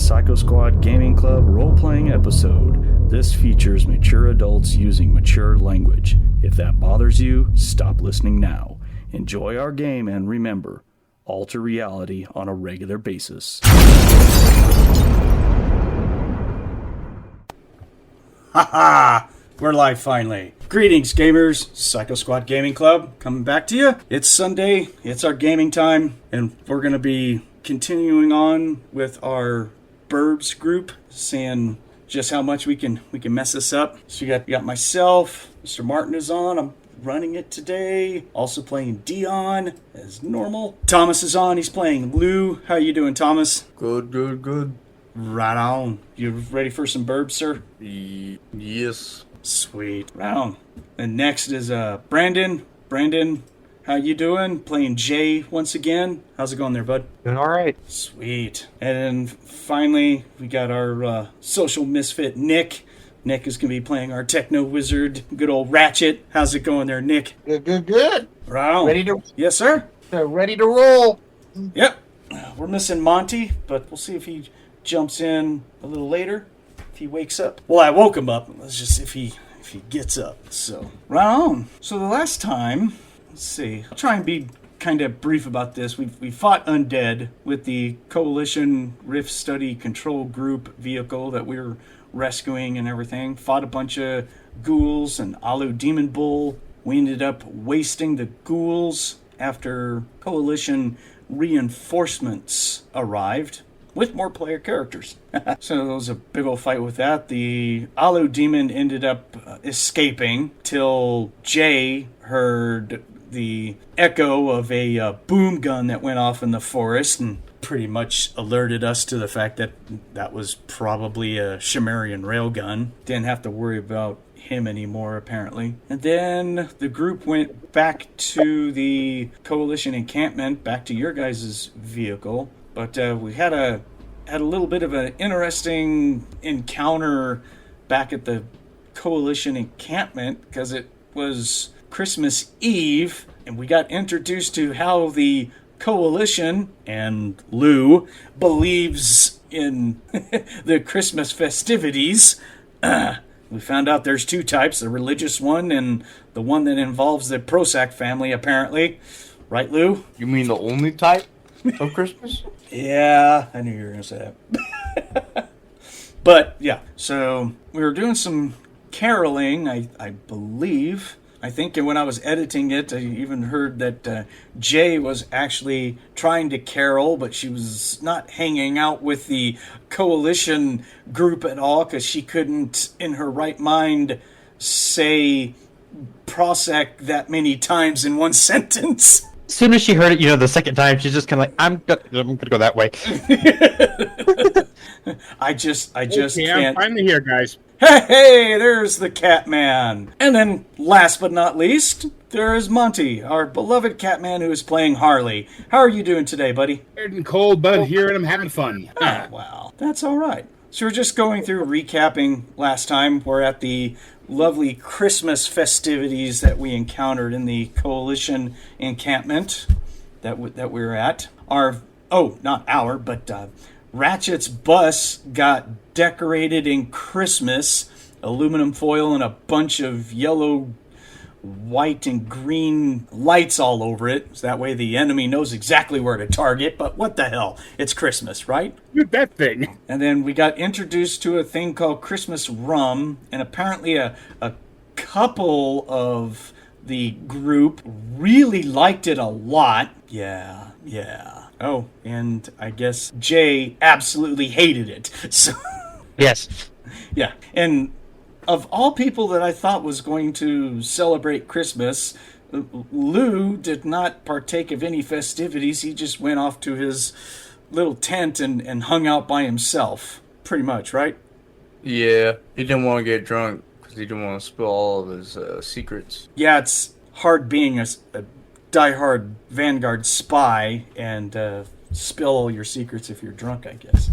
Psycho Squad Gaming Club role-playing episode. This features mature adults using mature language. If that bothers you, stop listening now. Enjoy our game and remember, alter reality on a regular basis. Haha! We're live finally. Greetings, gamers. Psycho Squad Gaming Club coming back to you. It's Sunday. It's our gaming time, and we're going to be continuing on with our Burbs group, seeing just how much we can mess this up. So you got myself. MrMartin is on. I'm running it today. Also playing Dion as normal. Thomas is on. He's playing Lou. How you doing, Thomas? Good. Right on. You ready for some Burbs, sir? Yes. Sweet. Right on. And next is Brandon. Brandon, how you doing? Playing Jay once again. How's it going there, bud? Doing all right. Sweet. And then finally, we got our social misfit, Nick. Nick is going to be playing our Techno-Wizard, good old Ratchet. How's it going there, Nick? Good. Right on. Ready to? Yes, sir? Ready to roll. Yep. We're missing Monte, but we'll see if he jumps in a little later. If he wakes up. Well, I woke him up. Let's just see if he gets up. So, right on. So the last time, let's see. I'll try and be kind of brief about this. We fought undead with the Coalition Rift Study Control Group vehicle that we were rescuing and everything. Fought a bunch of ghouls and Alu Demon Bull. We ended up wasting the ghouls after Coalition reinforcements arrived with more player characters. So there was a big old fight with that. The Alu Demon ended up escaping till Jay heard the echo of a boom gun that went off in the forest and pretty much alerted us to the fact that that was probably a Shimerian railgun. Didn't have to worry about him anymore, apparently. And then the group went back to the Coalition encampment, back to your guys' vehicle. But we had a little bit of an interesting encounter back at the Coalition encampment because it was Christmas Eve, and we got introduced to how the Coalition and Lou believes in the Christmas festivities. We found out there's two types, the religious one and the one that involves the Prozac family, apparently. Right, Lou? You mean the only type of Christmas? Yeah, I knew you were going to say that. But, yeah, so we were doing some caroling, I believe. I think when I was editing it, I even heard that Jay was actually trying to carol, but she was not hanging out with the Coalition group at all because she couldn't, in her right mind, say Prozac that many times in one sentence. As soon as she heard it, the second time, she's just kind of like, I'm gonna go that way. I just okay, can't. I'm finally here, guys. Hey, there's the Catman. And then, last but not least, there is Monte, our beloved Catman who is playing Harley. How are you doing today, buddy? Tired and cold, but here and I'm having fun. Oh, wow. That's all right. So we're just going through recapping last time. We're at the lovely Christmas festivities that we encountered in the Coalition encampment that we were at. Ratchet's bus got decorated in Christmas, aluminum foil and a bunch of yellow, white, and green lights all over it. So that way the enemy knows exactly where to target, but what the hell? It's Christmas, right? You that thing. And then we got introduced to a thing called Christmas rum, and apparently a couple of the group really liked it a lot. Yeah. Oh, and I guess Jay absolutely hated it. So, Yes. yeah. And of all people that I thought was going to celebrate Christmas, Lou did not partake of any festivities. He just went off to his little tent and hung out by himself. Pretty much, right? Yeah, he didn't want to get drunk because he didn't want to spill all of his secrets. Yeah, it's hard being a diehard Vanguard spy and spill all your secrets if you're drunk, I guess.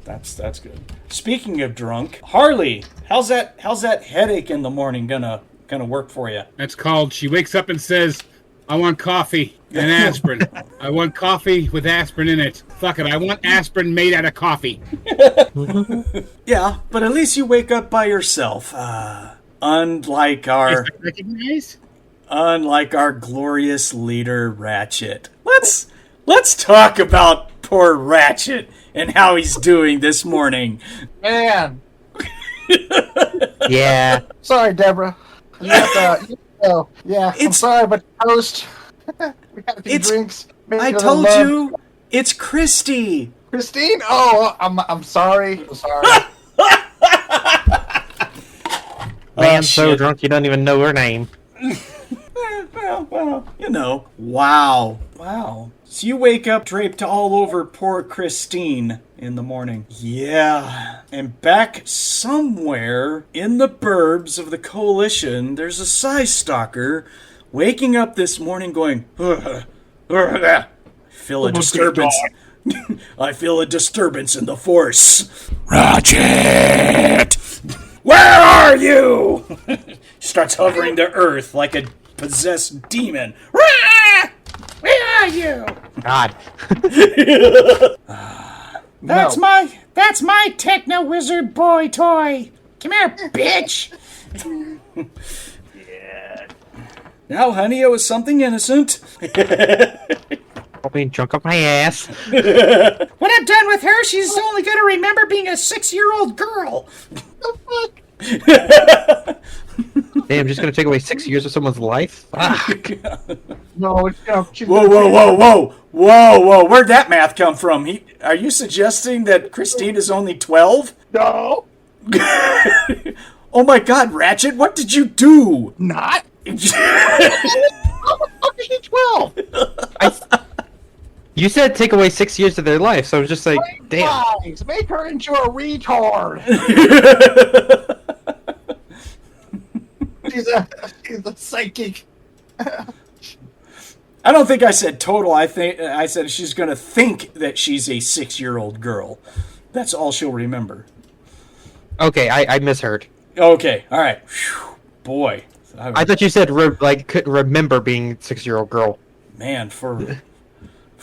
That's good. Speaking of drunk, Harley, how's that headache in the morning gonna work for you? That's called, she wakes up and says, I want coffee and aspirin. I want coffee with aspirin in it. Fuck it, I want aspirin made out of coffee. Yeah, but at least you wake up by yourself. Unlike our Recognize? glorious leader Ratchet. Let's talk about poor Ratchet and how he's doing this morning. Man. Yeah. Sorry, Deborah. Yeah, I'm sorry, but toast. We had a few drinks. I told you, it's Christy. Christine? Oh, I'm sorry. I'm sorry. Man, so shit. drunk you don't even know her name. Well, you know. Wow. So you wake up draped all over poor Christine in the morning. Yeah. And back somewhere in the burbs of the Coalition, there's a size stalker waking up this morning going, I feel a disturbance. I feel a disturbance in the Force. Ratchet! Where are you? Starts hovering to Earth like a possessed demon. Where are you? God. That's my Techno-Wizard boy toy. Come here, bitch. Yeah. Now, honey, it was something innocent. I'll be drunk up my ass. When I'm done with her, she's only going to remember being a 6-year-old girl. Damn, just gonna take away 6 years of someone's life? Fuck. No, Whoa. Where'd that math come from? Are you suggesting that Christine is only 12? no, Oh my god, Ratchet, what did you do? not. How the fuck is she 12? You said take away 6 years of their life, so I was just like, damn. Guys, make her into a retard. She's a psychic. I don't think I said total. I said she's going to think that she's a 6-year-old girl. That's all she'll remember. Okay, I misheard. Okay, all right. Whew, boy. I thought you said, couldn't remember being 6-year-old girl. Man, for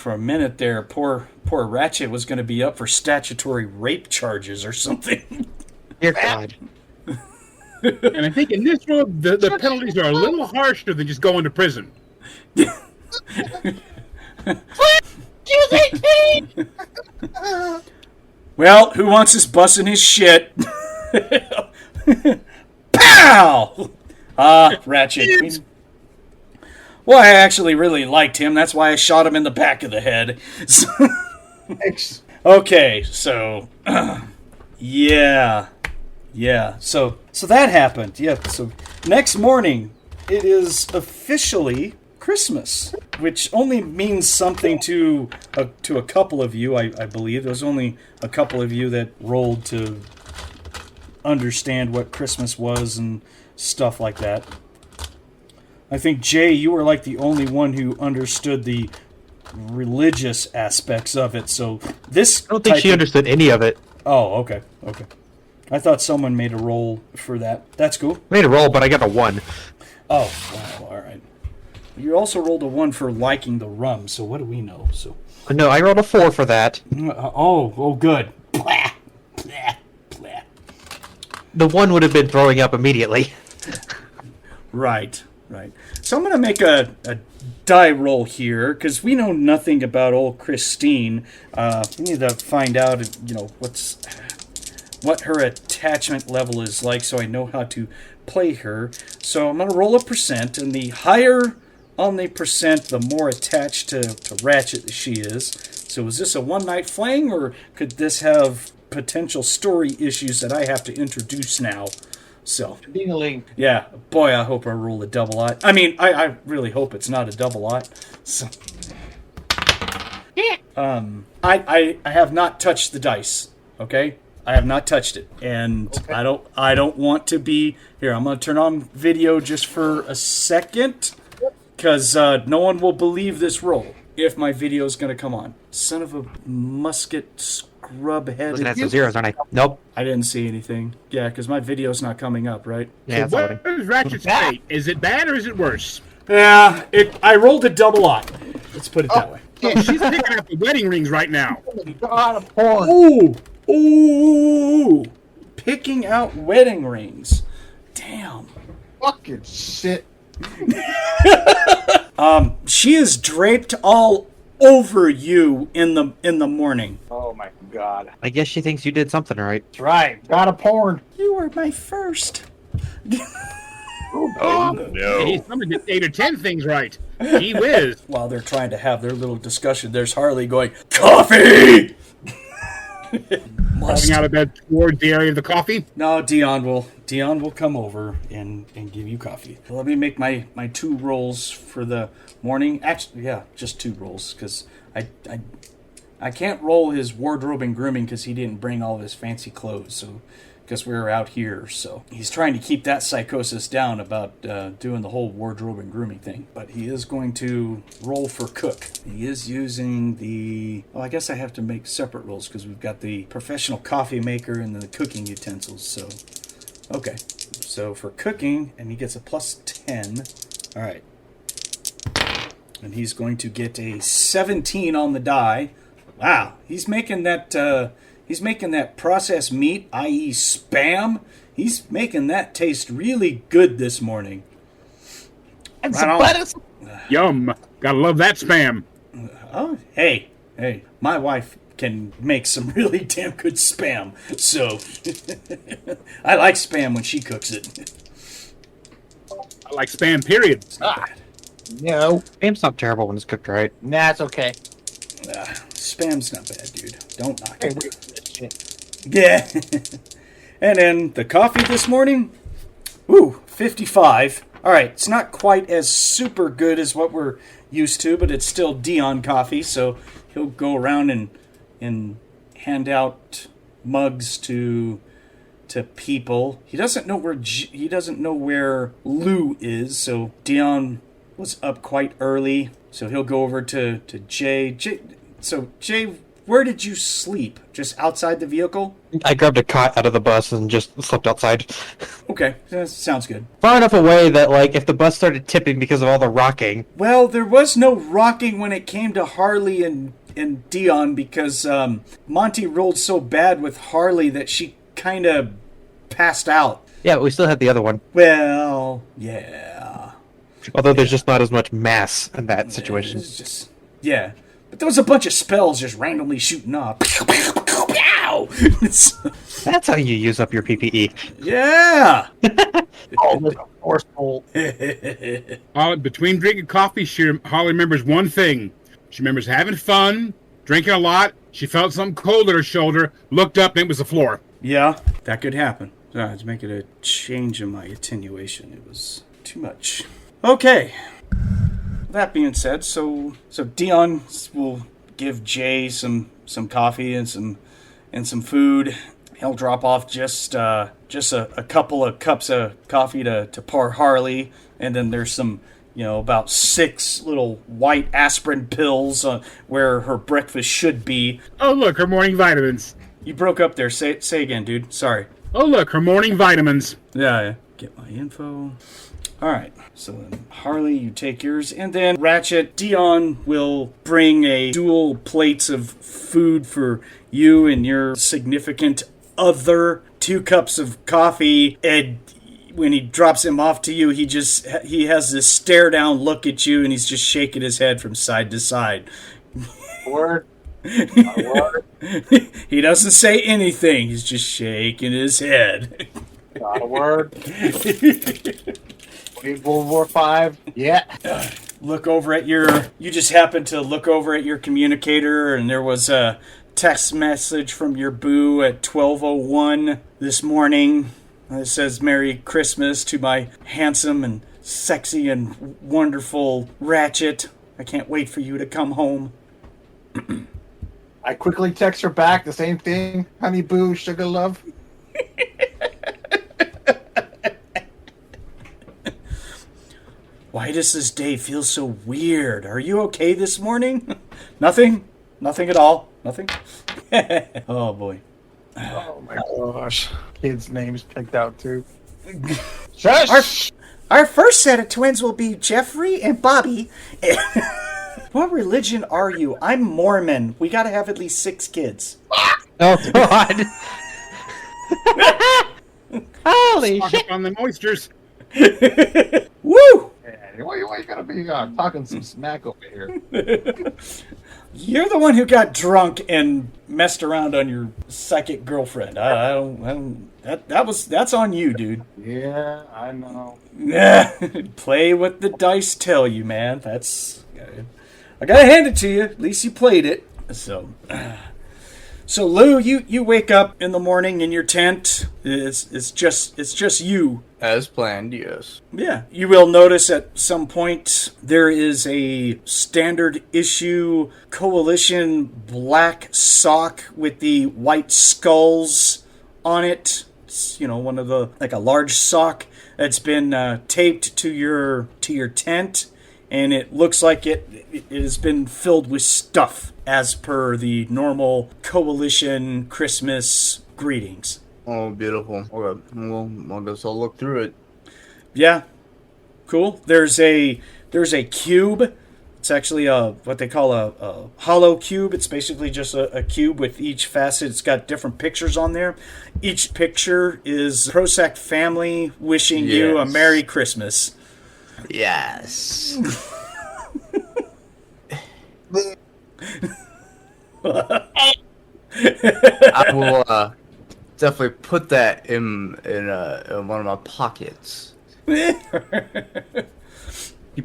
a minute there, poor Ratchet was going to be up for statutory rape charges or something. Dear God. And I think in this world, the penalties are a little harsher than just going to prison. Well, who wants us busting his shit? Pow! Ratchet. Well, I actually really liked him. That's why I shot him in the back of the head. Thanks. Okay, so... Yeah. So that happened. Yep. So next morning, it is officially Christmas, which only means something to a couple of you, I believe. There was only a couple of you that rolled to understand what Christmas was and stuff like that. I think, Jay, you were like the only one who understood the religious aspects of it, so this... I don't think she understood any of it. Oh, okay. I thought someone made a roll for that. That's cool. I made a roll, but I got a 1. Oh, wow, alright. You also rolled a 1 for liking the rum, so what do we know? So, No, I rolled a 4 for that. Oh, good. Blah, blah, blah. The 1 would have been throwing up immediately. Right. So I'm going to make a die roll here, because we know nothing about old Christine. We need to find out, what her attachment level is like, so I know how to play her. So I'm going to roll a percent, and the higher on the percent, the more attached to Ratchet she is. So is this a one-night fling, or could this have potential story issues that I have to introduce now? So, Ding-a-ling. yeah, boy, I hope I roll a double ot. I mean, I really hope it's not a double ot. So, I have not touched the dice, okay? I have not touched it, and okay. I don't want to be here. I'm going to turn on video just for a second, because no one will believe this roll if my video is going to come on. Son of a musket scrub-headed. Looking at some zeros, aren't I? Nope. I didn't see anything. Yeah, because my video's not coming up, right? Yeah, So it's what is Ratchet's fate? Is it bad or is it worse? Yeah, I rolled a double ot. Let's put it that way. Oh, she's picking up the wedding rings right now. God, a porn. Ooh, ooh, picking out wedding rings. Damn. Fucking shit. She is draped all over you in the morning. Oh my god. I guess she thinks you did something right. That's right. Got a porn. You were my first. Oh no. Hey, somebody did 8 or 10 things right. Gee whiz. While they're trying to have their little discussion, there's Harley going, "Coffee!" Falling out of bed towards the area of the coffee. No, Dion will come over and give you coffee. Let me make my 2 rolls for the morning. Actually, yeah, just 2 rolls, because I can't roll his wardrobe and grooming because he didn't bring all of his fancy clothes, so because we were out here, so he's trying to keep that psychosis down about doing the whole wardrobe and grooming thing. But he is going to roll for cook. He is using the... Well, I guess I have to make separate rolls because we've got the professional coffee maker and the cooking utensils, so... Okay, so for cooking, and he gets a plus 10. All right. And he's going to get a 17 on the die. Wow, he's making that... He's making that processed meat, i.e. Spam, he's making that taste really good this morning. And Right some on. lettuce. Yum. Gotta love that spam. Oh, hey, my wife can make some really damn good Spam, so I like Spam when she cooks it. I like spam, period. No. Spam's not terrible when it's cooked right. Nah, it's okay. Spam's not bad, dude. Don't knock Hey, it. wait for this shit. Yeah. And then the coffee this morning, ooh, 55. All right, it's not quite as super good as what we're used to, but it's still Dion coffee, so he'll go around and hand out mugs to people. He doesn't know where Lou is, so Dion was up quite early, so he'll go over to Jay. So Jay, where did you sleep? Just outside the vehicle? I grabbed a cot out of the bus and just slept outside. Okay, that sounds good. Far enough away that, like, if the bus started tipping because of all the rocking... Well, there was no rocking when it came to Harley and Dion because Monte rolled so bad with Harley that she kind of passed out. Yeah, but we still had the other one. Well, yeah. Although there's just not as much mass in that situation. It's just, yeah. But there was a bunch of spells just randomly shooting off. That's how you use up your PPE. Yeah. Oh, there's a forceful. Between drinking coffee, Harley remembers one thing. She remembers having fun, drinking a lot. She felt something cold at her shoulder, looked up, and it was the floor. Yeah, that could happen. I had to make it a change in my attenuation. It was too much. Okay. That being said, so Dion will give Jay some coffee and some food. He'll drop off just a couple of cups of coffee to poor Harley, and then there's some, about 6 little white aspirin pills where her breakfast should be. Oh, look, her morning vitamins. You broke up there. Say again, dude. Sorry. Oh, look, her morning vitamins. Yeah. Get my info. All right. So then, Harley, you take yours, and then Ratchet, Dion will bring a dual plates of food for you and your significant other, 2 cups of coffee, and when he drops him off to you, he has this stare down look at you, and he's just shaking his head from side to side. Word. He doesn't say anything. He's just shaking his head. Not a word. World War V. Yeah. You just happened to look over at your communicator, and there was a text message from your boo at 12:01 this morning. It says, "Merry Christmas to my handsome and sexy and wonderful Ratchet. I can't wait for you to come home." I quickly text her back the same thing. Honey boo, sugar love. Why does this day feel so weird? Are you okay this morning? Nothing? Nothing at all? Nothing? Oh, boy. Oh my gosh. Kids' names picked out too. Shush! Our first set of twins will be Jeffrey and Bobby. What religion are you? I'm Mormon. We gotta have at least 6 kids. Oh God! Holy Talk shit! up on the oysters. Woo! Yeah, why you gotta be talking some smack over here? You're the one who got drunk and messed around on your psychic girlfriend. I don't. That's on you, dude. Yeah, I know. Yeah, play what the dice tell you, man. I gotta hand it to you. At least you played it. So Lou, you wake up in the morning in your tent. It's just you. As planned, yes. Yeah, you will notice at some point there is a standard issue Coalition black sock with the white skulls on it. It's, one of the, like a large sock that's been taped to your tent, and it looks like it has been filled with stuff as per the normal Coalition Christmas greetings. Oh, beautiful. Okay, well, I guess I'll look through it. Yeah, cool. There's a cube. It's actually what they call a hollow cube. It's basically just a cube with each facet. It's got different pictures on there. Each picture is Prozac family wishing you a Yes. Merry Christmas. Yes. I will definitely put that in one of my pockets. Keep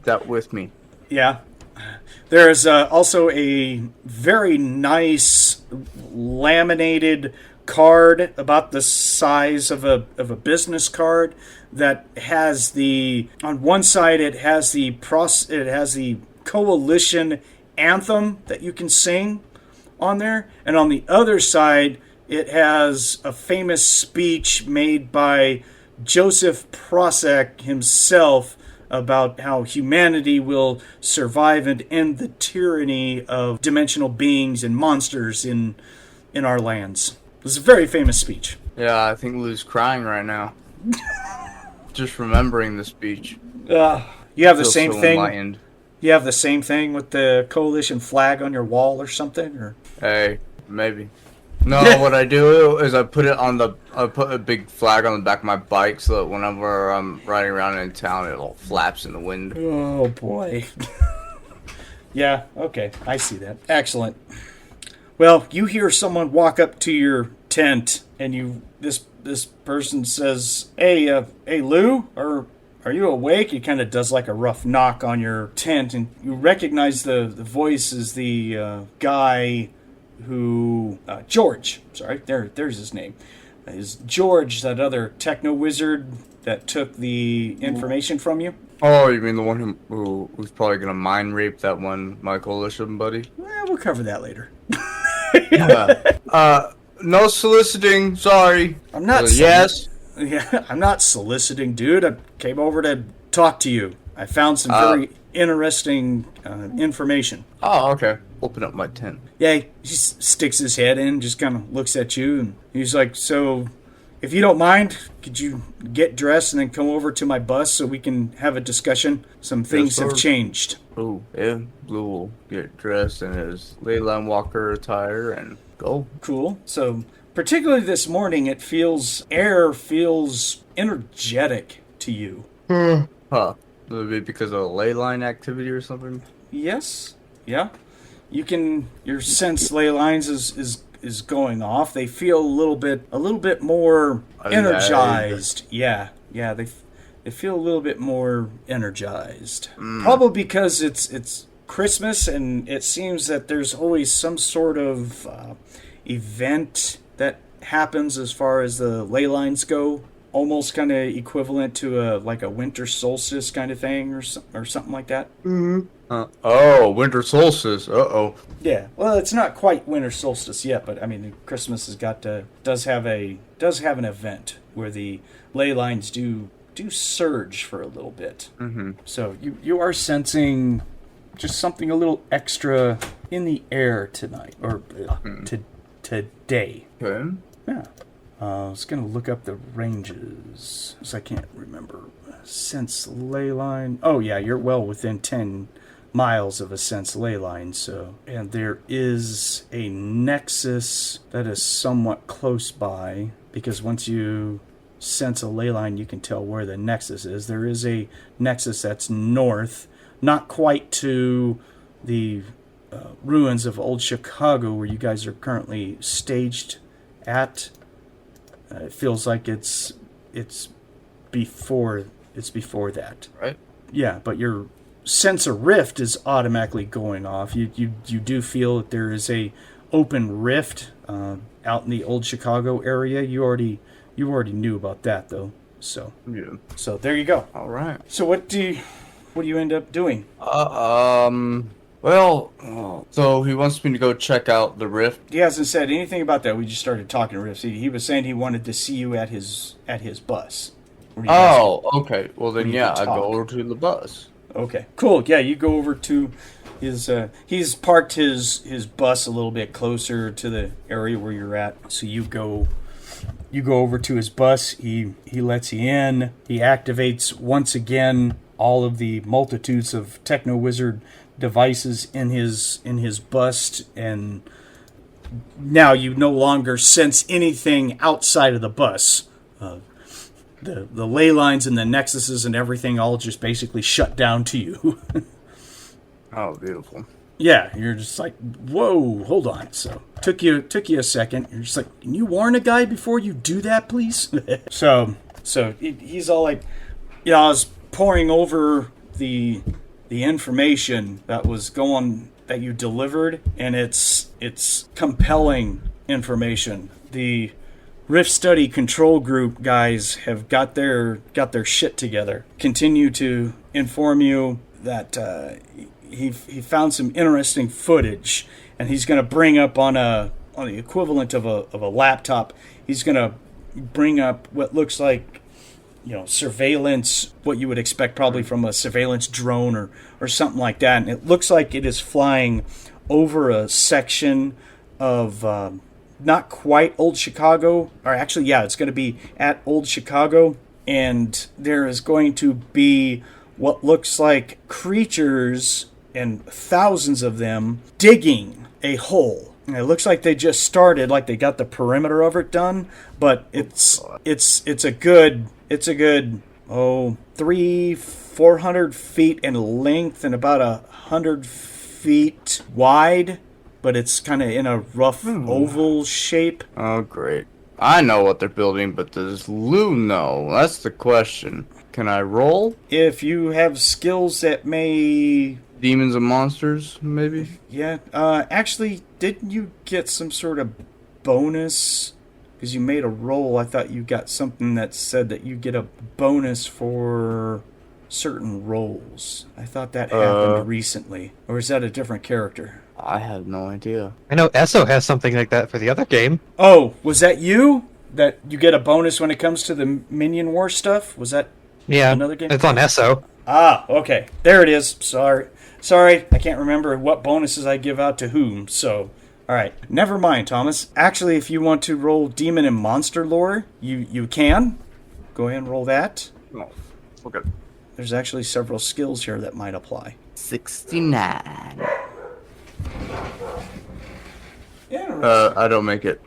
that with me. Yeah. There's also a very nice laminated card about the size of a business card that has on one side it has the Coalition anthem that you can sing on there, and on the other side it has a famous speech made by Joseph Prozac himself about how humanity will survive and end the tyranny of dimensional beings and monsters in our lands. It was a very famous speech. Yeah, I think Lou's crying right now. Just remembering the speech. You have the Feel same so thing. enlightened. You have the same thing with the Coalition flag on your wall or something, or Hey, maybe. No, what I do is I put a big flag on the back of my bike so that whenever I'm riding around in town, it all flaps in the wind. oh boy. Yeah, okay, I see that. Excellent. Well, you hear someone walk up to your tent, and this person says, "Hey, Lou, are you awake?" He kind of does like a rough knock on your tent, and you recognize the voice as the guy who George. Sorry, there's his name. Is George, that other Techno-Wizard that took the information from you? Oh, you mean the one who's probably gonna mind rape that one, my coalition buddy? We'll cover that later. No soliciting. Sorry. I'm not. Yes. Yeah, I'm not soliciting, dude. I came over to talk to you. I found some very interesting information. Oh, okay. Open up my tent. Yeah, he just sticks his head in, just kind of looks at you, and he's like, "So, if you don't mind, could you get dressed and then come over to my bus so we can have a discussion? Some things have sir. changed." Oh, yeah. Blue will get dressed in his Leyline Walker attire and go. Cool. So, particularly this morning, air feels energetic to you. Huh. Would it be because of a Leyline activity or something? Yes. Yeah. Your sense ley lines is going off. They feel a little bit more energized. Yeah. They feel a little bit more energized. Probably because it's Christmas, and it seems that there's always some sort of event that happens as far as the ley lines go. Almost kind of equivalent to a winter solstice kind of thing, or something like that. Oh, winter solstice. Uh-oh. Yeah, well, it's not quite winter solstice yet, but I mean, Christmas does have an event where the ley lines do surge for a little bit. Mm-hmm. So you are sensing just something a little extra in the air tonight, or today. Okay. Yeah. I was going to look up the ranges, because I can't remember. Sense ley line. Oh, yeah, you're well within 10 miles of a sense ley line. So, and there is a nexus that is somewhat close by, because once you sense a ley line, you can tell where the nexus is. There is a nexus that's north, not quite to the ruins of old Chicago where you guys are currently staged at. It feels like it's before that. Right. Yeah, but your sense of rift is automatically going off. You do feel that there is a open rift out in the old Chicago area. You already knew about that though. So Yeah. so there you go. All right. So what do you end up doing? Well, so he wants me to go check out the rift. He hasn't said anything about that. We just started talking rifts. He was saying he wanted to see you at his bus. Where you guys- Oh, okay. Well then, you yeah, can I talk. go over to the bus. Okay, cool. Yeah, you go over to his. He's parked his bus a little bit closer to the area where you're at. So you go over to his bus. He lets you in. He activates once again all of the multitudes of Techno-Wizard devices in his bust, and now you no longer sense anything outside of the bus. The ley lines and the nexuses and everything all just basically shut down to you. Oh, beautiful. Yeah, you're just like, whoa, hold on. So took you a second. You're just like, can you warn a guy before you do that, please? so he's all like, yeah, I was pouring over the information that you delivered, and it's compelling information. The Rift Study Control Group guys have got their shit together. Continue to inform you that he found some interesting footage, and he's going to bring up on the equivalent of a laptop. He's going to bring up what looks like, surveillance, what you would expect probably from a surveillance drone or something like that. And it looks like it is flying over a section of not quite Old Chicago, or actually, yeah, it's going to be at Old Chicago. And there is going to be what looks like creatures, and thousands of them, digging a hole. And it looks like they just started, like they got the perimeter of it done, but it's a good 400 feet in length and about 100 feet wide, but it's kind of in a rough oval shape. Oh, great. I know what they're building, but does Lou know? That's the question. Can I roll? If you have skills that may... Demons and monsters, maybe? Yeah, actually, didn't you get some sort of bonus? Because you made a roll, I thought you got something that said that you get a bonus for certain rolls. I thought that happened recently. Or is that a different character? I have no idea. I know Esso has something like that for the other game. Oh, was that you? That you get a bonus when it comes to the Minion War stuff? Was that another game? It's on Esso. Ah, okay. There it is. Sorry, I can't remember what bonuses I give out to whom, so... Alright, never mind, Thomas. Actually, if you want to roll Demon and Monster Lore, you can. Go ahead and roll that. Oh, okay. There's actually several skills here that might apply. 69. Interesting. I don't make it.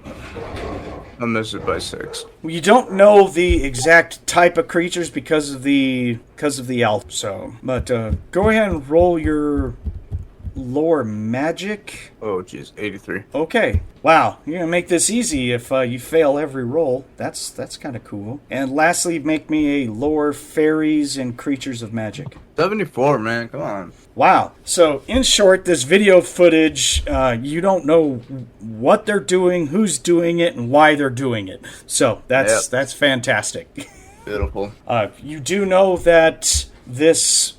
I miss it by 6. Well, you don't know the exact type of creatures because of the alpha. So, but go ahead and roll your lore magic. Oh, jeez, 83. Okay. Wow, you're gonna make this easy if you fail every roll. That's kind of cool. And lastly, make me a lore fairies and creatures of magic. 74, man, come on. Wow. So, in short, this video footage, you don't know what they're doing, who's doing it, and why they're doing it. So, that's fantastic. Beautiful. You do know that this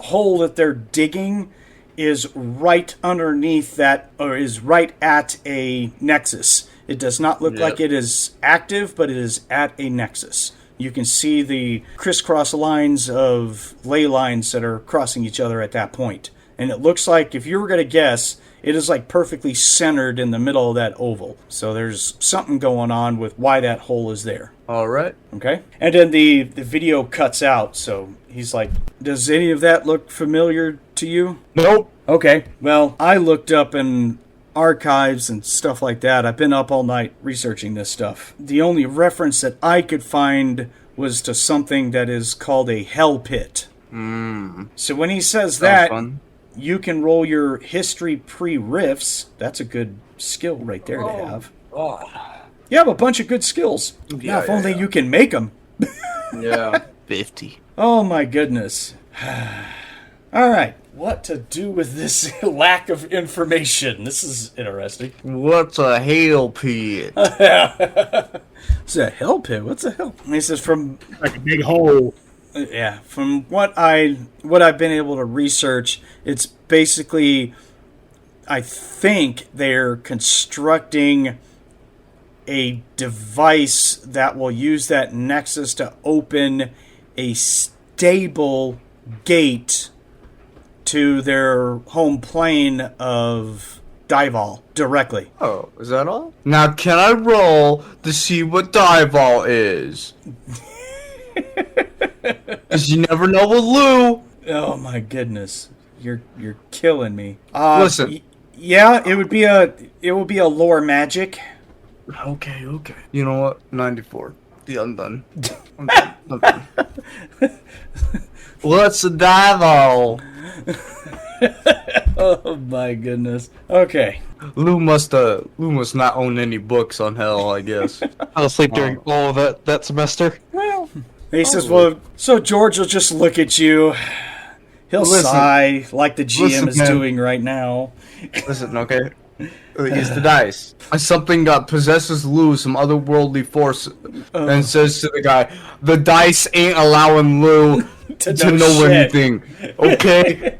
hole that they're digging is right underneath that, or is right at a nexus. It does not look like it is active, but it is at a nexus. You can see the crisscross lines of ley lines that are crossing each other at that point. And it looks like, if you were going to guess, it is like perfectly centered in the middle of that oval. So there's something going on with why that hole is there. All right. Okay? And then the video cuts out, so he's like, does any of that look familiar to you? Nope. Okay, well, I looked up in archives and stuff like that. I've been up all night researching this stuff. The only reference that I could find was to something that is called a hell pit. So when he says that, Fun. you can roll your history pre-RIFTS. That's a good skill right there to have. You have a bunch of good skills. Yeah, if only you can make them. Yeah. 50. Oh my goodness. All right. What to do with this lack of information? This is interesting. What's a hail pit? It's a hell pit. What's a hell? And he says from Like a big hole. yeah, from what I've been able to research, it's basically, I think they're constructing a device that will use that nexus to open a stable gate to their home plane of Dival directly. Oh, is that all? Now, can I roll to see what Dival is? Because you never know with Lou. Oh my goodness, you're killing me. Listen. Yeah, it would be a lore magic. Okay. You know what? 94. I'm done. I'm done. What's a Dival? Oh my goodness. Okay. Lou must not own any books on hell, I guess. I was asleep during all of that semester. Well, he says, well, so George will just look at you. He'll sigh like the GM is man. doing right now. Listen, okay? Use the dice. Something possesses Lou, some otherworldly force, and says to the guy, the dice ain't allowing Lou to know shit. anything. Okay?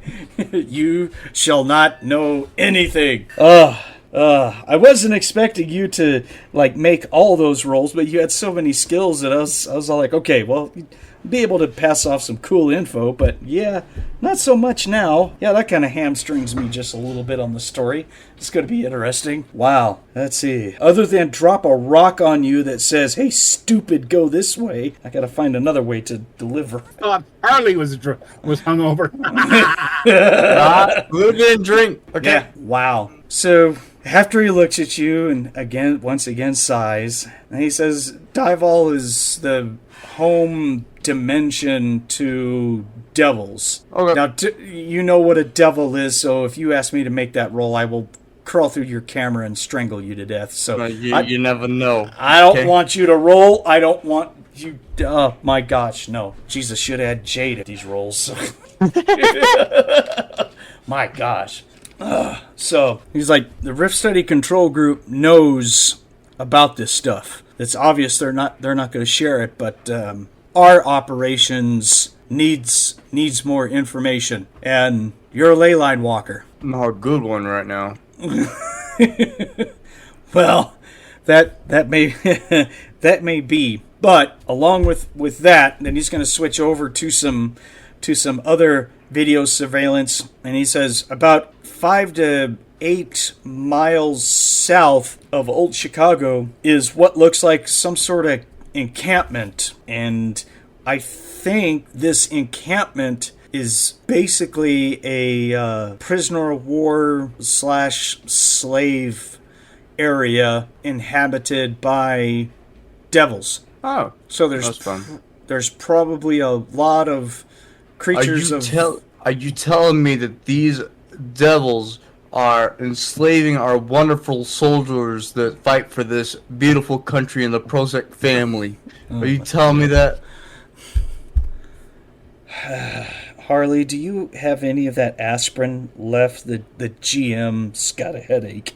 You shall not know anything. I wasn't expecting you to like make all those rolls, but you had so many skills that I was all like, okay, well, you'd be able to pass off some cool info, but yeah, not so much now. Yeah, that kind of hamstrings me just a little bit on the story. It's going to be interesting. Wow. Let's see. Other than drop a rock on you that says, hey, stupid, go this way, I got to find another way to deliver. Harley was hungover. Lou didn't drink. Okay. Yeah. Wow. So after he looks at you and once again sighs, and he says, Dival is the home dimension to devils. Okay. Now, you know what a devil is, so if you ask me to make that roll, I will crawl through your camera and strangle you to death. So You never know. I don't want you to roll. I don't want you. Oh my gosh, no. Jesus should have had Jade at these rolls. My gosh. So he's like, the Rift Study Control Group knows about this stuff. It's obvious they're not going to share it, but our operations needs more information, and you're a ley line walker. I'm a good one right now. Well, that may that may be, but along with that, then he's going to switch over to some other video surveillance, and he says about 5 to 8 miles south of Old Chicago is what looks like some sort of encampment, and I think this encampment is basically a prisoner of war / slave area inhabited by devils. Oh, So that's fun. there's probably a lot of creatures Are you telling me that these devils are enslaving our wonderful soldiers that fight for this beautiful country and the Prozac family? Are you telling me that? Harley, do you have any of that aspirin left? The GM's got a headache.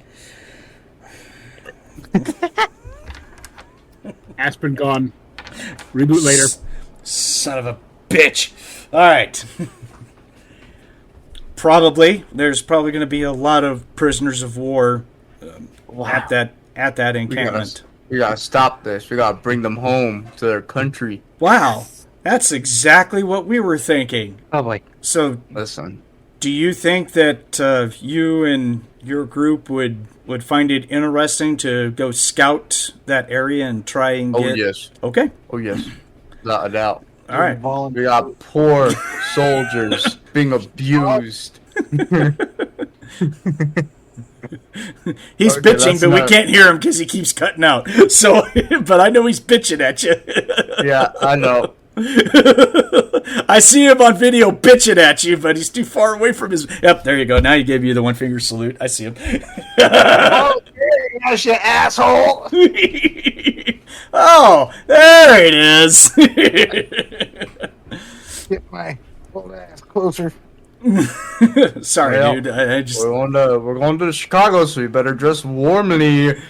Aspirin gone. Reboot later. Son of a bitch. All right. There's probably going to be a lot of prisoners of war at that encampment. We gotta stop this. We gotta bring them home to their country. Wow, that's exactly what we were thinking. Oh boy. So Listen, Do you think that you and your group would find it interesting to go scout that area and try and get... Oh, yes. Okay. Oh, yes. Without a doubt. All right. We got poor soldiers being abused. He's Okay, bitching, that's but we not- can't hear him because he keeps cutting out. So, but I know he's bitching at you. Yeah, I know. I see him on video bitching at you, but he's too far away from his... Yep, there you go. Now he gave you the one finger salute. I see him. Oh, yes, you asshole! Oh, there it is. Get my old ass closer. Sorry, Well, dude. I just... We're going to Chicago, so you better dress warmly.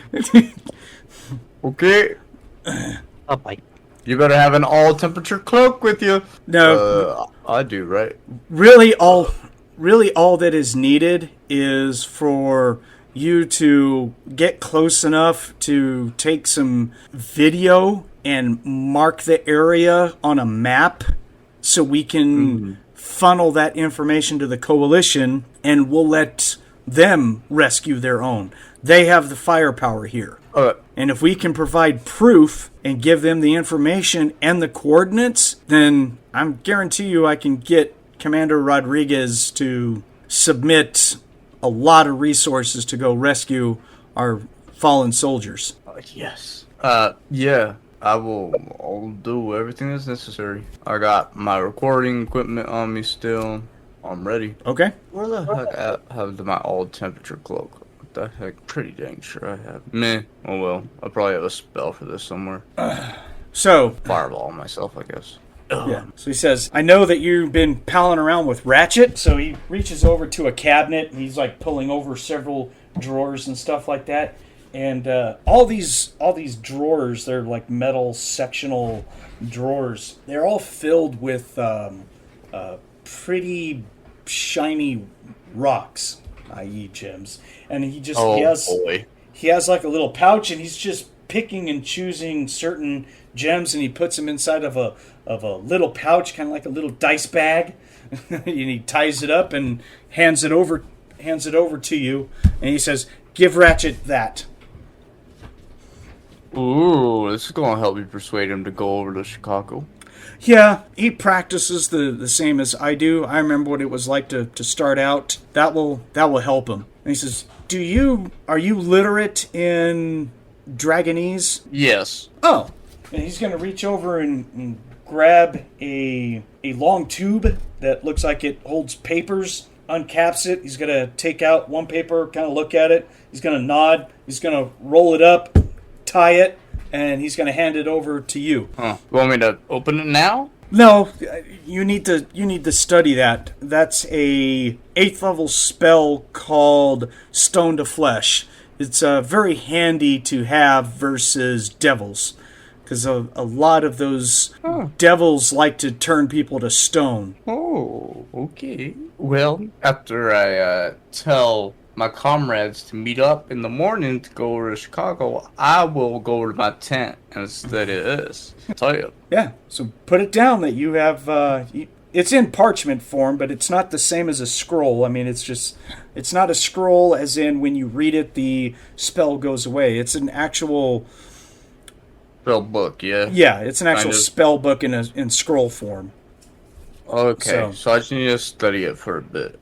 Okay? Oh, bye. You better have an all-temperature cloak with you. No, I do, right? really all that is needed is for you to get close enough to take some video and mark the area on a map so we can funnel that information to the coalition, and we'll let them rescue their own. They have the firepower here. And if we can provide proof and give them the information and the coordinates, then I guarantee you I can get Commander Rodriguez to submit a lot of resources to go rescue our fallen soldiers. Yes. Yeah. I'll do everything that's necessary. I got my recording equipment on me still. I'm ready. Okay? Where the heck I have my all-temperature cloak? What the heck? Pretty dang sure I have. Meh. Oh well. I probably have a spell for this somewhere. So, Fireball myself, I guess. yeah. So he says, I know that you've been palling around with Ratchet. So he reaches over to a cabinet and he's like pulling over several drawers and stuff like that. And all these drawers, they're like metal sectional drawers. They're all filled with pretty shiny rocks, i.e. gems. And he just he has like a little pouch, and he's just picking and choosing certain gems, and he puts them inside of a little pouch, kind of like a little dice bag. And he ties it up and hands it over to you, and he says, "Give Ratchet that." Ooh, this is gonna help me persuade him to go over to Chicago. Yeah, he practices the same as I do. I remember what it was like to start out. That will help him. And he says, are you literate in Dragonese? Yes. Oh. And he's going to reach over and grab a long tube that looks like it holds papers, uncaps it. He's going to take out one paper, kind of look at it. He's going to nod. He's going to roll it up, tie it, and he's going to hand it over to you. Huh. You want me to open it now? No, you need to study that. That's a 8th level spell called Stone to Flesh. It's very handy to have versus devils, because a lot of those devils like to turn people to stone. Oh, okay. Well, after I tell my comrades to meet up in the morning to go over to Chicago, I will go over to my tent and study this. I'll tell you. Yeah, so put it down that you have... it's in parchment form, but it's not the same as a scroll. I mean, it's not a scroll as in when you read it, the spell goes away. It's an actual... Spell book, yeah? Yeah, it's an actual Kind of. spell book in scroll form. Okay, so I just need to study it for a bit.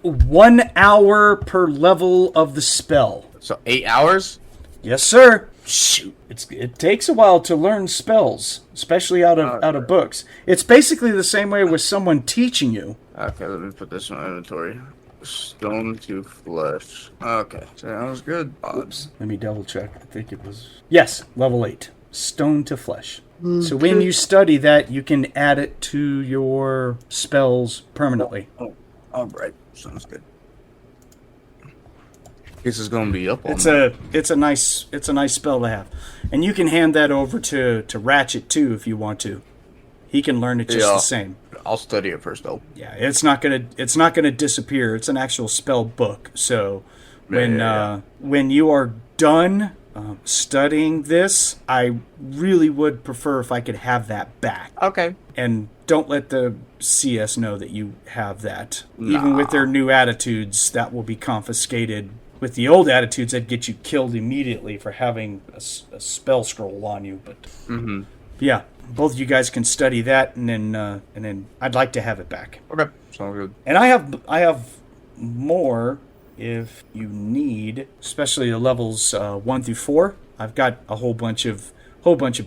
1 hour per level of the spell. So 8 hours? Yes, sir. Shoot, it takes a while to learn spells, especially out of books. It's basically the same way with someone teaching you. Okay, let me put this in my inventory. Stone to flesh. Okay, sounds good. Oops. Let me double check. I think it was... Yes, level 8. Stone to flesh. So when you study that, you can add it to your spells permanently. Oh, alright. Sounds good. This is gonna be up all It's night. a nice spell to have. And you can hand that over to Ratchet too if you want to. He can learn it just the same. I'll study it first though. Yeah, it's not gonna disappear. It's an actual spell book. So when you are done studying this, I really would prefer if I could have that back. Okay. And don't let the CS know that you have that. Even with their new attitudes, that will be confiscated. With the old attitudes, that'd get you killed immediately for having a spell scroll on you. But yeah, both of you guys can study that, and then I'd like to have it back. Okay, sounds good. And I have more if you need, especially the levels 1 through 4. I've got a whole bunch of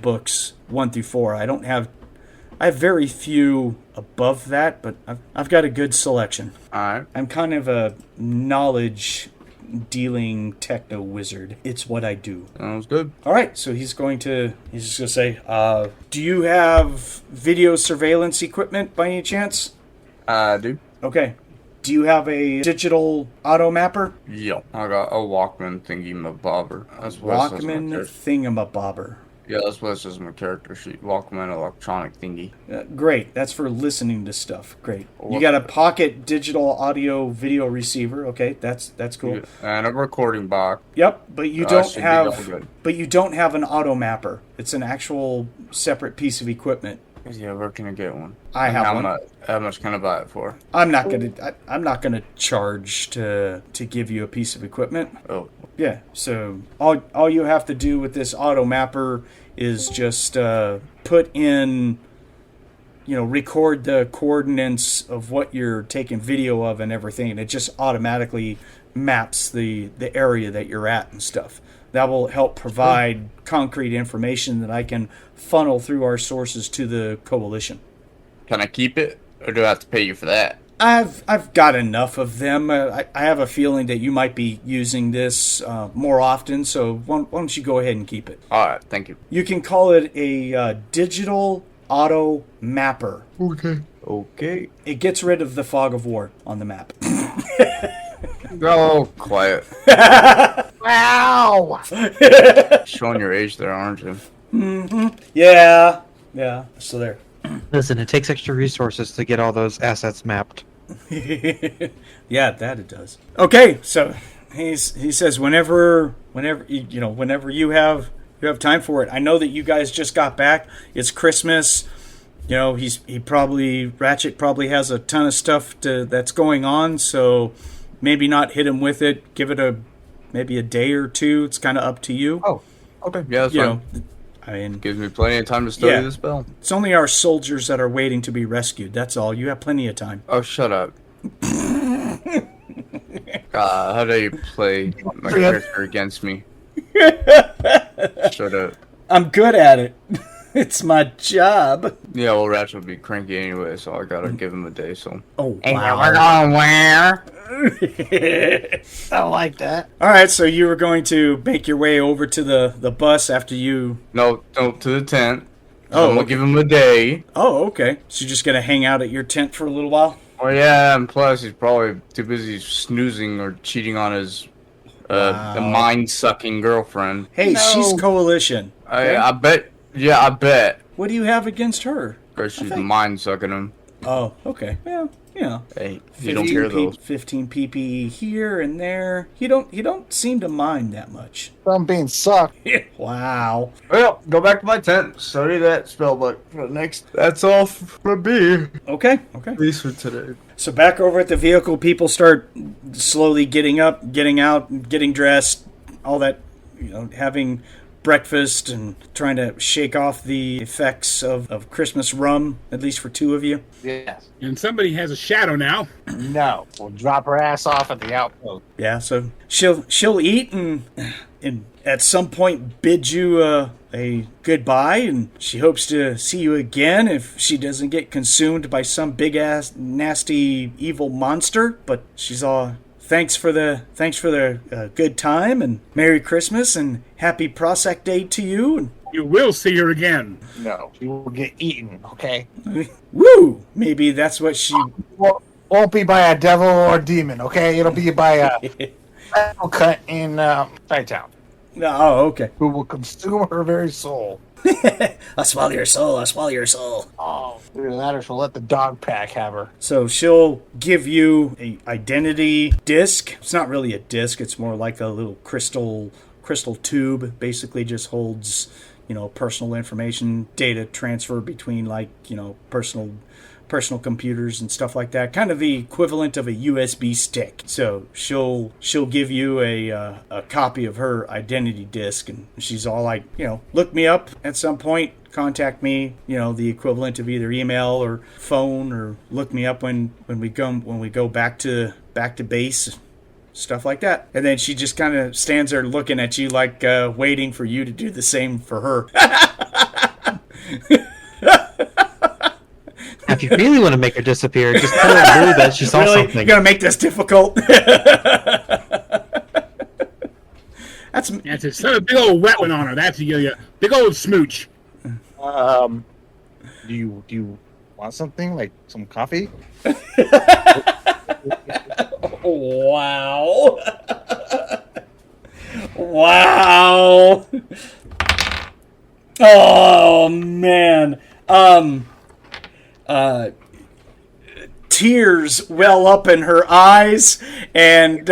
books 1 through 4. I have very few above that, but I've got a good selection. All right. I'm kind of a knowledge dealing techno-wizard. It's what I do. Sounds good. All right, so he's just going to say, do you have video surveillance equipment by any chance? I do. Okay. Do you have a digital auto mapper? Yeah. I got a Walkman thingy mabobber. That's what it says on my Walkman character. thingamabobber. Yeah, that's what it says on my character sheet. Walkman electronic thingy. Great. That's for listening to stuff. Great. You got a pocket digital audio video receiver. Okay, that's cool. And a recording box. Yep, but you Should be all good. don't have an auto mapper. It's an actual separate piece of equipment. Yeah, where can I get one? I have one. How much can I buy it for? I'm not gonna charge to give you a piece of equipment. Oh. Yeah, so all you have to do with this auto mapper is just put in, record the coordinates of what you're taking video of and everything, and it just automatically maps the area that you're at and stuff. That will help provide concrete information that I can funnel through our sources to the coalition. Can I keep it, or do I have to pay you for that? I've got enough of them. I have a feeling that you might be using this more often, so why don't you go ahead and keep it? All right, thank you. You can call it a digital auto mapper. Okay. It gets rid of the fog of war on the map. Go quiet. Wow! Showing your age there, aren't you? Yeah. So there. Listen, it takes extra resources to get all those assets mapped. Yeah, that it does. Okay, so he says whenever you have time for it. I know that you guys just got back. It's Christmas. Ratchet probably has a ton of stuff that's going on, so maybe not hit him with it. Give it maybe a day or two. It's kind of up to you. Oh, okay. Yeah, that's fine. I mean, Gives me plenty of time to study the spell. it's only our soldiers that are waiting to be rescued. That's all. You have plenty of time. Oh, shut up. God, how dare you play my character against me? Shut up. I'm good at it. It's my job. Yeah, well, Ratchet would be cranky anyway, so I gotta give him a day, so. Oh, And wow. we're going where? I like that. All right, so you were going to make your way over to the bus after you... No, to the tent. Oh, I'm gonna okay. give him a day. Oh, okay. So you're just going to hang out at your tent for a little while? Oh, yeah, and plus he's probably too busy snoozing or cheating on his the mind-sucking girlfriend. Hey, No. she's coalition. Okay? I bet. Yeah, I bet. What do you have against her? Because she's mind-sucking him. Oh, okay. Well, Hey, you don't hear those. 15 PPE here and there. You don't seem to mind that much. I'm being sucked. Wow. Well, go back to my tent. Study that spell book for the next. That's all for me. Okay. At least for today. So back over at the vehicle, people start slowly getting up, getting out, getting dressed, all that, having breakfast and trying to shake off the effects of Christmas rum, at least for two of you. Yes. And somebody has a shadow now. No. We'll drop her ass off at the outpost. Yeah, so she'll eat and at some point bid you a goodbye, and she hopes to see you again if she doesn't get consumed by some big ass nasty evil monster. But she's all thanks for the good time and Merry Christmas and Happy Prozac Day to you. And You will see her again. No. She will get eaten, okay? woo! Maybe that's what she. Well, won't be by a devil or demon, okay? It'll be by a apple cut in Town, Oh, okay. who will consume her very soul. I'll swallow your soul. I'll swallow your soul. Oh, either that or she'll let the dog pack have her. So she'll give you a identity disc. It's not really a disc. It's more like a little crystal tube. Basically, just holds personal information, data transfer between like, personal computers and stuff like that. Kind of the equivalent of a USB stick. So she'll give you a copy of her identity disk, and she's all like, look me up at some point, contact me, the equivalent of either email or phone, or look me up when we go back to base, stuff like that. And then she just kind of stands there looking at you like waiting for you to do the same for her. If you really want to make her disappear, just tell her Lou that she saw Really? something. You're gonna make this difficult? That's it. Set a big old wet one on her. That's a big old smooch. Do you want something like some coffee? Wow. Wow. Oh man. Tears well up in her eyes, and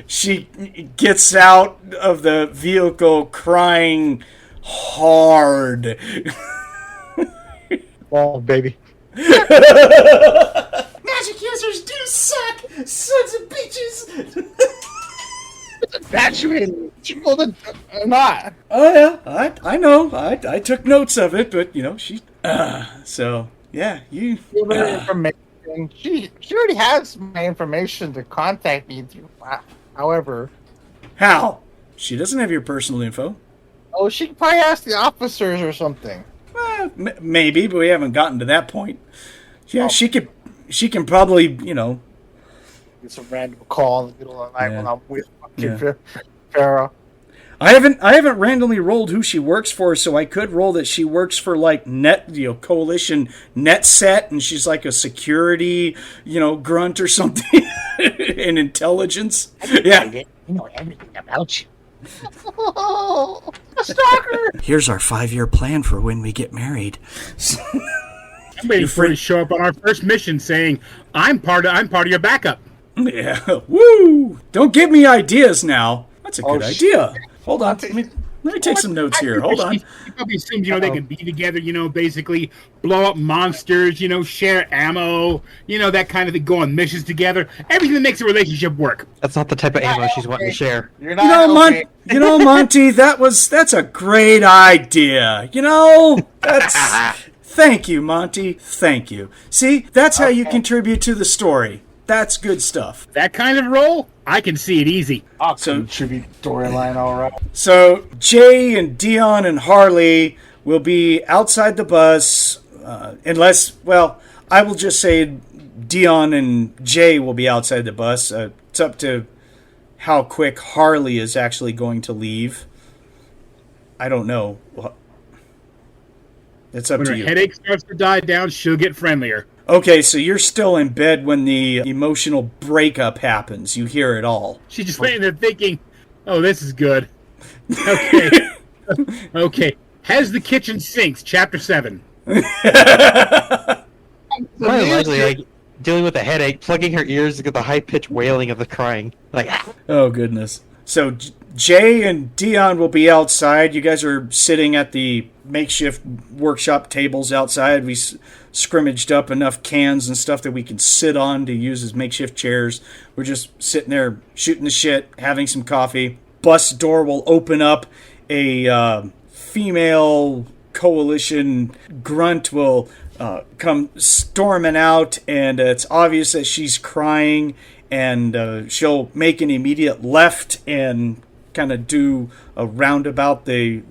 she gets out of the vehicle crying hard. Oh, baby. Magic users do suck, sons of bitches. Infatuated. Well, then, not. Oh yeah, I know. I took notes of it, but she. So yeah, you. Give her information. She already has my information to contact me through. However, How? She doesn't have your personal info. oh, she could probably ask the officers or something. Maybe, but we haven't gotten to that point. Yeah, she can probably, It's a random call in the middle of the night when I'm with fucking Farrah. I haven't randomly rolled who she works for, so I could roll that she works for like Coalition NetSet, and she's like a security, grunt or something in intelligence. Yeah. You know everything about you. Oh, a stalker. Here's our 5-year plan for when we get married. I'm waiting for her to show up on our first mission, saying, "I'm part of your backup." Yeah. Woo! Don't give me ideas now. That's a good idea. Hold on. Let me take some notes here. Hold on. She probably assumes, they can be together, basically blow up monsters, share ammo, that kind of thing, go on missions together. Everything that makes a relationship work. That's not the type of ammo she's wanting to share. You're not Monty, that's a great idea. Thank you, Monty. Thank you. See, that's how you contribute to the story. That's good stuff. That kind of role, I can see it easy. I'll contribute storyline, all right. So Jay and Dion and Harley will be outside the bus, unless, I will just say Dion and Jay will be outside the bus. It's up to how quick Harley is actually going to leave. I don't know. It's up When to her you. headache starts to die down, she'll get friendlier. Okay, so you're still in bed when the emotional breakup happens. You hear it all. She's just laying there thinking, "Oh, this is good." Okay. Okay. Has the kitchen sinks, Chapter 7. Probably likely, dealing with a headache, plugging her ears to get the high-pitched wailing of the crying. Oh, goodness. So Jay and Dion will be outside. You guys are sitting at the makeshift workshop tables outside. We scrimmaged up enough cans and stuff that we can sit on to use as makeshift chairs. We're just sitting there shooting the shit, having some coffee. Bus door will open up. A female coalition grunt will come storming out, and it's obvious that she's crying, and she'll make an immediate left and kind of do a roundabout the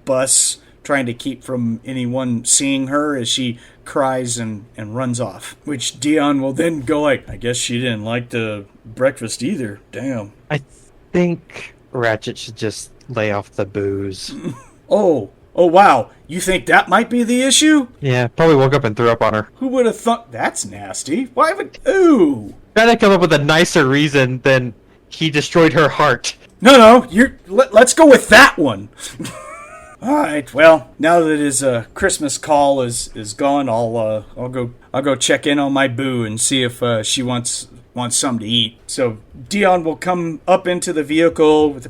bus, trying to keep from anyone seeing her as she cries and runs off. Which Dion will then go like, I guess she didn't like the breakfast either. Damn. I think Ratchet should just lay off the booze. Oh wow. You think that might be the issue? Yeah, probably woke up and threw up on her. Who would have thought? That's nasty. Why would... Ooh. Trying to come up with a nicer reason than he destroyed her heart. No, let's go with that one. All right. Well, now that his Christmas call is gone, I'll go check in on my boo and see if she wants something to eat. So Dion will come up into the vehicle with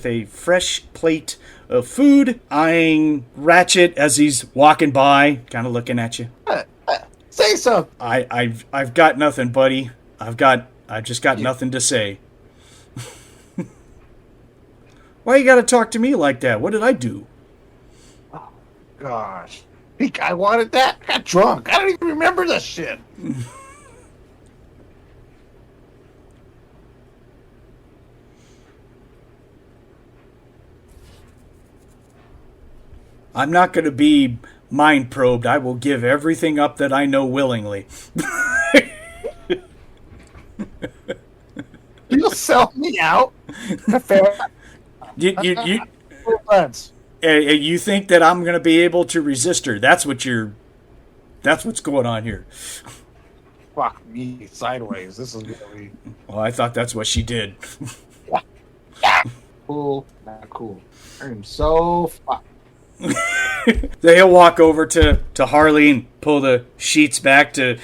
a fresh plate of food, eyeing Ratchet as he's walking by, kind of looking at you. Say something. I've got nothing, buddy. I've just got nothing to say. Why you gotta talk to me like that? What did I do? Oh, gosh. Think I wanted that? I got drunk. I don't even remember this shit. I'm not gonna be mind probed. I will give everything up that I know willingly. You'll sell me out? Fair. You Friends. you think that I'm gonna be able to resist her? That's what's going on here. Fuck me sideways. This is really Well, I thought that's what she did. cool. Not cool. I'm so fucked. He'll walk over to Harley and pull the sheets back to,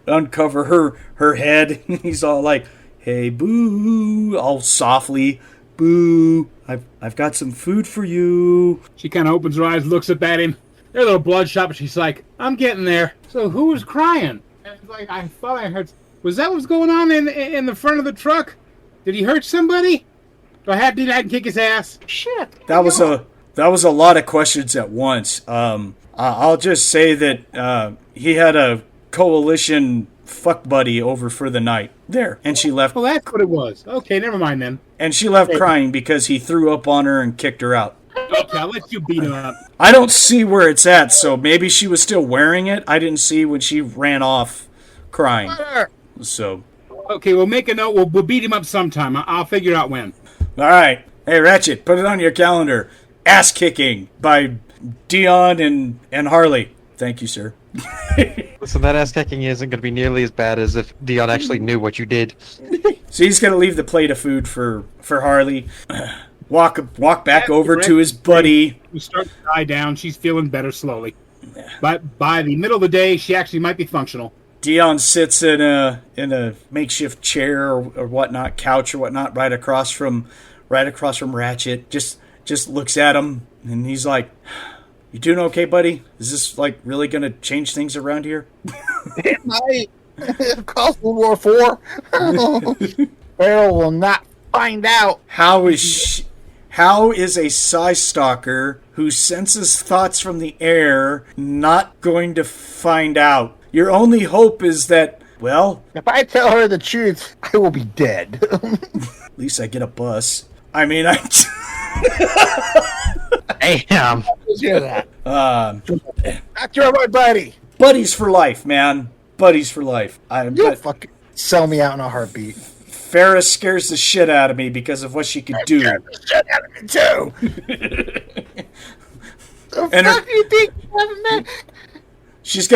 uncover her head. He's all like, "Hey, boo," all softly, "Boo, I've got some food for you." She kind of opens her eyes, looks up at him. They're a little bloodshot, but she's like, "I'm getting there." So who was crying? And it's like, I thought I heard. Was that what's going on in the front of the truck? Did he hurt somebody? Do I have to kick his ass? Shit. That was a lot of questions at once. I'll just say that he had a coalition fuck buddy over for the night there, and she left. Well, that's what it was. Okay, never mind then. And she left crying because he threw up on her and kicked her out. Okay, I'll let you beat him up. I don't see where it's at, so maybe she was still wearing it. I didn't see when she ran off crying. So, Okay, we'll make a note. We'll beat him up sometime. I'll figure out when. all right. Hey, Ratchet, put it on your calendar. Ass kicking by Dion and Harley. Thank you, sir. Listen, that ass kicking isn't going to be nearly as bad as if Dion actually knew what you did. So he's gonna leave the plate of food for Harley. Walk back over to his buddy. We start to die down. She's feeling better slowly. But by the middle of the day, she actually might be functional. Dion sits in a makeshift chair or whatnot, couch or whatnot, right across from Ratchet. Just looks at him and he's like, "You doing okay, buddy? Is this like really gonna change things around here?" It might. It cost World War IV. Farrell will not find out. How is a psi stalker who senses thoughts from the air not going to find out? Your only hope is that, well, If I tell her the truth, I will be dead. at least I get a bus. I mean, Damn. Just hear that. Not You're my buddy. buddies for life, man. Buddies for life. You'll But fucking sell me out in a heartbeat. Ferris scares the shit out of me because of what she could do. Shit out of me too. The And fuck you think you haven't met? She's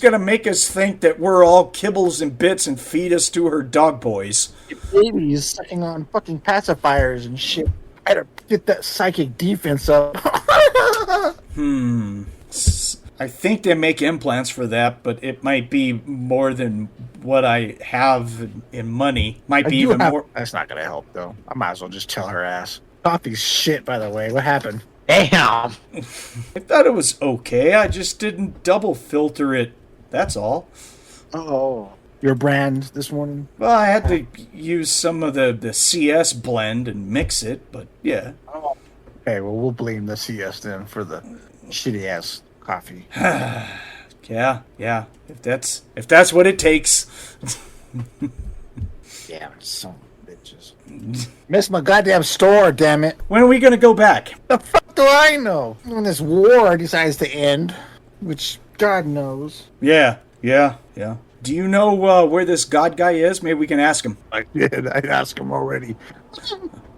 gonna make us think that we're all kibbles and bits and feed us to her dog boys. Babies sucking on fucking pacifiers and shit. I had to get that psychic defense up. I think they make implants for that, but it might be more than what I have in money. Might be even more. That's not gonna help though. I might as well just tell her ass. Coffee's shit, by the way. What happened? Damn. I thought it was okay. I just didn't double filter it. That's all. Oh, your brand this morning? Well, I had to use some of the CS blend and mix it, but yeah. Oh. Okay, well we'll blame the CS then for the shitty ass coffee. Yeah. If that's what it takes. Yeah, some bitches. Miss my goddamn store, damn it. When are we gonna go back? The fuck do I know? When this war decides to end, which God knows. Yeah. Do you know where this God guy is? Maybe we can ask him. I did. I asked him already.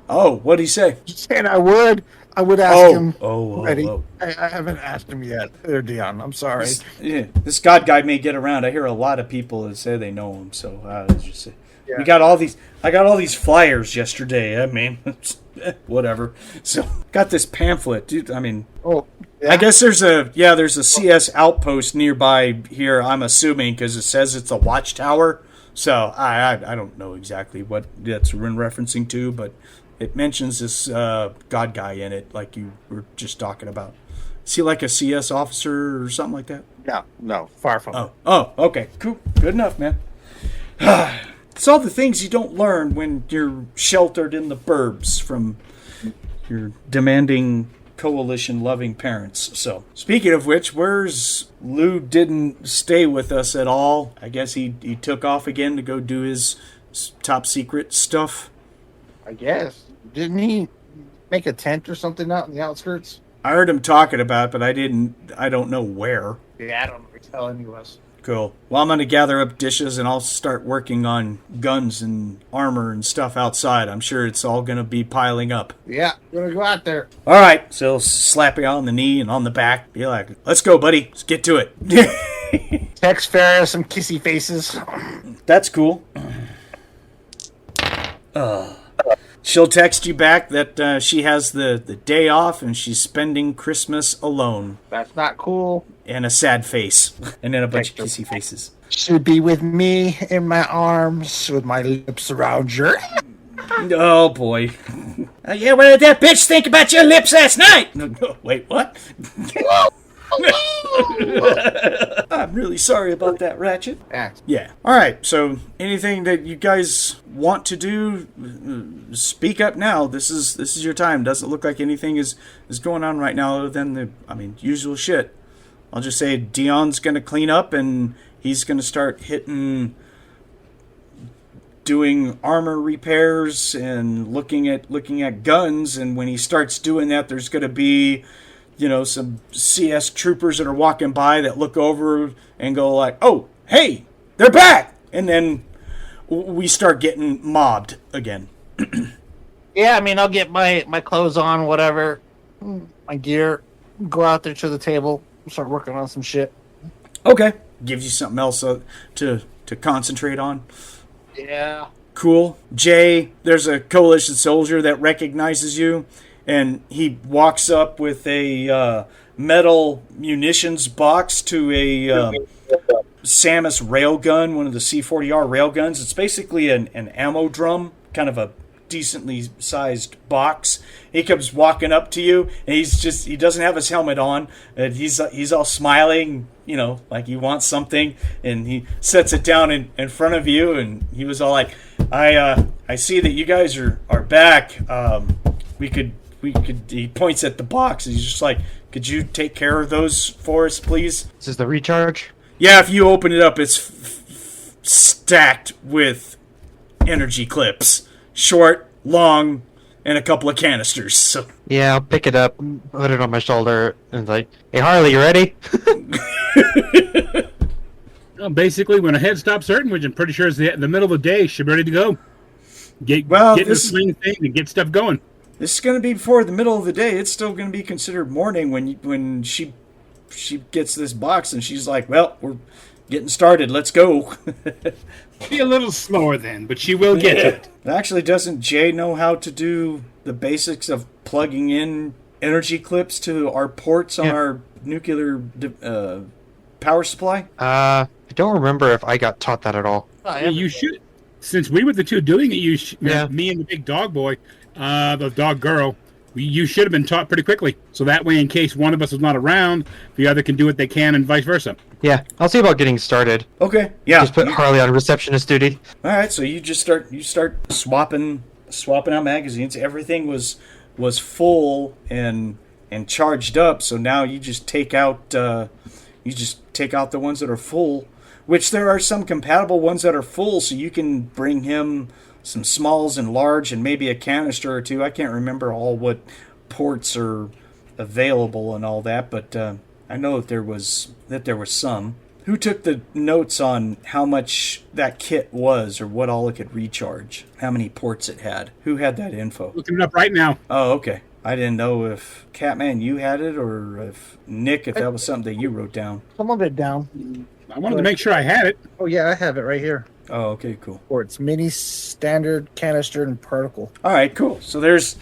Oh, what'd he say? Just saying I would ask him already. Oh. I haven't asked him yet. There, Dion. I'm sorry. This God guy may get around. I hear a lot of people that say they know him. So just Yeah. we got all these. I got all these flyers yesterday. I mean, whatever. So got this pamphlet, dude. I mean, Oh, yeah. I guess there's a CS outpost nearby here. I'm assuming because it says it's a watchtower. So I don't know exactly what that's referencing to, but it mentions this God guy in it, like you were just talking about. Is he like a CS officer or something like that? No, far from it. Oh, okay, cool, good enough, man. It's all the things you don't learn when you're sheltered in the burbs from your demanding coalition-loving parents. So, speaking of which, where's Lou? Didn't stay with us at all. I guess he took off again to go do his top secret stuff. I guess. Didn't he make a tent or something out in the outskirts? I heard him talking about it, but I don't know where. Yeah, I don't know. Tell any of us. Cool. Well, I'm going to gather up dishes and I'll start working on guns and armor and stuff outside. I'm sure it's all going to be piling up. Yeah, we're gonna go out there. All right. So he'll slap you on the knee and on the back. Be like, let's go, buddy. Let's get to it. Text Farrah some kissy faces. That's cool. She'll text you back that she has the day off and she's spending Christmas alone. That's not cool. And a sad face. And then a bunch of kissy faces. Should be with me in my arms with my lips around your. Oh, boy. Yeah, what did that bitch think about your lips last night? No, wait, what? I'm really sorry about that, Ratchet. Yeah. All right, so anything that you guys want to do, speak up now. This is your time. Doesn't look like anything is going on right now other than the usual shit. I'll just say Dion's going to clean up and he's going to start doing armor repairs and looking at guns, and when he starts doing that, there's going to be some CS troopers that are walking by that look over and go like, oh, hey, they're back! And then we start getting mobbed again. Yeah, I'll get my clothes on, whatever, my gear, go out there to the table, start working on some shit. Okay. Gives you something else to concentrate on. Yeah. Cool. Jay, there's a coalition soldier that recognizes you, and he walks up with a metal munitions box to a Samus railgun, one of the C-40R railguns. It's basically an ammo drum, kind of a decently sized box. He comes walking up to you, and he doesn't have his helmet on, and he's all smiling, like he wants something, and he sets it down in front of you, and he was all like, I see that you guys are back. We could, he points at the box, and he's just like, could you take care of those for us, please? This is the recharge? Yeah, if you open it up, it's stacked with energy clips. Short, long, and a couple of canisters. So Yeah, I'll pick it up, put it on my shoulder, and like, hey Harley, you ready? Well, basically, when a head stops hurting, which I'm pretty sure is the middle of the day, she's ready to go. Get in the swing thing and get stuff going. This is going to be before the middle of the day. It's still going to be considered morning when she gets this box, and she's like, well, we're getting started. Let's go. Be a little slower then, but she will get it. Actually, doesn't Jay know how to do the basics of plugging in energy clips to our ports on our nuclear power supply? I don't remember if I got taught that at all. Yeah, you should. Since we were the two doing it, me and the big dog boy, the dog girl, you should have been taught pretty quickly. So that way, in case one of us is not around, the other can do what they can and vice versa. Yeah, I'll see about getting started. Okay, yeah. Just put Harley on receptionist duty. All right, so you start swapping out magazines. Everything was full and charged up. So now you just take out the ones that are full, which there are some compatible ones that are full. So you can bring him some smalls and large and maybe a canister or two. I can't remember all what ports are available and all that, but I know that there was some. Who took the notes on how much that kit was or what all it could recharge? How many ports it had? Who had that info? Looking it up right now. Oh, okay. I didn't know if Catman, you had it, or if Nick, if that was something that you wrote down. Some of it down. I wanted to make sure I had it. Oh, yeah, I have it right here. Oh, okay, cool. Or it's mini, standard, canister, and particle. All right, cool. So there's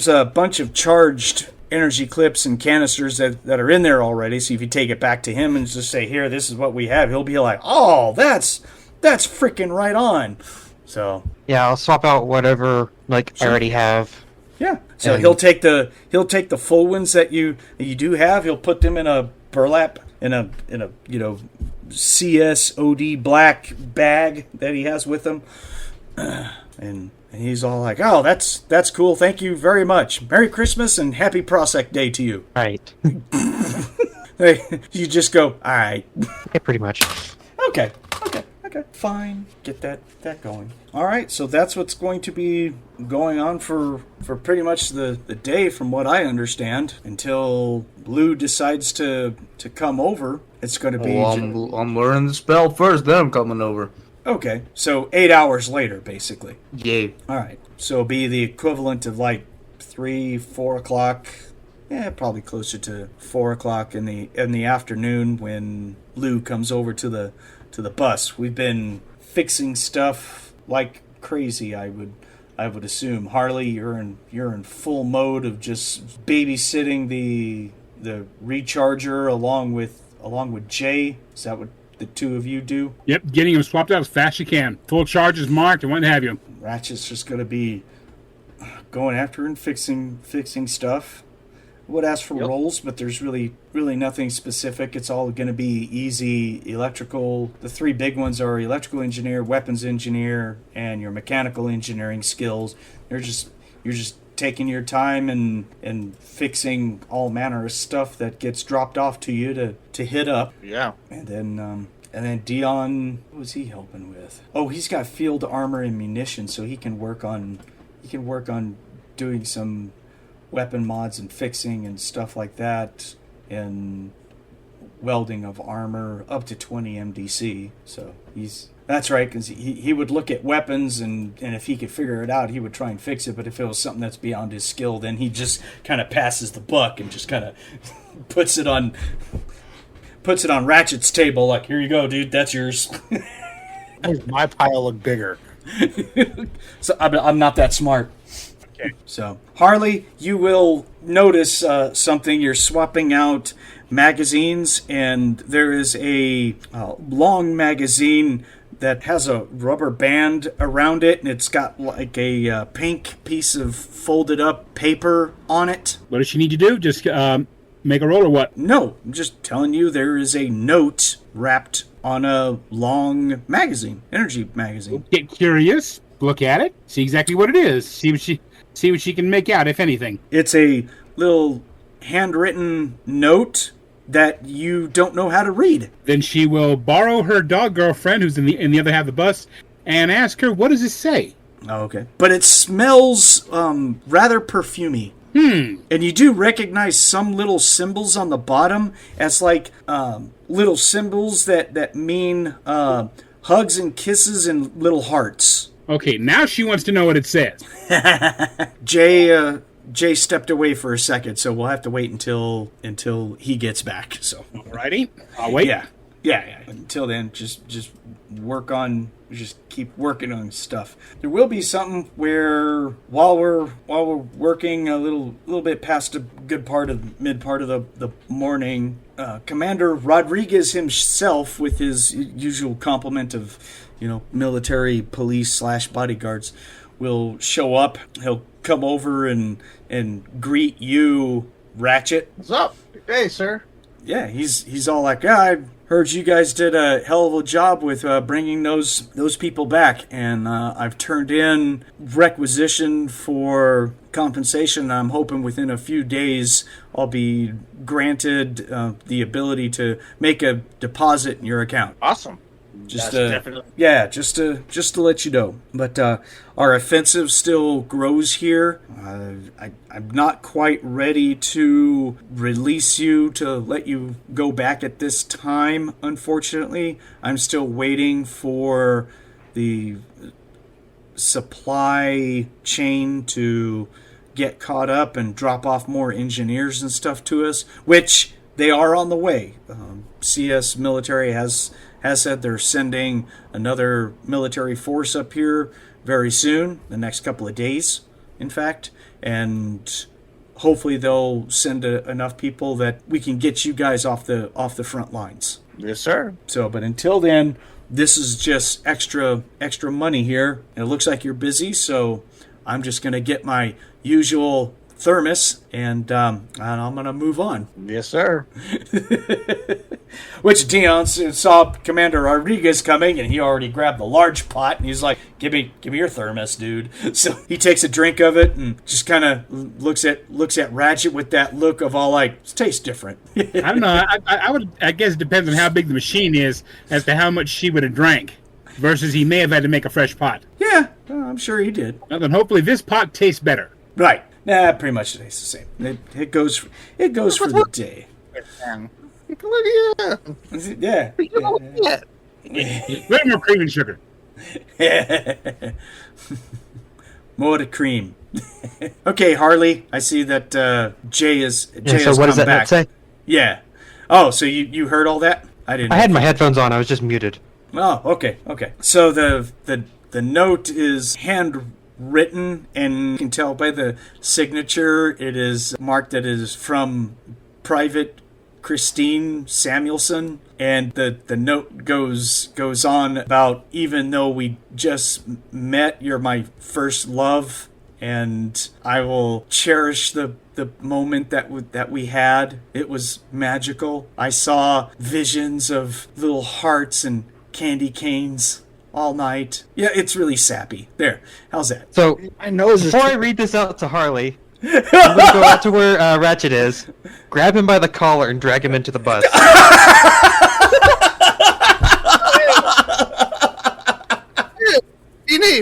a bunch of charged energy clips and canisters that are in there already. So if you take it back to him and just say, here, this is what we have, he'll be like, oh, that's freaking right on. So Yeah, I'll swap out whatever I already have. yeah. So And- he'll take the full ones that you do have. He'll put them in a burlap in a CSOD black bag that he has with him, and he's all like, "Oh, that's cool. Thank you very much. Merry Christmas and Happy Prosec Day to you." Right. You just go, "All right, Yeah, pretty much. okay, fine, get that going." All right, so that's what's going to be going on for pretty much the day, from what I understand, until Blue decides to come over. It's going to be Well, I'm learning the spell first, then I'm coming over. okay. So 8 hours later, basically. Yay. All right, so it'll be the equivalent of like 3-4 o'clock. Yeah, probably closer to 4 o'clock in the afternoon when Lou comes over to the bus. We've been fixing stuff like crazy. I would assume, Harley, you're in full mode of just babysitting the recharger along with Jay. Is that what the two of you do? Yep, getting him swapped out as fast as you can. Full charges marked and what have you. Ratchet's just going to be going after and fixing stuff. Would ask for rolls, but there's really nothing specific. It's all going to be easy electrical. The three big ones are electrical engineer, weapons engineer, and your mechanical engineering skills. You're just taking your time and fixing all manner of stuff that gets dropped off to you to hit up. Yeah. And then Dion, what was he helping with? Oh, he's got field armor and munitions, so he can work on doing some weapon mods and fixing and stuff like that, and welding of armor up to 20 MDC. So that's right, because he would look at weapons, and if he could figure it out, he would try and fix it. But if it was something that's beyond his skill, then he just kind of passes the buck and just kind of puts it on Ratchet's table, like, "Here you go, dude, that's yours." Makes my pile look bigger. So I'm not that smart. Okay. So Harley, you will notice something. You're swapping out magazines, and there is a long magazine that has a rubber band around it, and it's got like a pink piece of folded up paper on it. What does she need to do? Just make a roll or what? No, I'm just telling you there is a note wrapped on a long magazine, energy magazine. Get curious, look at it, see exactly what it is, see what she can make out, if anything. It's a little handwritten note that you don't know how to read. Then she will borrow her dog girlfriend, who's in the other half of the bus, and ask her, what does it say? Oh, okay. But it smells rather perfumey. And you do recognize some little symbols on the bottom as like little symbols that mean hugs and kisses and little hearts. Okay, now she wants to know what it says. Jay stepped away for a second, so we'll have to wait until he gets back. So Alrighty, I'll wait. yeah. Until then, just keep working on stuff. There will be something where while we're working a little bit past the mid part of the morning, Commander Rodriguez himself, with his usual complement of military police / bodyguards, will show up. He'll come over and greet you, Ratchet. What's up? Hey, sir. Yeah, he's all like, "Yeah, I heard you guys did a hell of a job with bringing those people back, and I've turned in requisition for compensation. I'm hoping within a few days I'll be granted the ability to make a deposit in your account." Awesome. Just That's definitely. yeah, just to let you know. But our offensive still grows here. I'm not quite ready to release you, to let you go back at this time, unfortunately. I'm still waiting for the supply chain to get caught up and drop off more engineers and stuff to us, which they are on the way. CS military has said they're sending another military force up here very soon, the next couple of days, in fact, and hopefully they'll send enough people that we can get you guys off the front lines. Yes, sir. So, but until then, this is just extra money here. And it looks like you're busy, so I'm just going to get my usual thermos, and I'm going to move on. Yes, sir. Which Dion saw Commander Rodriguez coming, and he already grabbed the large pot, and he's like, "Give me your thermos, dude." So he takes a drink of it and just kind of looks at Ratchet with that look of all like, "It tastes different." I don't know. I guess it depends on how big the machine is as to how much she would have drank. Versus he may have had to make a fresh pot. Yeah, I'm sure he did. Well, then hopefully this pot tastes better. Right. Nah, pretty much tastes the same. It goes for the day. Yeah. Little more cream and sugar. More to cream. Okay, Harley, I see that Jay has So come what does that back. note say? Yeah. Oh, so you heard all that? I didn't. I had my headphones on. I was just muted. Oh, okay. So the note is handwritten, and you can tell by the signature it is marked that it is from Private Christine Samuelson, and the note goes on about, even though we just met, you're my first love, and I will cherish the moment that we had. It was magical. I saw visions of little hearts and candy canes all night. Yeah, it's really sappy. There. How's that? So I know. before I read this out to Harley, I'm gonna go out to where Ratchet is, grab him by the collar, and drag him into the bus.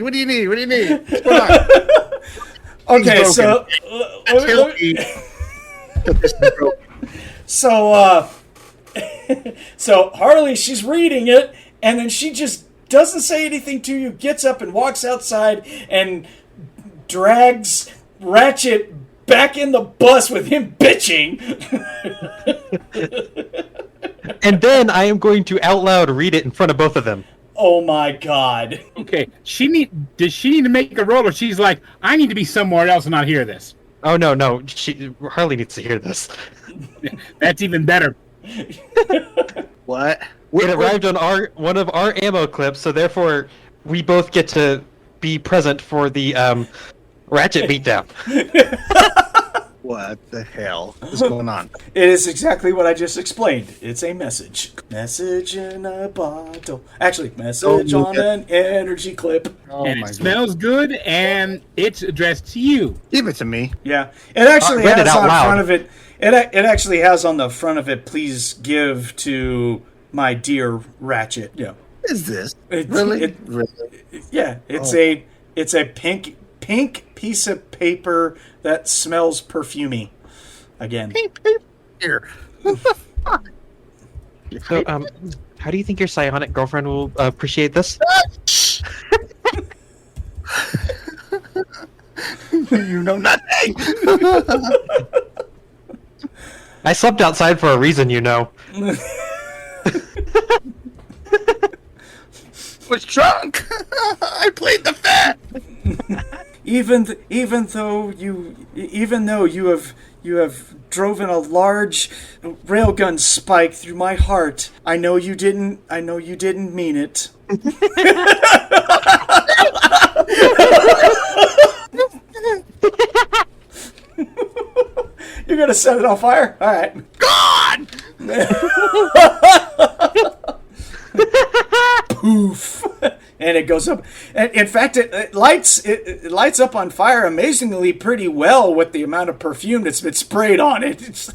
What do you need? What's going on? Okay, so so Harley, she's reading it, and then she just doesn't say anything to you, gets up and walks outside and drags Ratchet back in the bus with him bitching. And then I am going to out loud read it in front of both of them. Oh my god. Okay, does she need to make a roll, or she's like, I need to be somewhere else and not hear this? Oh no, Harley needs to hear this. That's even better. What? It arrived on one of our ammo clips, so therefore we both get to be present for the Ratchet beatdown. What the hell is going on? It is exactly what I just explained. It's a message. Message in a bottle. Actually, message on an energy clip. Oh And my it smells good, and it's addressed to you. Give it to me. Yeah. It actually read has it out on loud. front of it. It actually has on the front of it, please give to my dear Ratchet. Yeah. What is this? Really? Really? Yeah. It's a pink piece of paper that smells perfumey. Again. Here. So, how do you think your psionic girlfriend will appreciate this? You know nothing. I slept outside for a reason, you know. Was drunk. I played the fat. Even though you have driven a large railgun spike through my heart, I know you didn't mean it. You're gonna set it on fire? All right. God. Poof. And it goes up. And in fact, it lights up on fire amazingly pretty well with the amount of perfume that's been sprayed on it.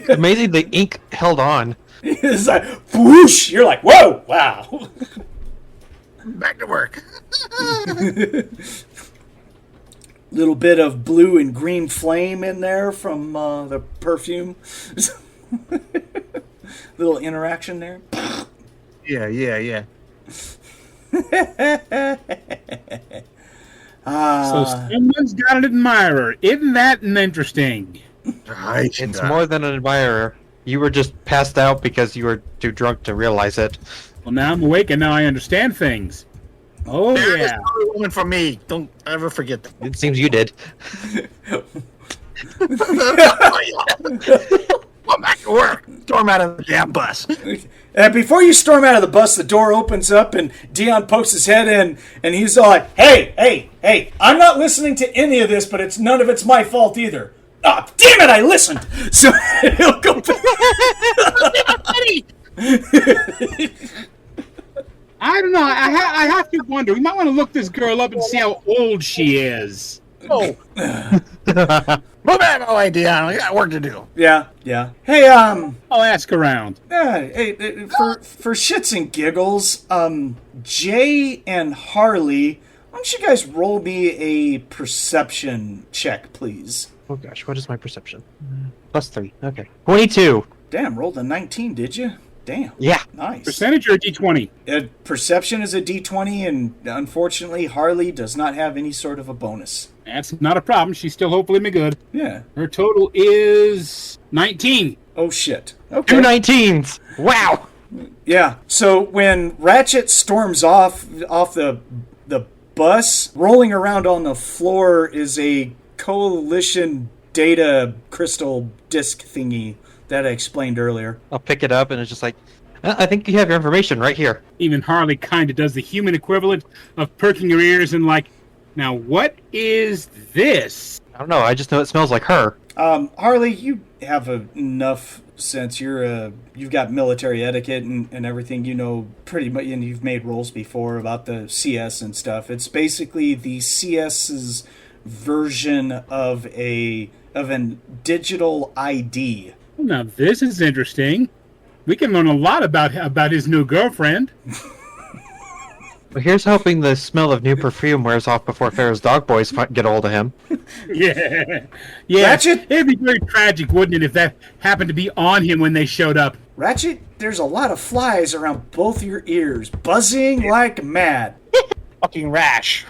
Amazing, the ink held on. It's like whoosh. You're like, whoa, wow. Back to work. Little bit of blue and green flame in there from the perfume. Little interaction there. Yeah. So someone's got an admirer. Isn't that interesting? It's more than an admirer. You were just passed out because you were too drunk to realize it. Well, now I'm awake and now I understand things. Oh, There is yeah. no woman for me. Don't ever forget that. It seems you did. Go back to work. Storm out of the damn bus. And before you storm out of the bus, the door opens up and Dion pokes his head in and he's all like, hey, I'm not listening to any of this, but none of it's my fault either. Ah, oh, damn it, I listened! So he'll go back. I don't know. I have to wonder. We might want to look this girl up and see how old she is. Oh. Move out of my way, Dion. We got work to do. Yeah. Hey, I'll ask around. for shits and giggles, Jay and Harley, why don't you guys roll me a perception check, please? Oh gosh, what is my perception? +3. Okay. 22. Damn, rolled a 19, did you? Damn. Yeah. Nice. Percentage or a D20? Perception is a D20, and unfortunately, Harley does not have any sort of a bonus. That's not a problem. She's still hopefully me good. Yeah. Her total is 19. Oh, shit. Okay. 2 19s. Wow. Yeah. So when Ratchet storms off the bus, rolling around on the floor is a Coalition data crystal disc thingy that I explained earlier. I'll pick it up and it's just like, I think you have your information right here. Even Harley kind of does the human equivalent of perking her ears and like, now what is this? I don't know. I just know it smells like her. Harley, you have enough sense. You've got military etiquette and everything. You know pretty much, and you've made rolls before about the CS and stuff. It's basically the CS's version of an digital ID. Now this is interesting. We can learn a lot about his new girlfriend. Well, here's hoping the smell of new perfume wears off before Farrah's dog boys get hold of him. Yeah. Ratchet? It'd be very tragic, wouldn't it, if that happened to be on him when they showed up? Ratchet, there's a lot of flies around both your ears, buzzing like mad. Fucking rash.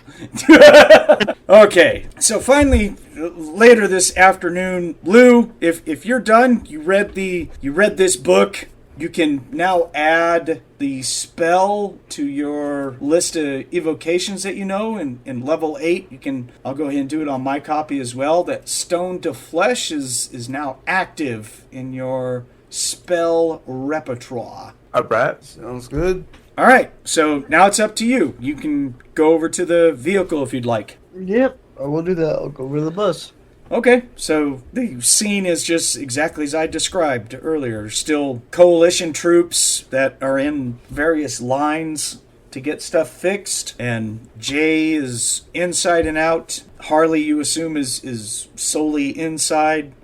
Okay, so finally, later this afternoon, Lou, if you're done, you read this book, you can now add the spell to your list of evocations that you know in level 8. I'll go ahead and do it on my copy as well. That Stone to Flesh is now active in your spell repertoire. Alright, sounds good. All right, so now it's up to you. You can go over to the vehicle if you'd like. Yep, I will do that. I'll go over to the bus. Okay, so the scene is just exactly as I described earlier. Still Coalition troops that are in various lines to get stuff fixed, and Jay is inside and out. Harley, you assume, is solely inside,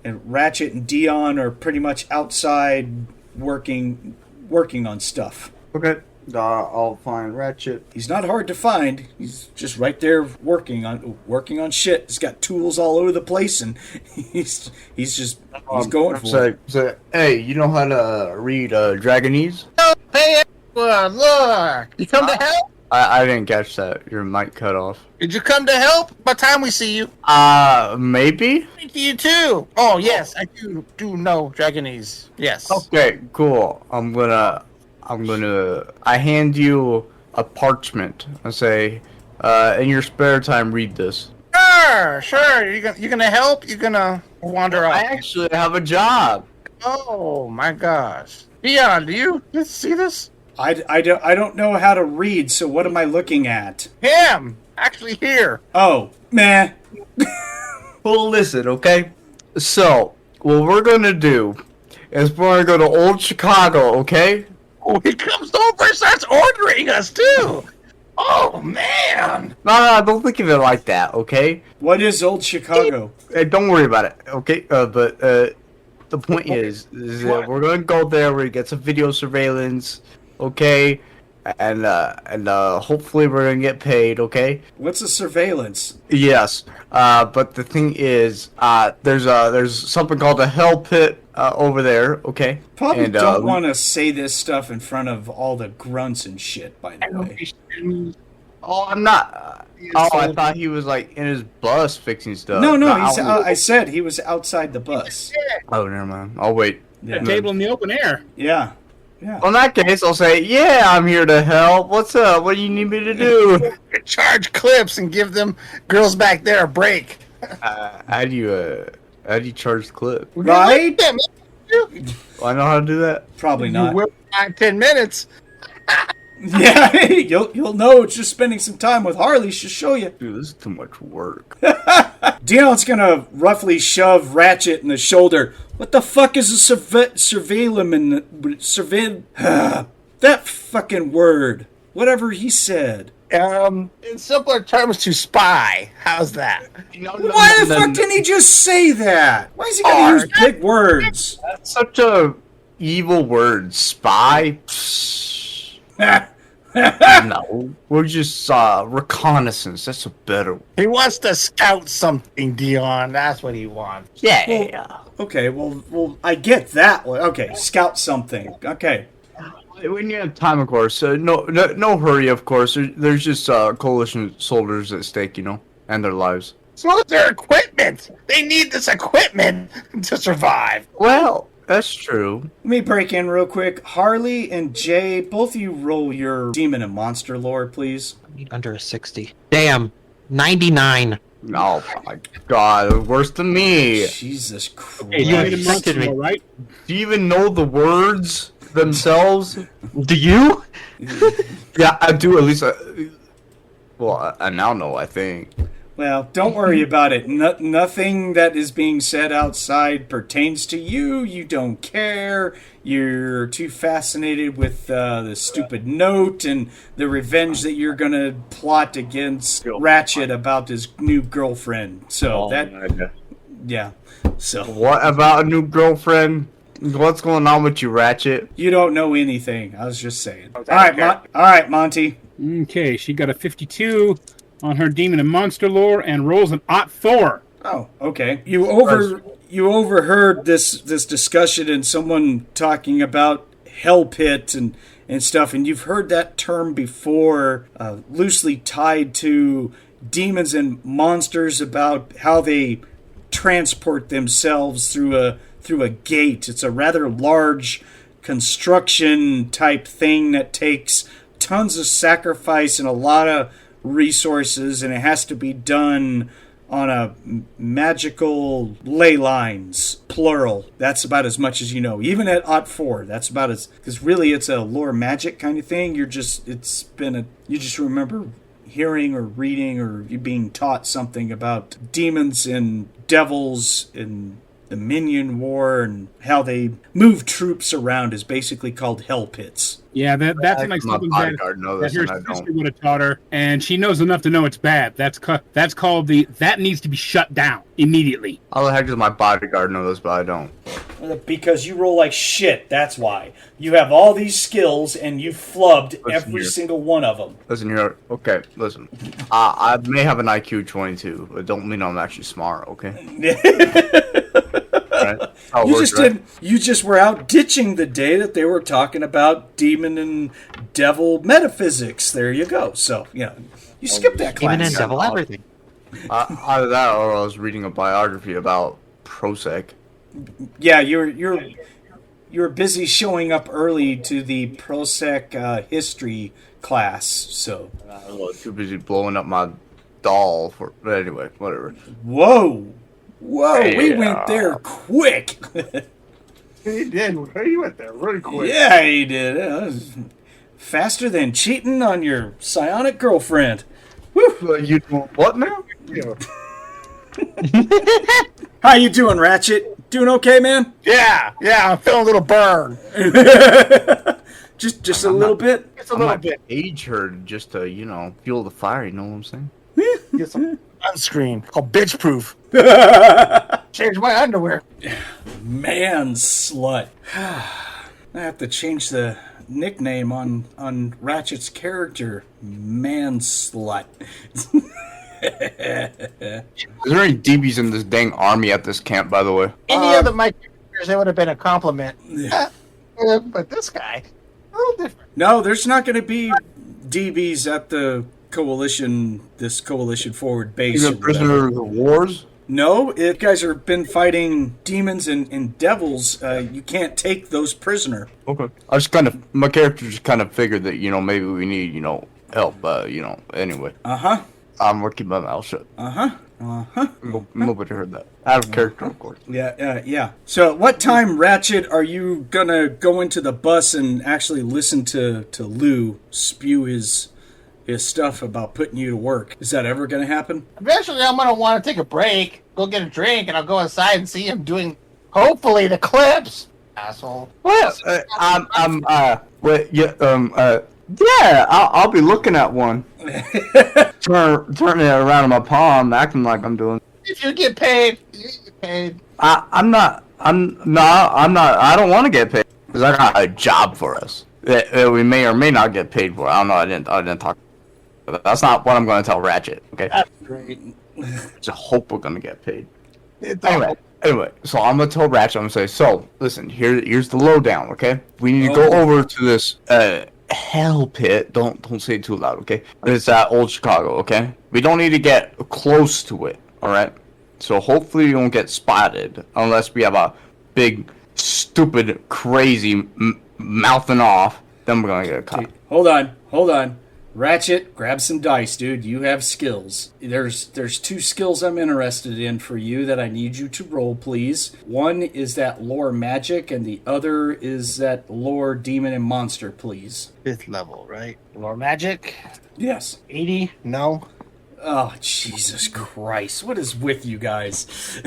and Ratchet and Dion are pretty much outside working on stuff. Okay. I'll find Ratchet. He's not hard to find. He's just right there working on shit. He's got tools all over the place, and he's going for it. So, hey, you know how to read Dragonese? Hey, everyone, look! You come to help? I didn't catch that. Your mic cut off. Did you come to help? By the time we see you. Maybe? Thank you too. Oh, yes, I do know Dragonese. Yes. Okay, cool. I hand you a parchment. I say, in your spare time, read this. Sure. You're gonna help? You're gonna wander off? I actually have a job. Oh my gosh. Dion, do you see this? I don't know how to read, so what am I looking at? Him! Actually here. Oh, meh. Well, listen, okay? So, what we're gonna do is we're gonna go to Old Chicago, okay? Oh, he comes over and starts ordering us too! Oh, man! No, don't think of it like that, okay? What is Old Chicago? Hey, don't worry about it, okay? But the point is that we're gonna go there, we're gonna get some video surveillance, okay? And hopefully we're gonna get paid, okay? What's a surveillance? Yes, but the thing is, there's something called a hell pit over there, okay? Probably don't want to say this stuff in front of all the grunts and shit, by the way. Oh, I'm not. I thought he was like in his bus fixing stuff. No, I said he was outside the bus. Oh, never mind. I'll wait. Yeah. A table in the open air. Yeah. Well, in that case, I'll say, yeah, I'm here to help. What's up? What do you need me to do? Charge clips and give them girls back there a break. How do you charge the clip? Right? I know how to do that. Probably You not. will in 10 minutes. Yeah, you'll know. It's just spending some time with Harley. She'll show you. Dude, this is too much work. Dion's gonna roughly shove Ratchet in the shoulder. What the fuck is a surveillance? That fucking word. Whatever he said. In simpler terms, to spy. How's that? Why the fuck didn't he just say that? Why is he gonna use big words? That's such a evil word. Spy? No. We're just reconnaissance. That's a better word. He wants to scout something, Dion. That's what he wants. Yeah. Okay, well, I get that one. Okay, scout something. Okay. When you have time, of course. No hurry, of course. There's just coalition soldiers at stake, and their lives. So is their equipment. They need this equipment to survive. Well, that's true. Let me break in real quick. Harley and Jay, both of you roll your demon and monster lore, please. Under a 60. Damn. 99. Oh my god, worse than me. Jesus Christ. Hey, you need a Christ. monster, all right? Do you even know the words themselves? Do you? Yeah, I do, at least. I now know, I think. Well, don't worry about it. Nothing that is being said outside pertains to you. You don't care. You're too fascinated with the stupid note and the revenge that you're going to plot against Ratchet about his new girlfriend. So yeah. So What about a new girlfriend? What's going on with you, Ratchet? you don't know anything. I was just saying. All right, Monte. Okay, she got a 52 on her demon and monster lore and rolls an +4. Oh, okay. You overheard this discussion and someone talking about Hell Pit and stuff, and you've heard that term before, loosely tied to demons and monsters, about how they transport themselves through a gate. It's a rather large construction type thing that takes tons of sacrifice and a lot of resources, and it has to be done on a magical ley lines, plural. That's about as much as you know. Even at OT4, that's about as, because really it's a lore magic kind of thing. You just remember hearing or reading or you being taught something about demons and devils and the minion war and how they move troops around is basically called hell pits. Yeah, that's like something that her sister would have taught her, and she knows enough to know it's bad. That's called that needs to be shut down immediately. How the heck does my bodyguard know this, but I don't? Because you roll like shit, that's why. You have all these skills, and you flubbed every single one of them. Listen here. Okay, listen. I may have an IQ 22, but don't mean I'm actually smart, okay? Right? You just were out ditching the day that they were talking about demon and devil metaphysics. There you go. So, you skipped that class. Demon and devil everything. Either that or I was reading a biography about Prosec. Yeah, you're busy showing up early to the Prosec history class. So I was too busy blowing up my doll for. But anyway, whatever. Whoa, we went there quick. He did. He went there really quick. Yeah, he did. It was faster than cheating on your psionic girlfriend. Woo. You what now? How you doing, Ratchet? Doing okay, man? Yeah, I'm feeling a little burn. just a little bit. Just a little bit. Age her just to fuel the fire. You know what I'm saying? Get some sunscreen called bitch proof. Change my underwear. Man slut. I have to change the nickname on Ratchet's character. Man slut. Is there any DBs in this dang army at this camp, by the way? Any other my characters, it would have been a compliment. But this guy, a little different. No, there's not going to be DBs at the coalition forward base. He's a prisoner of the wars? No, if you guys have been fighting demons and devils, you can't take those prisoner. Okay. My character just kind of figured that, maybe we need, help, anyway. Uh-huh. I'm working my mouth shut. Uh-huh. Uh-huh. Nobody heard that. Out of character, of course. Yeah. So at what time, Ratchet, are you gonna go into the bus and actually listen to Lou spew his stuff about putting you to work? Is that ever gonna happen? Eventually, I'm gonna want to take a break, go get a drink, and I'll go inside and see him doing, hopefully, the clips. Asshole. Well, yeah, I'll be looking at one. Turning it around in my palm, acting like I'm doing. If you get paid, you get paid. I'm not. I don't want to get paid because I got a job for us that we may or may not get paid for. I don't know. I didn't talk. That's not what I'm going to tell Ratchet. Okay. That's great. Just hope we're going to get paid. Anyway, so I'm gonna tell Ratchet. I'm gonna say, so listen, here's the lowdown. Okay, we need to go over to this hell pit. Don't say it too loud. Okay, it's at Old Chicago. Okay, we don't need to get close to it. All right. So hopefully we don't get spotted unless we have a big, stupid, crazy mouthing off. Then we're gonna get caught. Hold on. Ratchet, grab some dice, dude. You have skills. There's 2 skills I'm interested in for you that I need you to roll, please. One is that lore magic, and the other is that lore demon and monster, please. 5th level, right? Lore magic. Yes. 80. No. Oh, Jesus Christ. What is with you guys?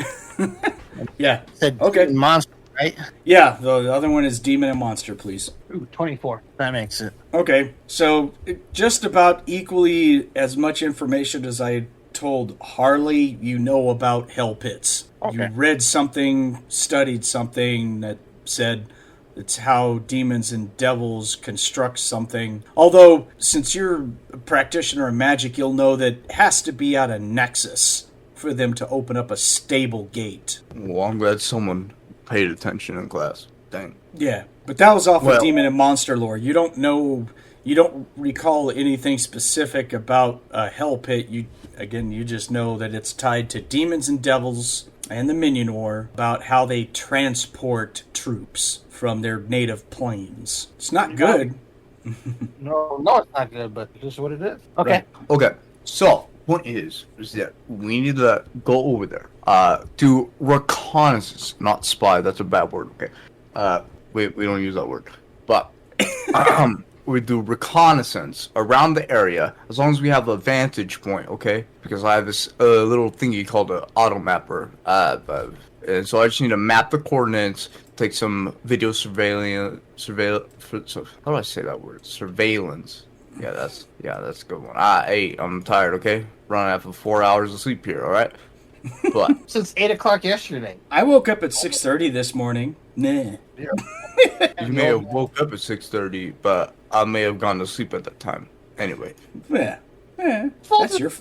Yeah. Said Okay. Monster, right? Yeah, the other one is demon and monster, please. Ooh, 24. That makes it. Okay, so just about equally as much information as I told Harley, you know about hell pits. Okay. You read something, studied something that said it's how demons and devils construct something. Although, since you're a practitioner of magic, you'll know that it has to be at a nexus for them to open up a stable gate. Well, I'm glad someone paid attention in class. Dang. Yeah, but that was off of demon and monster lore. You don't recall anything specific about a hell pit. You just know that it's tied to demons and devils and the Minion War, about how they transport troops from their native planes. It's not good. No, it's not good, but it's just what it is. Okay. Right. Okay. So, point is that we need to go over there. Do reconnaissance, not spy. That's a bad word. Okay. We don't use that word. But we do reconnaissance around the area as long as we have a vantage point. Okay. Because I have this little thingy called an auto mapper. And so I just need to map the coordinates, take some video surveillance. How do I say that word? Surveillance. Yeah, that's a good one. Hey, I'm tired. Okay, running out of 4 hours of sleep here. All right, but Since 8 o'clock yesterday. I woke up at 6:30 this morning. Nah. you may have woke up at 6:30, but I may have gone to sleep at that time. Anyway, Yeah. That's your.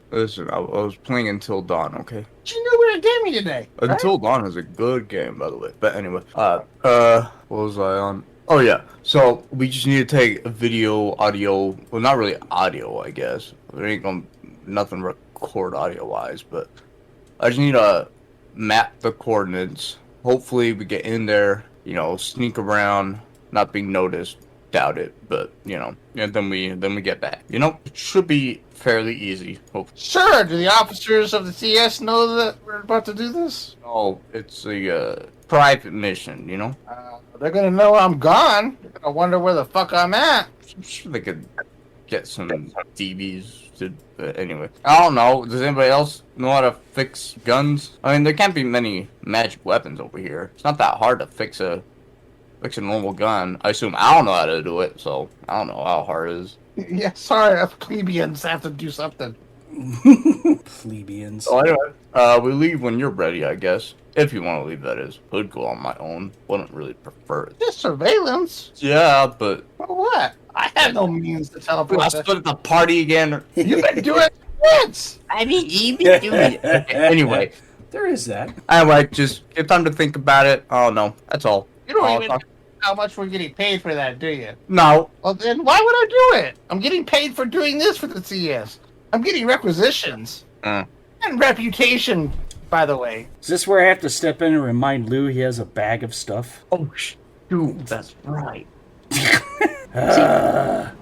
listen, I was playing Until Dawn. Okay, You knew we were gaming today. Right? Until Dawn is a good game, by the way. But anyway, what was I on? Oh yeah, so we just need to take a video, audio. Well, not really audio, I guess. There ain't gonna nothing record audio wise, but I just need to map the coordinates. Hopefully, we get in there. Sneak around, not being noticed. Doubt it, but and then we get back. It should be fairly easy. Hopefully. Sure. Do the officers of the CS know that we're about to do this? Oh, it's a private mission. They're gonna know I'm gone. They're gonna wonder where the fuck I'm at. I'm sure they could get some DBs to. Anyway, I don't know. Does anybody else know how to fix guns? I mean, there can't be many magic weapons over here. It's not that hard to fix a normal gun. I assume I don't know how to do it, so I don't know how hard it is. Yeah, sorry, plebeians have to do something. Plebeians. So anyway, we leave when you're ready, I guess. If you want to leave, that is. Could go on my own. Wouldn't really prefer it. Just surveillance. Yeah, but For what? I have no means to teleport. I stood at the party again. You've been doing it once. I mean, you've been doing it. Anyway, There is that. anyway, just give time to think about it. Oh no, that's all. You don't I'll even talk- know how much we're getting paid for that, do you? No, Well, then why would I do it? I'm getting paid for doing this for the CS. I'm getting requisitions. Mm. And reputation, by the way. Is this where I have to step in and remind Lou he has a bag of stuff? Oh, shoot, that's right.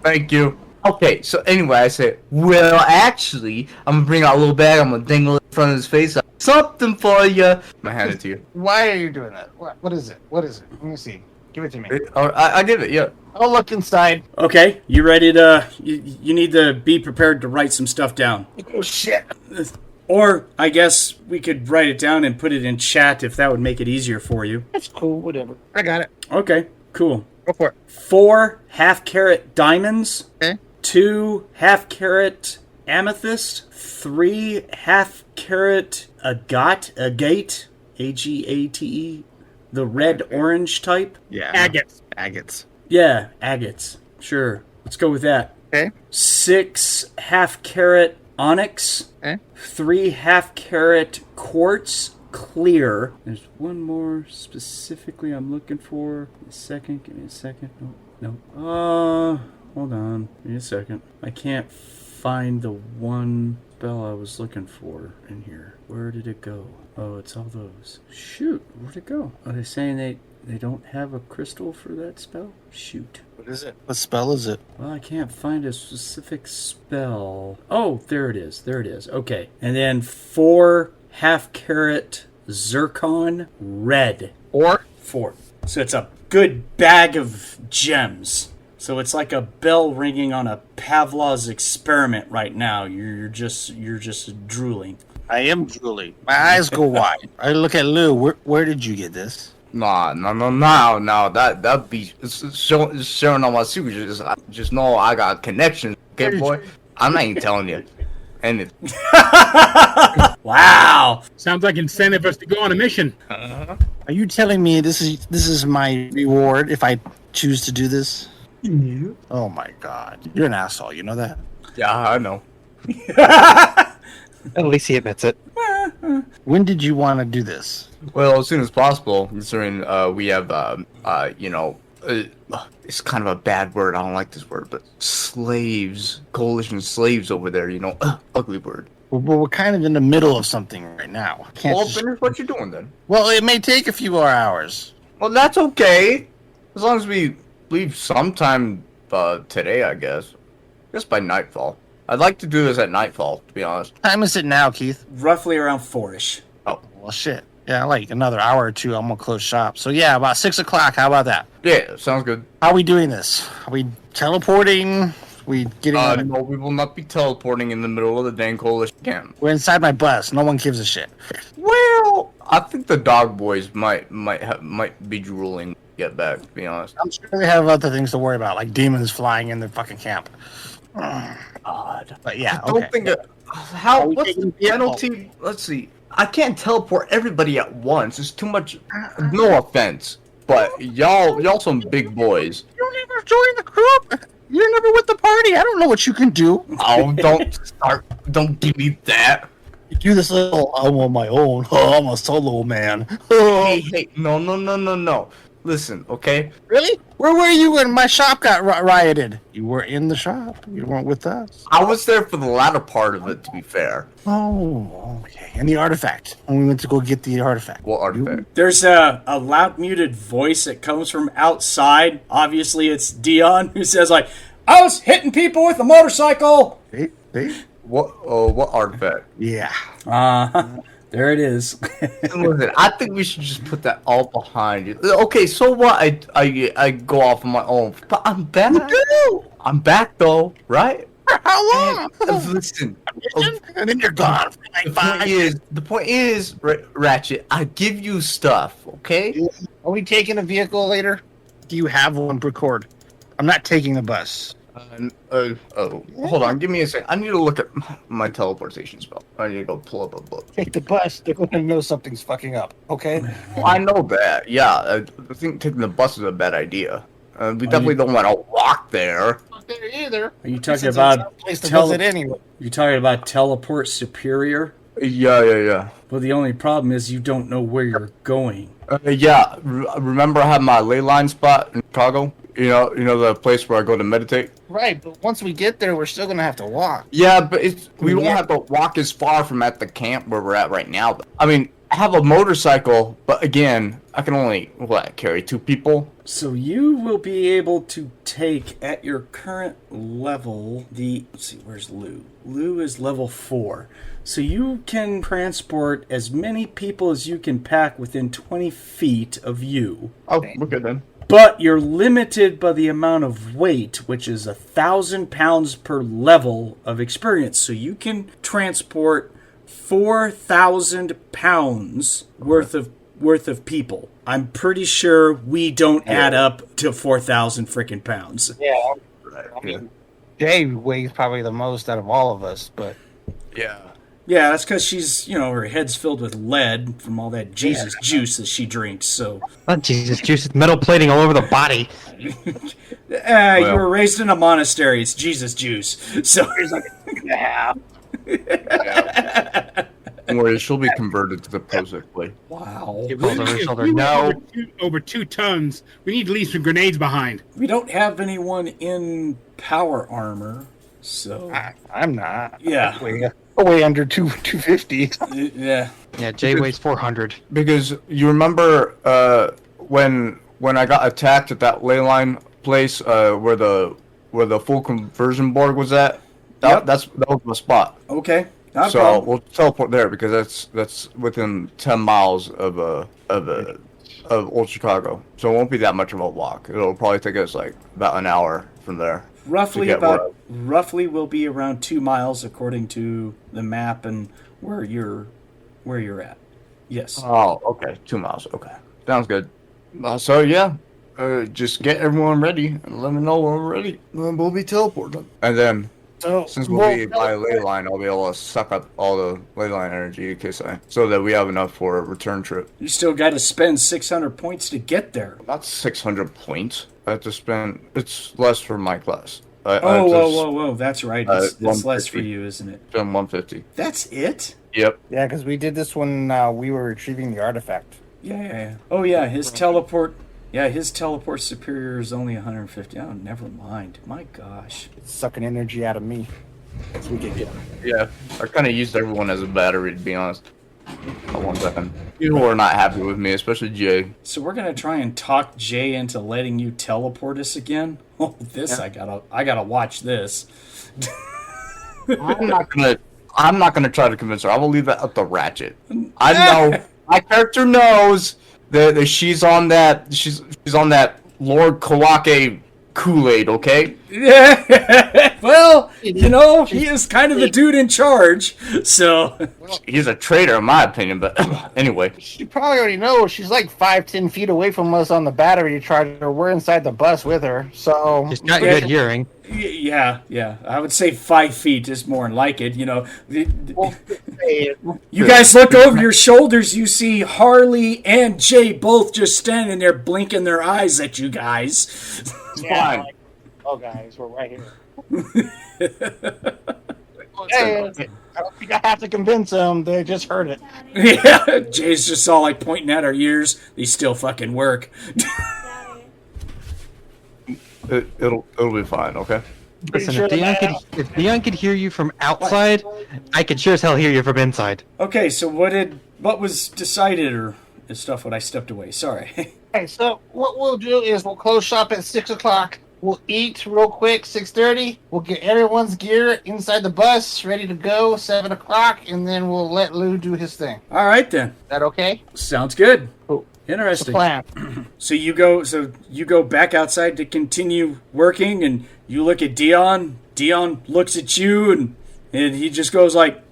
Thank you. Okay, so anyway, I said, well, actually, I'm gonna bring out a little bag. I'm gonna dangle it in front of his face. Something for you. I'm gonna hand it to you. Why are you doing that? What is it? What is it? Let me see. Give it to me. I give it, yeah. I'll look inside. Okay, you ready to? You need to be prepared to write some stuff down. Oh shit. Or I guess we could write it down and put it in chat if that would make it easier for you. That's cool. Whatever. I got it. Okay, cool. Go for it. 4 half-carat diamonds. Okay. 2 half-carat amethyst. 3 half-carat agate, A-G-A-T-E, the red-orange type. Yeah. Agates. Yeah, agates. Sure, let's go with that. Okay. 6 half-carat onyx. Okay. 3 half-carat quartz clear. There's one more specifically I'm looking for. Give me a second. No. Hold on. Give me a second. I can't find the one spell I was looking for in here. Where did it go? Oh, it's all those. Shoot, where'd it go? Are they saying they don't have a crystal for that spell? Shoot. What is it? What spell is it? Well, I can't find a specific spell. Oh, there it is. Okay. And then 4 half-carat zircon red. Or 4. So it's a good bag of gems. So it's like a bell ringing on a Pavlov's experiment right now. You're just drooling. I am drooling. My eyes go wide. I look at Lou. Where did you get this? No. That'd be showing all my secrets. Just know I got connections, okay, boy? I'm not even telling you anything. Wow. Sounds like incentive for us to go on a mission. Are you telling me this is my reward if I choose to do this? Yeah. Oh my god. You're an asshole, you know that? Yeah, I know. At least he admits it. When did you want to do this? Well, as soon as possible, considering we have, it's kind of a bad word. I don't like this word, but slaves, coalition slaves over there, ugly word. Well, we're kind of in the middle of something right now. Well, finish what you're doing then. Well, it may take a few more hours. Well, that's okay. As long as we leave sometime today, I guess. Just by nightfall. I'd like to do this at nightfall, to be honest. What time is it now, Keith? Roughly around 4-ish. Oh, well, shit. Yeah, like another hour or two, I'm gonna close shop. So yeah, about 6 o'clock. How about that? Yeah, sounds good. How are we doing this? Are we teleporting? We getting? No, we will not be teleporting in the middle of the dang coalition camp. We're inside my bus. No one gives a shit. Well, I think the dog boys might be drooling. Get back, to be honest. I'm sure they have other things to worry about, like demons flying in their fucking camp. God. But yeah, I don't think. What's the taking penalty? Let's see. I can't teleport everybody at once. It's too much. No offense, but y'all some big boys. You never joined the group. You're never with the party. I don't know what you can do. Oh, don't give me that. You do this little. I'm on my own. Oh, I'm a solo man. Hey, no. Listen, okay? Really? Where were you when my shop got rioted? You were in the shop. You weren't with us. I was there for the latter part of it, to be fair. Oh, okay. And the artifact. When we went to go get the artifact. What artifact? There's a loud muted voice that comes from outside. Obviously, it's Dion who says, like, I was hitting people with a motorcycle. See? What artifact? Yeah. There it is. Listen, I think we should just put that all behind you. Okay, so what? I go off on my own, but I'm back. I'm back though, right? For how long? Listen, and then you're gone for like 5 years. The point is, Ratchet, I give you stuff, okay? Are we taking a vehicle later? Do you have one record? I'm not taking the bus. Hold on, give me a second. I need to look at my teleportation spell. I need to go pull up a book. Take the bus. They're going to know something's fucking up. Okay. Well, I know that. Yeah, I think taking the bus is a bad idea. We definitely don't want to walk there. Not there either. Are you talking about place to visit anyway? You talking about teleport superior? Yeah. Well, the only problem is you don't know where you're going. Remember I had my ley line spot in Chicago? You know the place where I go to meditate? Right, but once we get there, we're still going to have to walk. Yeah, but we won't have to walk as far from at the camp where we're at right now. I mean, I have a motorcycle, but again, I can only carry 2 people. So you will be able to take at your current level let's see, where's Lou? Lou is level 4. So you can transport as many people as you can pack within 20 feet of you. Oh, we're good then. But you're limited by the amount of weight, which is 1,000 pounds per level of experience. So you can transport 4,000 pounds worth of people. I'm pretty sure we don't add up to 4,000 freaking pounds. Yeah. Right. I mean, Jay weighs probably the most out of all of us, but Yeah. Yeah, that's because she's, her head's filled with lead from all that Jesus juice that she drinks. So, Oh, Jesus, juice, metal plating all over the body. you were raised in a monastery. It's Jesus juice. So, yeah. Don't worry, she'll be converted to the Prozac way. wow. It rolls over her If shoulder. we went No. over 2 tons, we need to leave some grenades behind. We don't have anyone in power armor. So, I'm not. Yeah. I weigh under 250. yeah. Yeah, Jay weighs 400. Because you remember when I got attacked at that ley line place where the full conversion board was at? That was my spot. Okay. Not a So problem. we'll teleport there because that's within 10 miles of Old Chicago. So it won't be that much of a walk. It'll probably take us like about an hour from there. Roughly to get roughly will be around 2 miles according to the map and where you're at. Yes. Oh, okay. 2 miles. Okay. Sounds good. So yeah, just get everyone ready and let me know when we're ready. Then we'll be teleporting. And then So since we'll be by a ley line, I'll be able to suck up all the ley line energy so that we have enough for a return trip. You still got to spend 600 points to get there. Not 600 points. I have to spend. It's less for my class. Whoa. That's right. It's less for 150. you, isn't it? Spend 150. That's it? Yep. Yeah, because we did this when we were retrieving the artifact. Yeah. Oh, yeah. His teleport superior is only 150. Oh, never mind. My gosh. It's sucking energy out of me. So we can get. Yeah. I kind of used everyone as a battery, to be honest. 1 second. People were not happy with me, especially Jay. So we're gonna try and talk Jay into letting you teleport us again. Oh, this I gotta watch this. I'm not gonna try to convince her. I will leave that up to Ratchet. I know my character knows that she's on that Lord Kawake Kool-Aid, okay? Yeah. Well, he is kind of the dude in charge. So He's a traitor in my opinion, but anyway. She probably already knows. She's like 5-10 feet away from us on the battery charger. We're inside the bus with her, so She's got good hearing. yeah. I would say 5 feet is more like it. You guys look over your shoulders. You see Harley and Jay both just standing there, blinking their eyes at you guys. yeah, like, oh guys, we're right here. Hey, I don't think I have to convince them. They just heard it. Yeah, Jay's just all like pointing at our ears. These still fucking work. It'll be fine, okay? Listen, sure if Dion could hear you from outside, I could sure as hell hear you from inside. Okay, so what was decided or stuff when I stepped away? Sorry. Okay, so what we'll do is we'll close shop at 6 o'clock. We'll eat real quick, 6:30. We'll get everyone's gear inside the bus, ready to go, 7 o'clock, and then we'll let Lou do his thing. All right then. Is that okay? Sounds good. Cool. Interesting. Plan. So you go back outside to continue working, and you look at Dion. Dion looks at you, and he just goes like,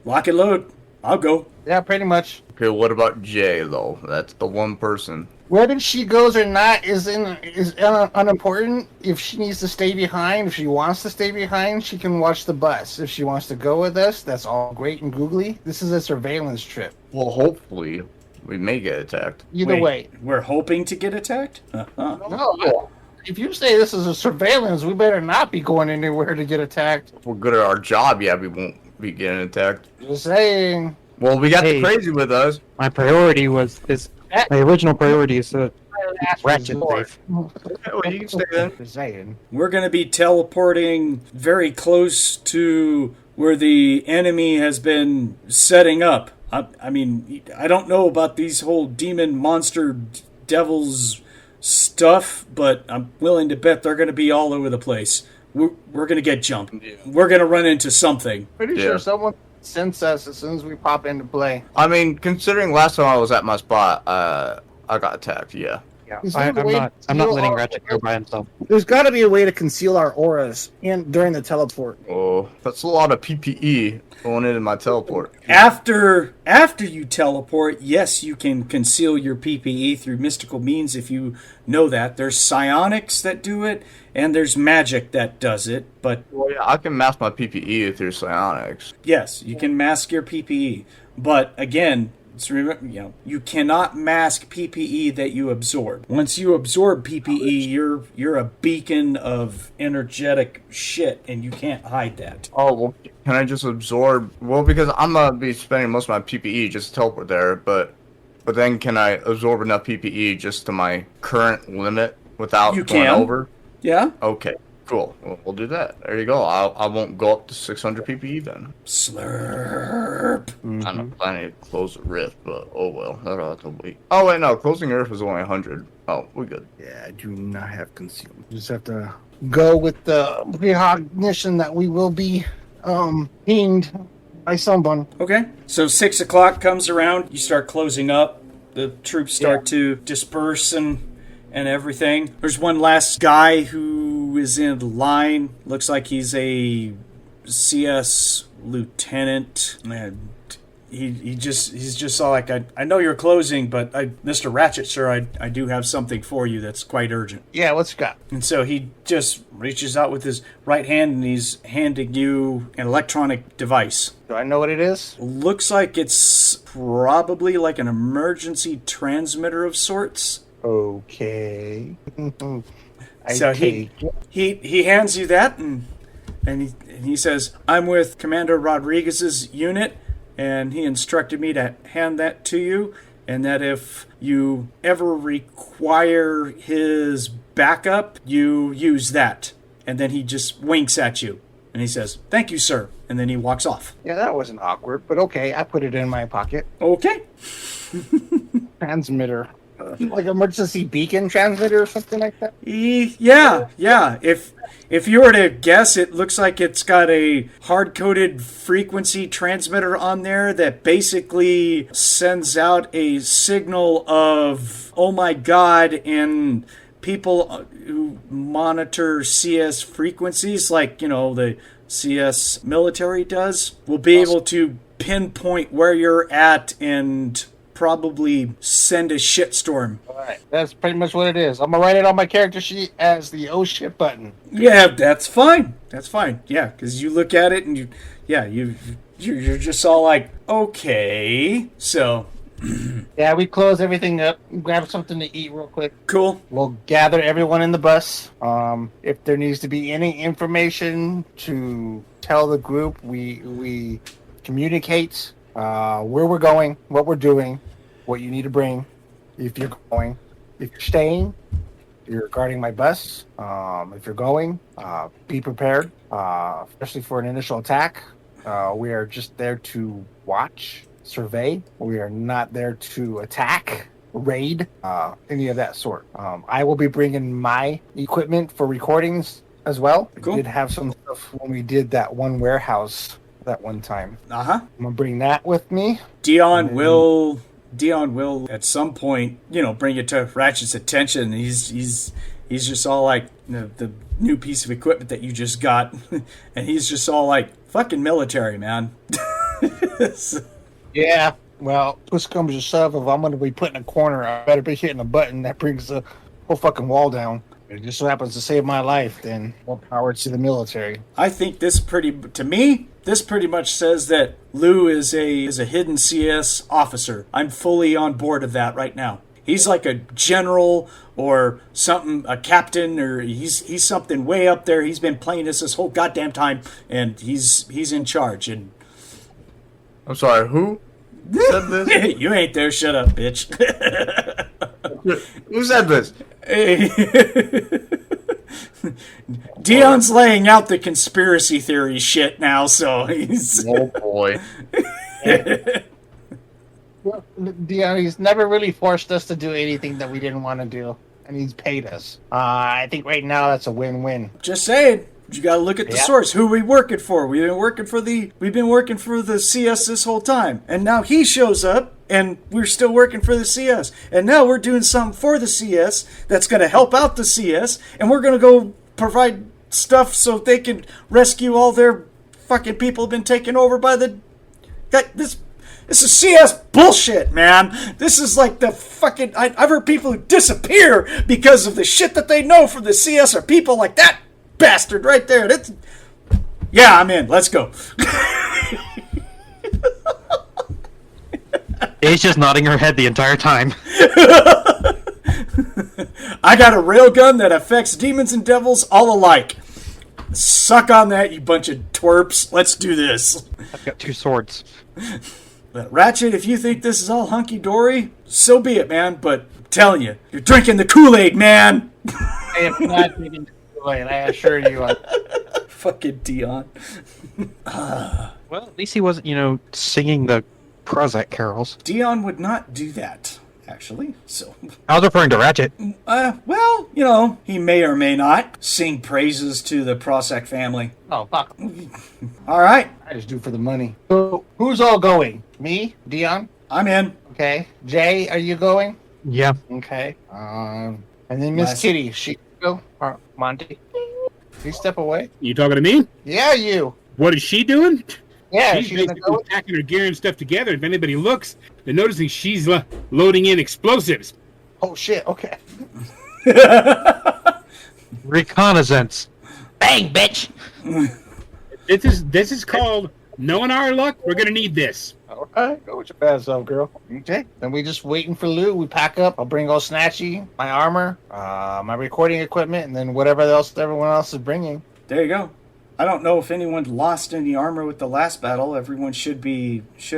"Lock and load. I'll go." Yeah, pretty much. Okay, what about Jay though? That's the one person. Whether she goes or not is unimportant. If she needs to stay behind, if she wants to stay behind, she can watch the bus. If she wants to go with us, that's all great and googly. This is a surveillance trip. Well, hopefully we may get attacked. Either way. We're hoping to get attacked? Uh-huh. No, if you say this is a surveillance, we better not be going anywhere to get attacked. If we're good at our job, yeah, we won't be getting attacked. Just saying. Well, we got Hey. the crazy with us. My priority my original priority is Ratchet safe. Well, you can stay then. Just saying. We're going to be teleporting very close to where the enemy has been setting up. I mean, I don't know about these whole demon, monster, devils stuff, but I'm willing to bet they're going to be all over the place. We're going to get jumped. Yeah. We're going to run into something. Pretty sure someone sense us as soon as we pop into play. I mean, considering last time I was at my spot, I got attacked. Yeah. Yeah, I'm not letting Ratchet go by himself. There's got to be a way to conceal our auras during the teleport. Oh, that's a lot of PPE going into my teleport. After you teleport, yes, you can conceal your PPE through mystical means if you know that. There's psionics that do it, and there's magic that does it, but... Well, yeah, I can mask my PPE through psionics. Yes, you can mask your PPE, but again... So remember, you cannot mask PPE that you absorb. Once you absorb PPE, you're a beacon of energetic shit, and you can't hide that. Oh, well, can I just absorb? Well, because I'm gonna be spending most of my PPE just to teleport there, but then can I absorb enough PPE just to my current limit without going over? Yeah. Okay. Cool. We'll do that. There you go. I won't go up to 600 PPE then. Slurp. Mm-hmm. I'm not planning to close the rift, but oh well. That'll have to wait. Oh wait, no. Closing the rift was only 100. Oh, we're good. Yeah, I do not have concealment. Just have to go with the recognition that we will be pinged by someone. Okay. So 6 o'clock comes around. You start closing up. The troops start to disperse and everything. There's one last guy who is in line. Looks like he's a CS lieutenant. And he's just all like, I know you're closing, but Mr. Ratchet, sir, I do have something for you that's quite urgent. Yeah, what's you got? And so he just reaches out with his right hand and he's handing you an electronic device. Do I know what it is? Looks like it's probably like an emergency transmitter of sorts. Okay. So he hands you that and he says, I'm with Commander Rodriguez's unit, and he instructed me to hand that to you, and that if you ever require his backup, you use that. And then he just winks at you and he says, thank you, sir. And then he walks off. Yeah, that wasn't awkward, but okay, I put it in my pocket. Okay. Transmitter. Like emergency beacon transmitter or something like that? Yeah. If you were to guess, it looks like it's got a hard-coded frequency transmitter on there that basically sends out a signal of, oh my god, and people who monitor CS frequencies, like, the CS military does, will be able to pinpoint where you're at and probably send a shitstorm. Alright, that's pretty much what it is. I'm gonna write it on my character sheet as the oh shit button. Yeah, that's fine. Yeah, because you look at it and you're just all like, okay. So yeah, we close everything up, grab something to eat real quick. Cool. We'll gather everyone in the bus. If there needs to be any information to tell the group, we communicate where we're going, what we're doing, what you need to bring, if you're going. If you're staying, you're guarding my bus. If you're going, be prepared, especially for an initial attack. We are just there to watch, survey. We are not there to attack, raid, any of that sort. I will be bringing my equipment for recordings as well. Cool. We did have some stuff when we did that one warehouse that one time. Uh-huh. I'm gonna bring that with me. Dion will at some point, bring it to Ratchet's attention. He's just all like, the new piece of equipment that you just got, and he's just all like, fucking military, man. Yeah. Well, push comes to shove. If I'm gonna be put in a corner, I better be hitting a button that brings the whole fucking wall down. If it just so happens to save my life, then more power to the military. I think this pretty much says that Lou is a hidden CS officer. I'm fully on board of that right now. He's like a general or something, a captain, or he's something way up there. He's been playing this whole goddamn time, and he's in charge. And I'm sorry, who said this? You ain't there. Shut up, bitch. Who said this? Dion's laying out the conspiracy theory shit now, so he's... Oh boy. Dion, he's never really forced us to do anything that we didn't want to do, and he's paid us. I think right now that's a win-win. Just saying. You got to look at the source. Who are we working for? We've been working for the CS this whole time, and now he shows up, and we're still working for the CS, and now we're doing something for the CS that's going to help out the CS, and we're going to go provide stuff so they can rescue all their fucking people who've been taken over by the. This is CS bullshit, man. This is like the fucking. I've heard people who disappear because of the shit that they know from the CS or people like that. Bastard right there. Yeah, I'm in. Let's go. A's just nodding her head the entire time. I got a railgun that affects demons and devils all alike. Suck on that, you bunch of twerps. Let's do this. I've got 2 swords. But Ratchet, if you think this is all hunky-dory, so be it, man. But I'm telling you, you're drinking the Kool-Aid, man. I am not drinking the Kool-Aid, I assure you. Fucking Dion. Well, at least he wasn't, singing the Prozac carols. Dion would not do that, actually. So, I was referring to Ratchet. well, he may or may not sing praises to the Prozac family. Oh, fuck. All right. I just do for the money. So, who's all going? Me? Dion? I'm in. Okay. Jay, are you going? Yeah. Okay. And then Miss Kitty, she go? Or Monte? You step away? You talking to me? Yeah, you. What is she doing? Yeah, she's she's gonna basically go. packing her gear and stuff together. If anybody looks, they're noticing she's loading in explosives. Oh, shit, okay. Reconnaissance. Bang, bitch! This is called knowing our luck. We're gonna need this. All right, go with your bad self, girl. Okay. Then we just waiting for Lou. We pack up. I'll bring all Snatchy, my armor, my recording equipment, and then whatever else everyone else is bringing. There you go. I don't know if anyone lost any armor with the last battle. Everyone should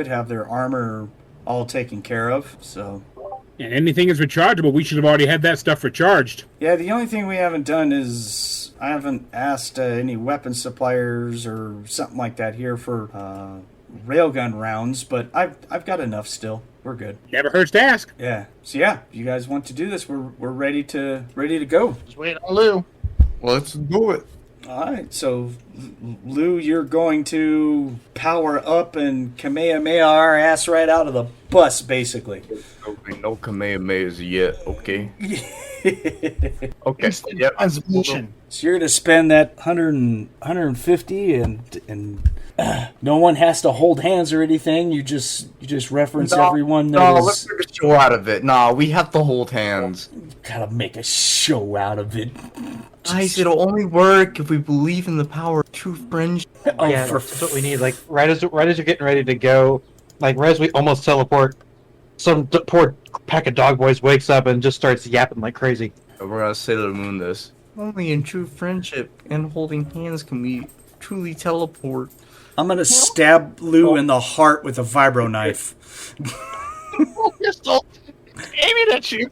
have their armor all taken care of. So, And anything is rechargeable. We should have already had that stuff recharged. yeah, the only thing we haven't done is I haven't asked any weapon suppliers or something like that here for railgun rounds, but I've got enough still. We're good. Never hurts to ask. Yeah. So yeah, if you guys want to do this, we're ready to go. Just wait on Lou. Let's do it. All right, so Lou, you're going to power up and Kamehameha our ass right out of the bus, basically. Okay, no Kamehamehas yet, okay? Okay, yep. Transmission. So you're going to spend that 150 and no one has to hold hands or anything. You just reference everyone that No, is... let's make a show out of it. No, we have to hold hands. Gotta make a show out of it. Guys, it'll only work if we believe in the power of true friendship. Oh, Yeah, for that's what we need. Like right as you're getting ready to go, like right as we almost teleport, some poor pack of dog boys wakes up and just starts yapping like crazy. We're gonna say to the moon this. Only in true friendship and holding hands can we truly teleport. I'm gonna stab Lou in the heart with a vibro knife. Pistol. Aiming at you.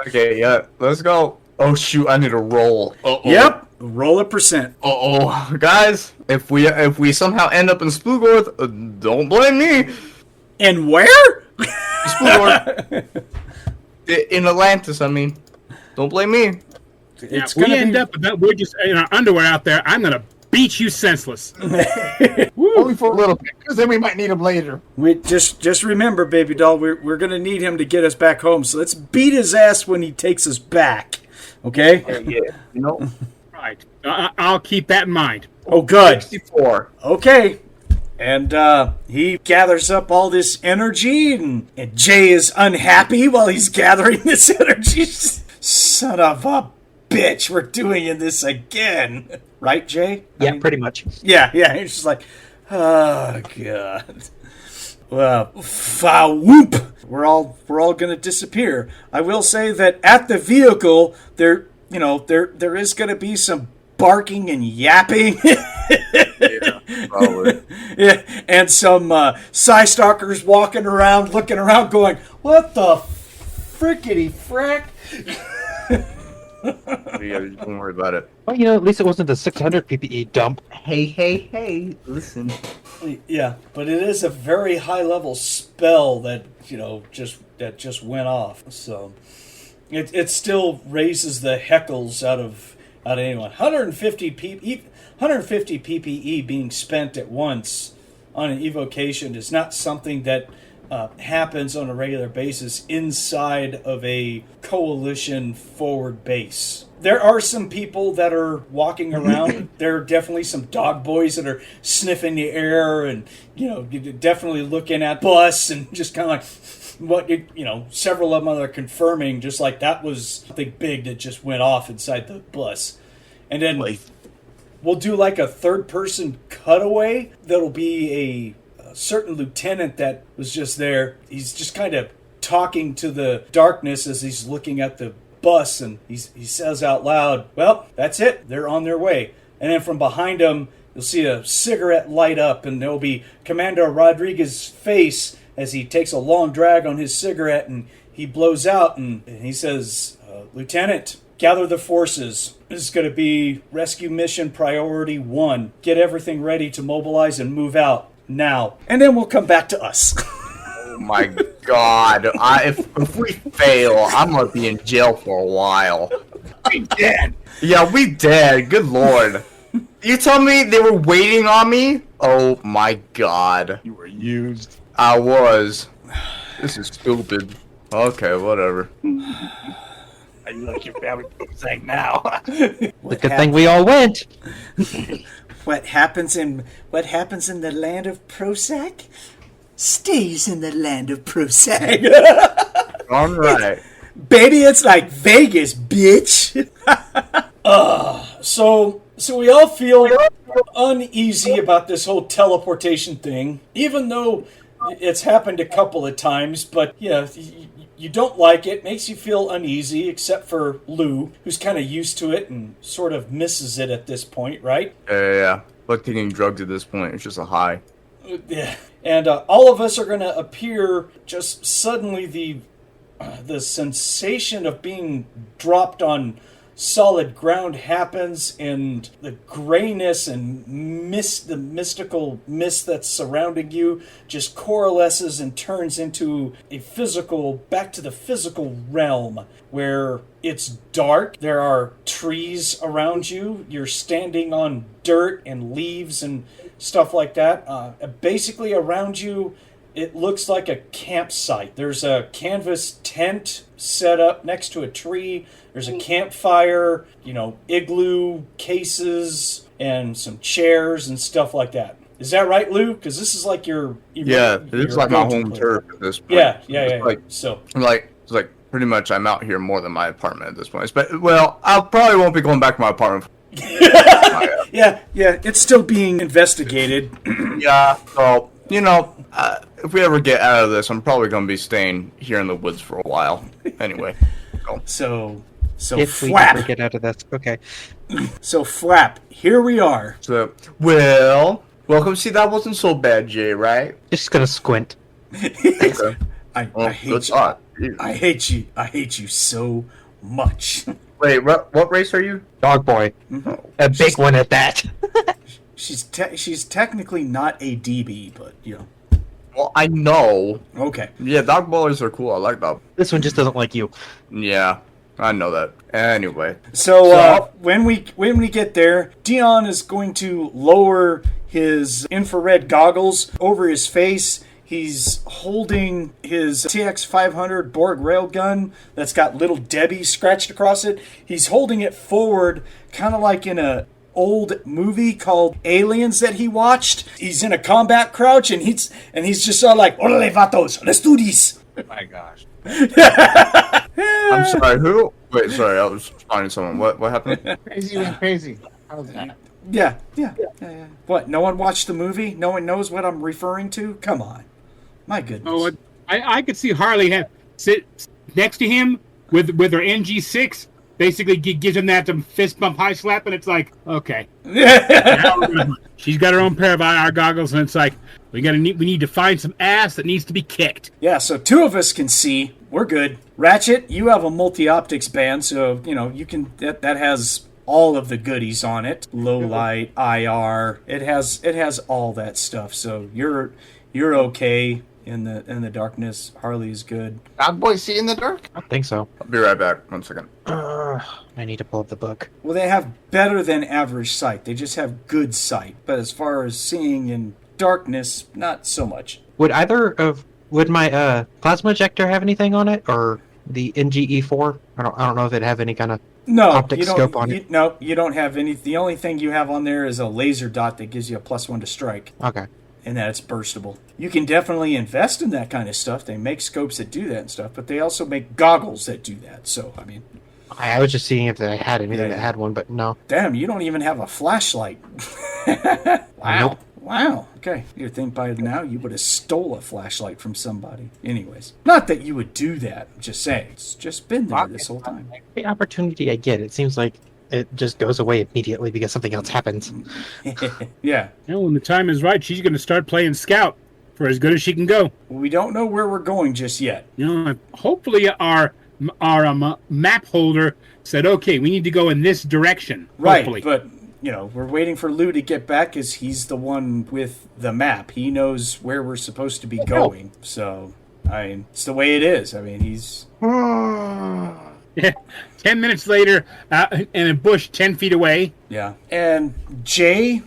Okay, yeah, let's go. Oh shoot, I need to roll. Uh-oh. Yep, roll a percent. Uh-oh. Guys, if we somehow end up in Spoogorth, don't blame me. And where? Spoogorth. In Atlantis, I mean. Don't blame me. It's If we gonna end be... up with that, we're just in our underwear out there. I'm gonna beat you senseless. Only for a little bit, because then we might need him later. We just remember, baby doll, we're gonna need him to get us back home. So let's beat his ass when he takes us back. Okay? Yeah, you know. Right. I'll keep that in mind. Oh, good. 64. Okay. And he gathers up all this energy, and Jay is unhappy while he's gathering this energy. Son of a bitch, we're doing this again. Right, Jay? Yeah, pretty much. Yeah. He's just like, oh, God. Well, whoop. We're all gonna disappear. I will say that at the vehicle, there is gonna be some barking and yapping. Yeah, probably. Yeah, and some Psy Stalkers walking around, looking around, going, "What the frickety frack?" Yeah, don't worry about it. Well, at least it wasn't the 600 PPE dump. Hey, listen. Yeah, but it is a very high level spell that just went off. So it still raises the heckles out of anyone. 150 PPE being spent at once on an evocation is not something that happens on a regular basis inside of a coalition forward base. There are some people that are walking around. There are definitely some dog boys that are sniffing the air and, definitely looking at bus and just kind of like, several of them are confirming just like that was something big that just went off inside the bus. And then we'll do like a third-person cutaway that'll be a certain lieutenant that was just there. He's just kind of talking to the darkness as he's looking at the bus, and he says out loud, well, that's it. They're on their way. And then from behind him, you'll see a cigarette light up, and there'll be Commander Rodriguez's face as he takes a long drag on his cigarette, and he blows out, and he says, Lieutenant, gather the forces. This is going to be rescue mission priority 1. Get everything ready to mobilize and move out now. And then we'll come back to us. Oh my god. If we fail, I'm going to be in jail for a while. We dead. Yeah, we dead. Good lord. You tell me they were waiting on me? Oh my god. You were used. I was. This is stupid. Okay, whatever. You like your family saying now. Good thing we all went. What happens in the land of Prozac stays in the land of Prozac. All right. Baby, it's like Vegas, bitch. So we all feel uneasy about this whole teleportation thing, even though it's happened a couple of times. But yeah, you don't like it. Makes you feel uneasy, except for Lou, who's kind of used to it and sort of misses it at this point, right? Yeah. Like taking drugs at this point, it's just a high. Yeah. And all of us are going to appear just suddenly the sensation of being dropped on solid ground happens, and the grayness and the mystical mist that's surrounding you just coalesces and turns into back to the physical realm where it's dark. There are trees around you. You're standing on dirt and leaves and stuff like that. Basically around you, it looks like a campsite. There's a canvas tent set up next to a tree. There's a campfire, igloo cases, and some chairs and stuff like that. Is that right, Lou? Because this is like your it's like my home turf at this point. Yeah. It's like pretty much I'm out here more than my apartment at this point. But I probably won't be going back to my apartment. Yeah. It's still being investigated. Yeah. So if we ever get out of this, I'm probably going to be staying here in the woods for a while. Anyway. So If we Flap. ever get out of this, okay. So Flap, here we are. So, welcome. See, that wasn't so bad, Jay, right? Just gonna squint. Okay. I hate you. I hate you so much. Wait, what race are you? Dog boy. Mm-hmm. A big one at that. She's technically not a DB, but Well, I know. Okay. Yeah, dog boys are cool. I like that. This one just doesn't like you. Yeah, I know that. Anyway. So when we get there, Dion is going to lower his infrared goggles over his face. He's holding his TX-500 Borg railgun that's got Little Debbie scratched across it. He's holding it forward, kind of like in a old movie called Aliens that he watched. He's in a combat crouch, and he's just sort of like, "Orale vatos, let's do this." Oh my gosh. I'm sorry, who? Wait, sorry, I was finding someone. What happened? Crazy went crazy. How's that? Yeah. What? No one watched the movie? No one knows what I'm referring to? Come on. My goodness. Oh, I could see Harley sit next to him with her NG6. Basically, gives him that fist bump, high slap, and it's like, okay. She's got her own pair of IR goggles, and it's like, we need to find some ass that needs to be kicked. Yeah, so two of us can see. We're good. Ratchet, you have a multi-optics band, so you can that has all of the goodies on it. Low light, IR. It has all that stuff. So you're okay in the darkness. Harley is good. Dog boy see in the dark? I think so. I'll be right back. 1 second. I need to pull up the book. Well, they have better than average sight. They just have good sight. But as far as seeing in darkness, not so much. Would my plasma ejector have anything on it, or the NGE4? I don't know if it have any kind of No, optic scope on it. No, you don't have any. The only thing you have on there is a laser dot that gives you a +1 to strike, Okay. and that it's burstable. You can definitely invest in that kind of stuff. They make scopes that do that and stuff, but they also make goggles that do that. So, I mean, I was just seeing if I had anything that had one, but no. damn, you don't even have a flashlight. Wow. Nope. Wow. Okay. You'd think by now you would have stole a flashlight from somebody. Anyways, not that you would do that. I'm just saying. It's just been there this whole time. The opportunity I get, it seems like it just goes away immediately because something else happens. Yeah. When the time is right, she's going to start playing scout for as good as she can go. We don't know where we're going just yet. Hopefully our map holder said, okay, we need to go in this direction. Right, Hopefully. but, we're waiting for Lou to get back because he's the one with the map. He knows where we're supposed to be going. So, it's the way it is. he's... 10 minutes later, in a bush 10 feet away. Yeah. And Jay,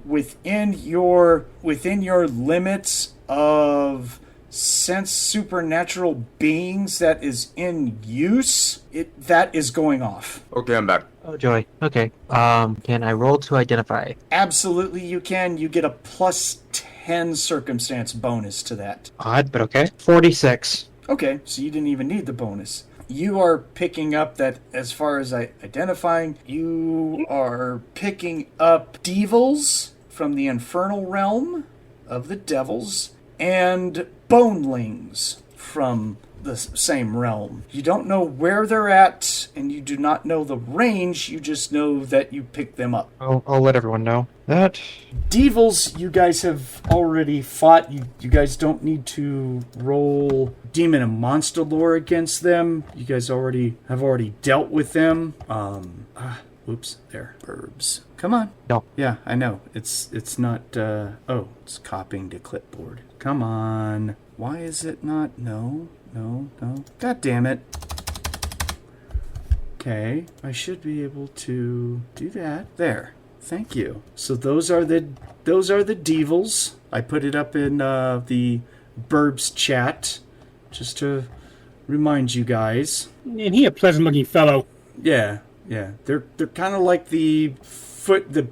within your limits of sense supernatural beings that is in use, that is going off. Okay, I'm back. Oh, joy. Okay. Can I roll to identify? Absolutely you can. You get a +10 circumstance bonus to that. Odd, but okay. 46. Okay, so you didn't even need the bonus. You are picking up that, as far as identifying, you are picking up devils from the infernal realm of the devils and bonelings from the same realm. You don't know where they're at, and you do not know the range. You just know that you picked them up. I'll let everyone know that. Devils, you guys have already fought. You guys don't need to roll demon and monster lore against them. You guys have already dealt with them. Oops, there. Burbs. Come on. No. Yeah, I know. It's not, it's copying to clipboard. Come on. Why is it not? No. God damn it. Okay, I should be able to do that. There. Thank you. So those are the devils. I put it up in the Burbs chat just to remind you guys. And he a pleasant-looking fellow. Yeah. They're kind of like the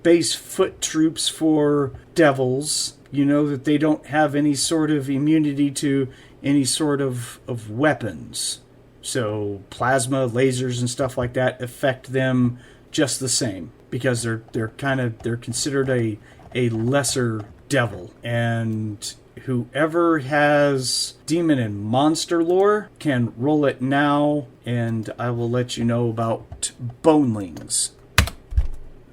base foot troops for devils. You know that they don't have any sort of immunity to any sort of weapons. So plasma, lasers, and stuff like that affect them just the same because they're considered a lesser devil. And whoever has demon and monster lore can roll it now, and I will let you know about bonelings.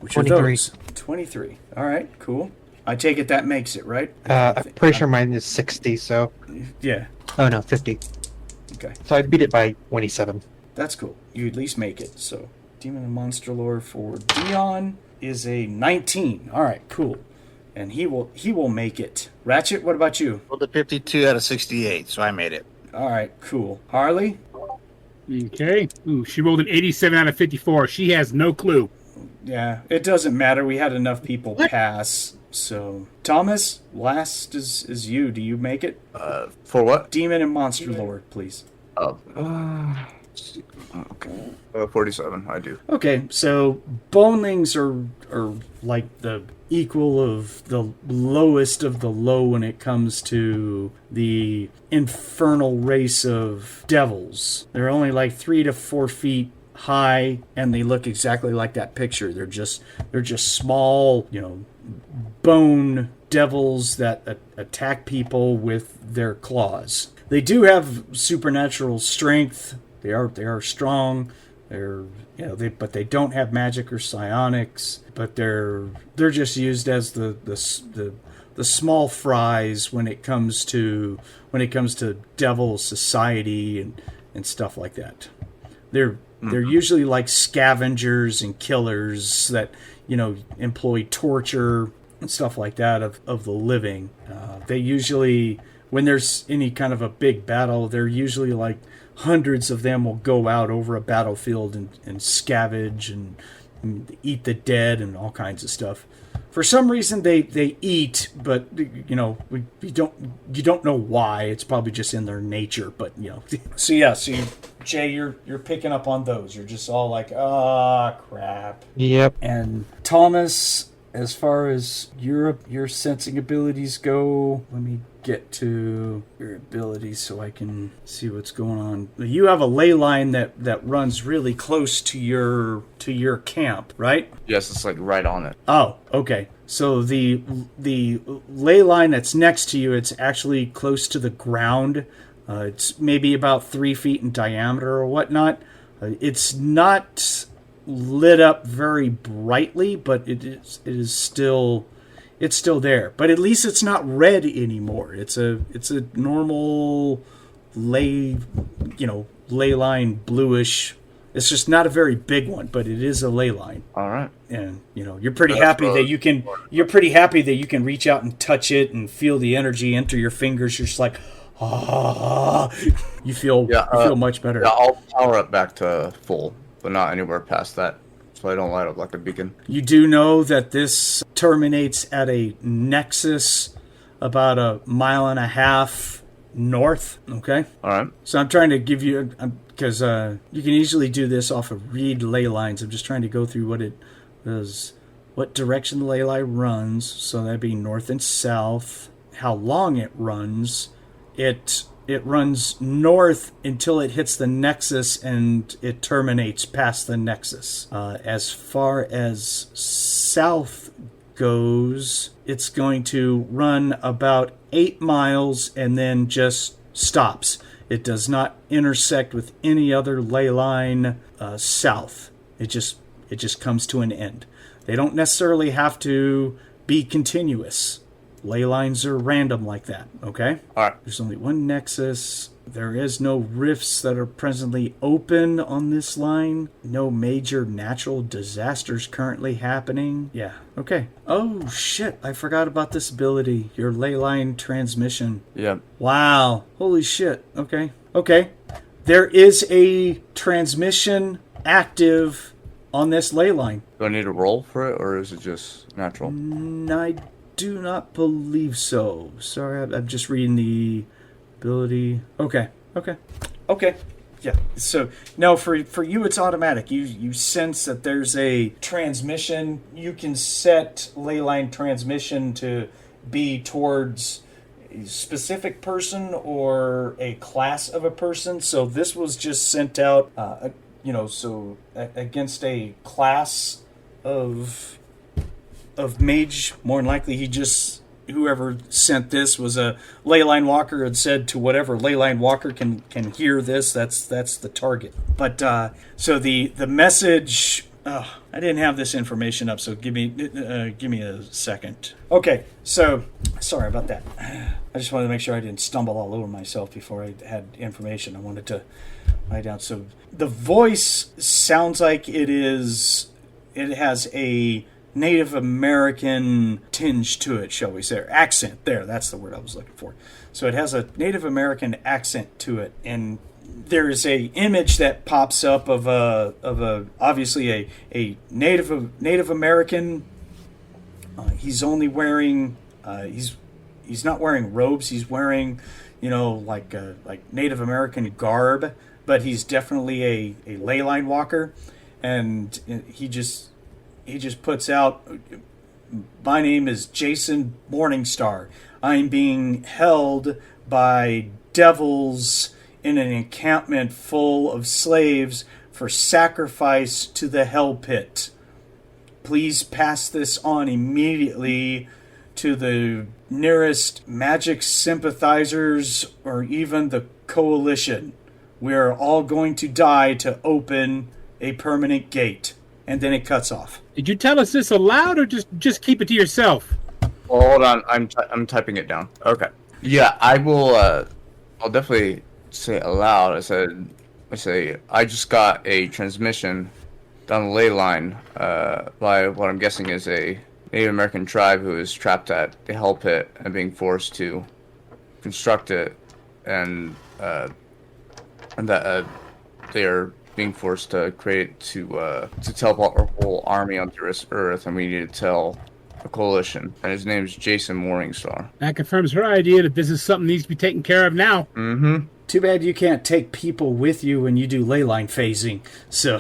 Which 23. are those? 23. All right, cool. I take it that makes it, right? I'm pretty sure mine is 60, so... Yeah. Oh, no, 50. Okay. So I beat it by 27. That's cool. You at least make it. So, demon and monster lore for Dion is a 19. All right, cool. And he will make it. Ratchet, what about you? Rolled a 52 out of 68, so I made it. All right, cool. Harley? Okay. Ooh, she rolled an 87 out of 54. She has no clue. Yeah, it doesn't matter. We had enough people pass. So, Thomas, last is you. Do you make it? For what? Demon and monster lore, please. Oh. Okay. 47, I do. Okay, so bonelings are like the equal of the lowest of the low when it comes to the infernal race of devils. They're only like 3 to 4 feet high, and they look exactly like that picture. They're just small, bone devils that attack people with their claws. They do have supernatural strength. They are strong. But they don't have magic or psionics. But they're just used as the small fries when it comes to devil society and stuff like that. They're They're usually like scavengers and killers that, employ torture and stuff like that of the living. They usually, when there's any kind of a big battle, they're usually like hundreds of them will go out over a battlefield and scavenge and eat the dead and all kinds of stuff. For some reason they eat, but you don't know why. It's probably just in their nature, but So Jay, you're picking up on those. You're just all like, crap. Yep. And Thomas, as far as your sensing abilities go, let me get to your abilities so I can see what's going on. You have a ley line that runs really close to your camp, right? Yes, it's like right on it. Oh, okay. So the ley line that's next to you, it's actually close to the ground. It's maybe about 3 feet in diameter or whatnot. It's not lit up very brightly, but it's still there. But at least it's not red anymore. It's a normal ley line, bluish. It's just not a very big one, but it is a ley line. All right. And you're pretty happy that you can reach out and touch it and feel the energy enter your fingers. You're just like, you feel much better. Yeah, I'll power it back to full, but not anywhere past that, so I don't light up like a beacon. You do know that this terminates at a nexus about 1.5 miles north, okay? All right. So I'm trying to give you, because you can easily do this off of read ley lines. I'm just trying to go through what it does, what direction the ley line runs, so that'd be north and south, how long it runs. It runs north until it hits the nexus and it terminates past the nexus. As far as south goes, it's going to run about 8 miles and then just stops. It does not intersect with any other ley line south. It just comes to an end. They don't necessarily have to be continuous. Ley lines are random like that, okay? All right. There's only one nexus. There is no rifts that are presently open on this line. No major natural disasters currently happening. Yeah, okay. Oh, shit. I forgot about this ability. Your ley line transmission. Yep. Wow. Holy shit. Okay. There is a transmission active on this ley line. Do I need to roll for it, or is it just natural? I do not believe so. Sorry, I'm just reading the ability. Okay. Yeah. So no, for you it's automatic. You sense that there's a transmission. You can set ley line transmission to be towards a specific person or a class of a person. So this was just sent out, against a class of mage. More than likely, whoever sent this was a ley line walker and said to whatever ley line walker can hear this, that's the target. But so the message, I didn't have this information up, so give me a second. Okay, so sorry about that. I just wanted to make sure I didn't stumble all over myself before I had information. I wanted to write down. So the voice sounds like it has a Native American tinge to it, shall we say, or accent. There, that's the word I was looking for. So it has a Native American accent to it, and there is a image that pops up of obviously a Native American. He's only wearing he's not wearing robes. He's wearing like Native American garb, but he's definitely a ley line walker, and he just puts out, my name is Jason Morningstar. I'm being held by devils in an encampment full of slaves for sacrifice to the hell pit. Please pass this on immediately to the nearest magic sympathizers or even the coalition. We are all going to die to open a permanent gate. And then it cuts off. Did you tell us this aloud, or just keep it to yourself? Well, hold on, I'm typing it down. Okay. Yeah, I will. I'll definitely say it aloud. I said, I just got a transmission down the ley line by what I'm guessing is a Native American tribe who is trapped at the Hell Pit and being forced to construct it, and that they are being forced to create it to teleport our whole army onto this Earth, and we need to tell the coalition. And his name is Jason Morningstar. That confirms her idea that this is something that needs to be taken care of now. Mm-hmm. Too bad you can't take people with you when you do leyline phasing. So,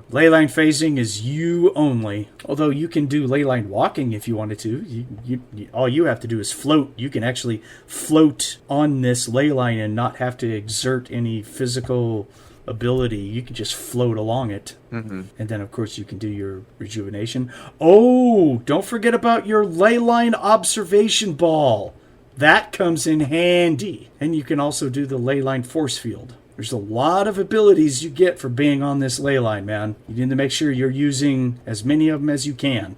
leyline phasing is you only. Although you can do leyline walking if you wanted to. You all you have to do is float. You can actually float on this leyline and not have to exert any physical ability. You can just float along it. Mm-hmm. And then, of course, you can do your rejuvenation. Oh, don't forget about your leyline observation ball. That comes in handy. And you can also do the leyline force field. There's a lot of abilities you get for being on this leyline, man. You need to make sure you're using as many of them as you can.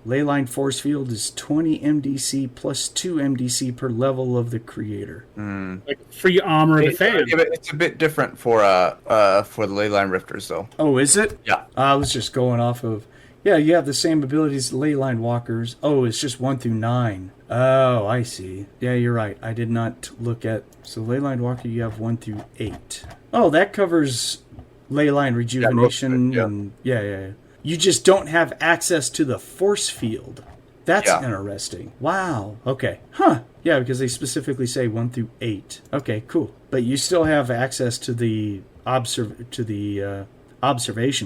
Leyline force field is 20 MDC plus 2 MDC per level of the creator. Like free armor of the fan. Yeah, but it's a bit different for the leyline rifters, though. Oh, is it? Yeah. I was just going off of... Yeah, you have the same abilities as leyline walkers. Oh, it's just 1 through 9. Oh, I see. Yeah, you're right. I did not look at... So leyline walker, you have 1 through 8. Oh, that covers leyline rejuvenation. Yeah. You just don't have access to the force field. That's interesting. Wow. Okay. Huh. Yeah, because they specifically say 1 through 8. Okay, cool. But you still have access to the observation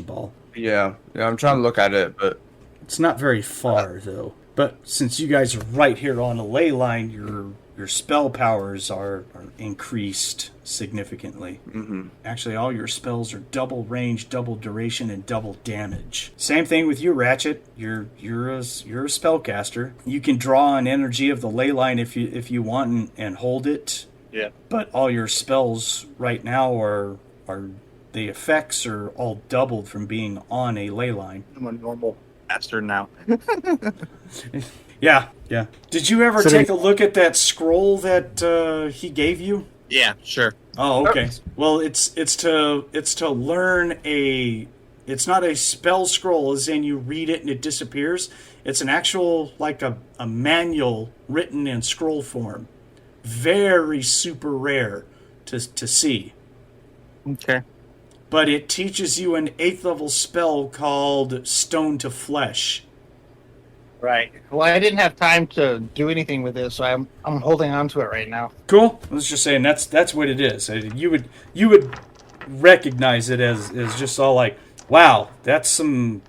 ball. Yeah, I'm trying to look at it, but it's not very far though. But since you guys are right here on the ley line, your spell powers are increased significantly. Mm-hmm. Actually, all your spells are double range, double duration, and double damage. Same thing with you, Ratchet. You're a spellcaster. You can draw an energy of the ley line if you want and hold it. Yeah. But all your spells right now are the effects are all doubled from being on a ley line. I'm a normal caster now. Yeah. Did you ever take a look at that scroll that he gave you? Yeah, sure. Oh, okay. Well, it's to learn a... It's not a spell scroll, as in you read it and it disappears. It's an actual, like a manual written in scroll form. Very super rare to see. Okay. But it teaches you an 8th level spell called Stone to Flesh. Right. Well, I didn't have time to do anything with this, so I'm holding on to it right now. Cool. I was just saying that's what it is. You would recognize it as just all like, wow, that's some,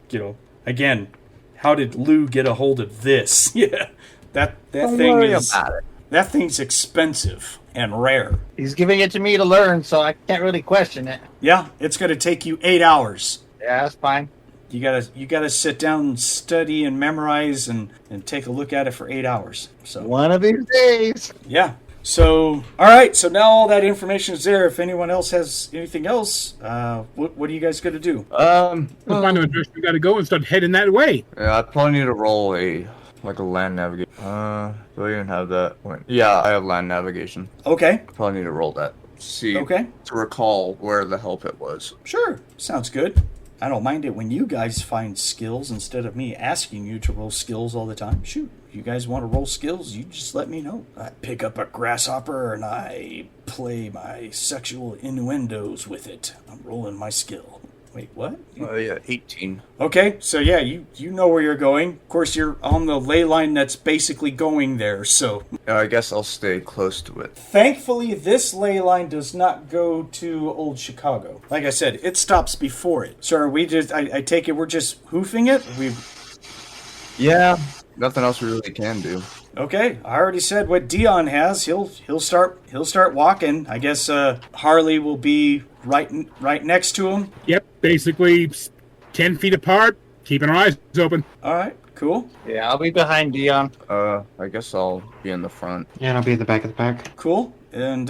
again, how did Lou get a hold of this? Yeah. That thing is that thing's expensive and rare. He's giving it to me to learn, so I can't really question it. Yeah, it's going to take you 8 hours. Yeah, that's fine. You gotta sit down and study and memorize and take a look at it for 8 hours. So one of these days. Yeah. So all right. So now all that information is there. If anyone else has anything else, what are you guys gonna do? We'll find a direction we gotta go and start heading that way. Yeah, I probably need to roll a land navigation. Do I even have that? Wait. Yeah, I have land navigation. Okay. Probably need to roll that. See. Okay. To recall where the hell pit was. Sure. Sounds good. I don't mind it when you guys find skills instead of me asking you to roll skills all the time. Shoot, if you guys want to roll skills, you just let me know. I pick up a grasshopper and I play my sexual innuendos with it. I'm rolling my skill. Wait, what? Yeah, 18. Okay, so yeah, you know where you're going. Of course, you're on the ley line that's basically going there, so... I guess I'll stay close to it. Thankfully, this ley line does not go to Old Chicago. Like I said, it stops before it. So are we just... I take it we're just hoofing it? Yeah, nothing else we really can do. Okay, I already said what Dion has. He'll start walking. I guess Harley will be right next to him. Yep, basically 10 feet apart, keeping our eyes open. All right, cool. Yeah, I'll be behind Dion. I guess I'll be in the front. Yeah, and I'll be at the back of the pack. Cool. And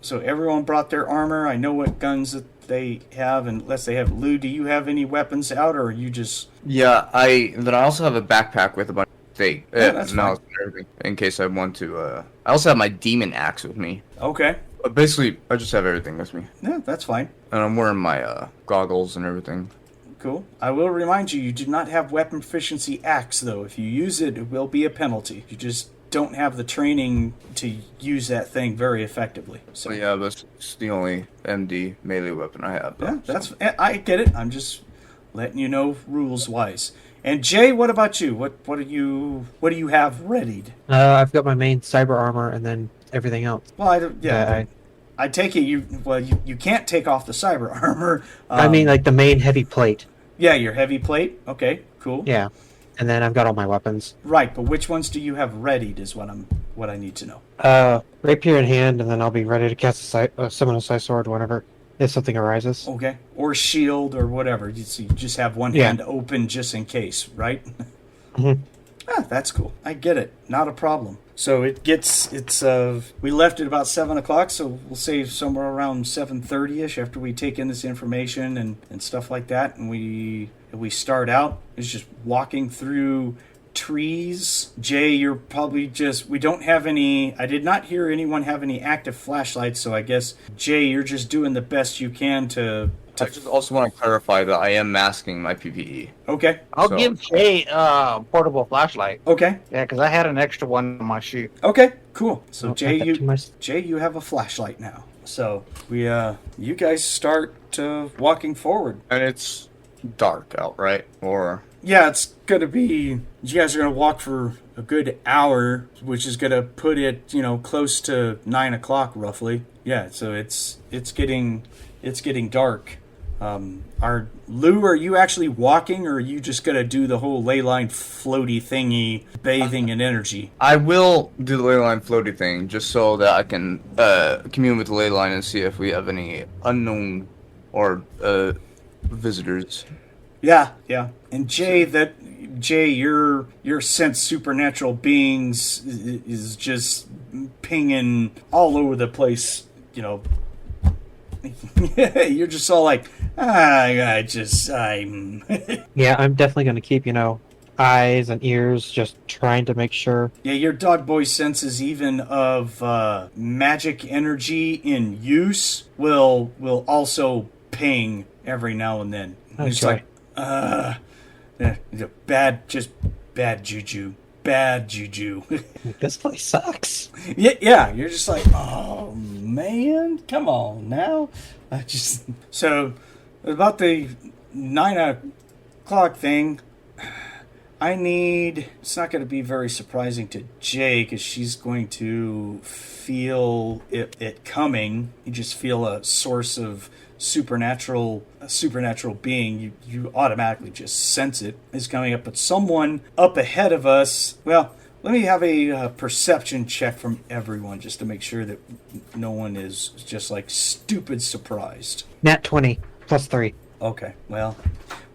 so everyone brought their armor. I know what guns that they have, unless they have... Lou, do you have any weapons out, or are you just... Yeah, then I also have a backpack with a bunch of steak. That's fine. In case I want to... I also have my demon axe with me. Okay. Basically, I just have everything with me, Yeah, that's fine. and I'm wearing my goggles and everything. Cool. I will remind you, you do not have weapon proficiency axe, though. If you use it, it will be a penalty. You just don't have the training to use that thing very effectively. So Yeah, that's the only MD melee weapon I have. Though, yeah, I get it. I'm just letting you know rules wise. And Jay, what about you? What do you have readied? I've got my main cyber armor and then everything else. Well, I take it you can't take off the cyber armor. I mean, like the main heavy plate. Yeah, your heavy plate. Okay, cool. Yeah, and then I've got all my weapons. Right, but which ones do you have readied is what I need to know. Rapier in hand, and then I'll be ready to cast a summon a Psi Sword whenever if something arises. Okay, or shield or whatever. You just have one hand open just in case, right? Mm-hmm. That's cool. I get it. Not a problem. So we left at about 7 o'clock, so we'll say somewhere around 7:30ish after we take in this information and stuff like that, and we start out. It's just walking through trees. Jay, you're probably we don't have any, I did not hear anyone have any active flashlights, so I guess, Jay, you're just doing the best you can to I just also want to clarify that I am masking my PPE. Okay. I'll give Jay a portable flashlight. Okay. Yeah, because I had an extra one on my sheet. Okay, cool. So Oh, Jay, Jay, you have a flashlight now. So you guys start walking forward. And it's dark out, right? Or Yeah, it's gonna be. You guys are gonna walk for a good hour, which is gonna put it, close to 9 o'clock roughly. Yeah, so it's getting dark. Lou, are you actually walking, or are you just gonna do the whole ley line floaty thingy, bathing in energy? I will do the ley line floaty thing just so that I can commune with the ley line and see if we have any unknown or visitors. Yeah. And Jay, your sense supernatural beings is just pinging all over the place. You're just all like, I'm. Yeah, I'm definitely going to keep, eyes and ears just trying to make sure. Yeah, your dog boy senses even of magic energy in use will also ping every now and then. It's Okay. like, bad juju. Bad juju. This place sucks. Yeah, you're just like, oh man, come on now. So about the 9 o'clock thing, it's not going to be very surprising to Jay because she's going to feel it coming. You just feel a source of supernatural being. You automatically just sense it is coming up. But someone up ahead of us, well, let me have a perception check from everyone just to make sure that no one is just like stupid surprised. Nat 20 plus 3. Okay, well,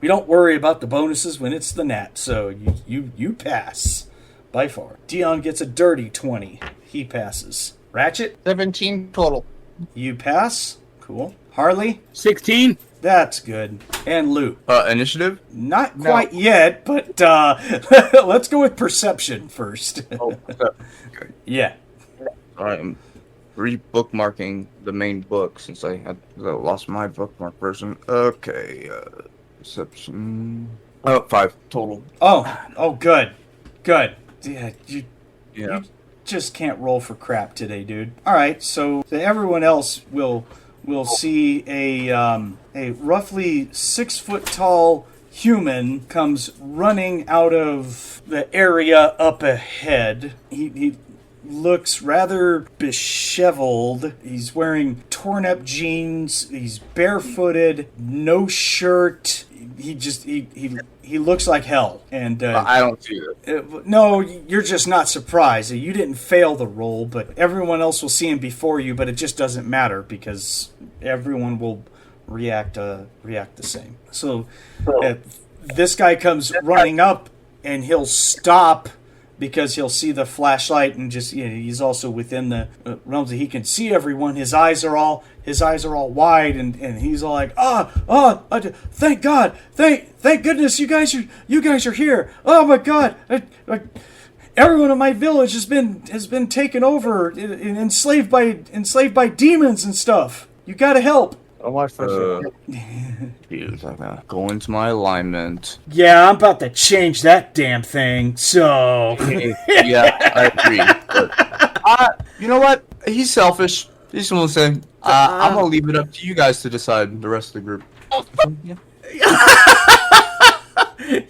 we don't worry about the bonuses when it's the nat, so you pass by far. Dion gets a dirty 20. He passes. Ratchet, 17 total. you pass. Cool. Harley, 16. that's good. And Lou, Initiative? not quite yet, but let's go with perception first. Okay. Yeah. I'm re-bookmarking the main book since I lost my bookmark version. Okay, perception. 5 total. Oh, good. Yeah, you Yeah. just can't roll for crap today, dude. All right, so everyone else will see a roughly 6 foot tall human comes running out of the area up ahead. He looks rather disheveled. He's wearing torn up jeans. He's barefooted, no shirt. He looks like hell. And I don't see that. no, you're just not surprised. You didn't fail the roll, but everyone else will see him before you. But it just doesn't matter because everyone will react the same. So this guy comes running up, and he'll stop because he'll see the flashlight, and just he's also within the realms that he can see everyone. His eyes are all wide, and he's all like, thank God, thank goodness you guys are here. Oh my God. everyone in my village has been taken over and enslaved by demons and stuff. You gotta help. I'll watch for Dude, I'm gonna go into my alignment. Yeah, I'm about to change that damn thing. So Yeah, I agree. But, you know what? He's selfish. He's gonna say, I'm gonna leave it up to you guys to decide. The rest of the group. Yeah.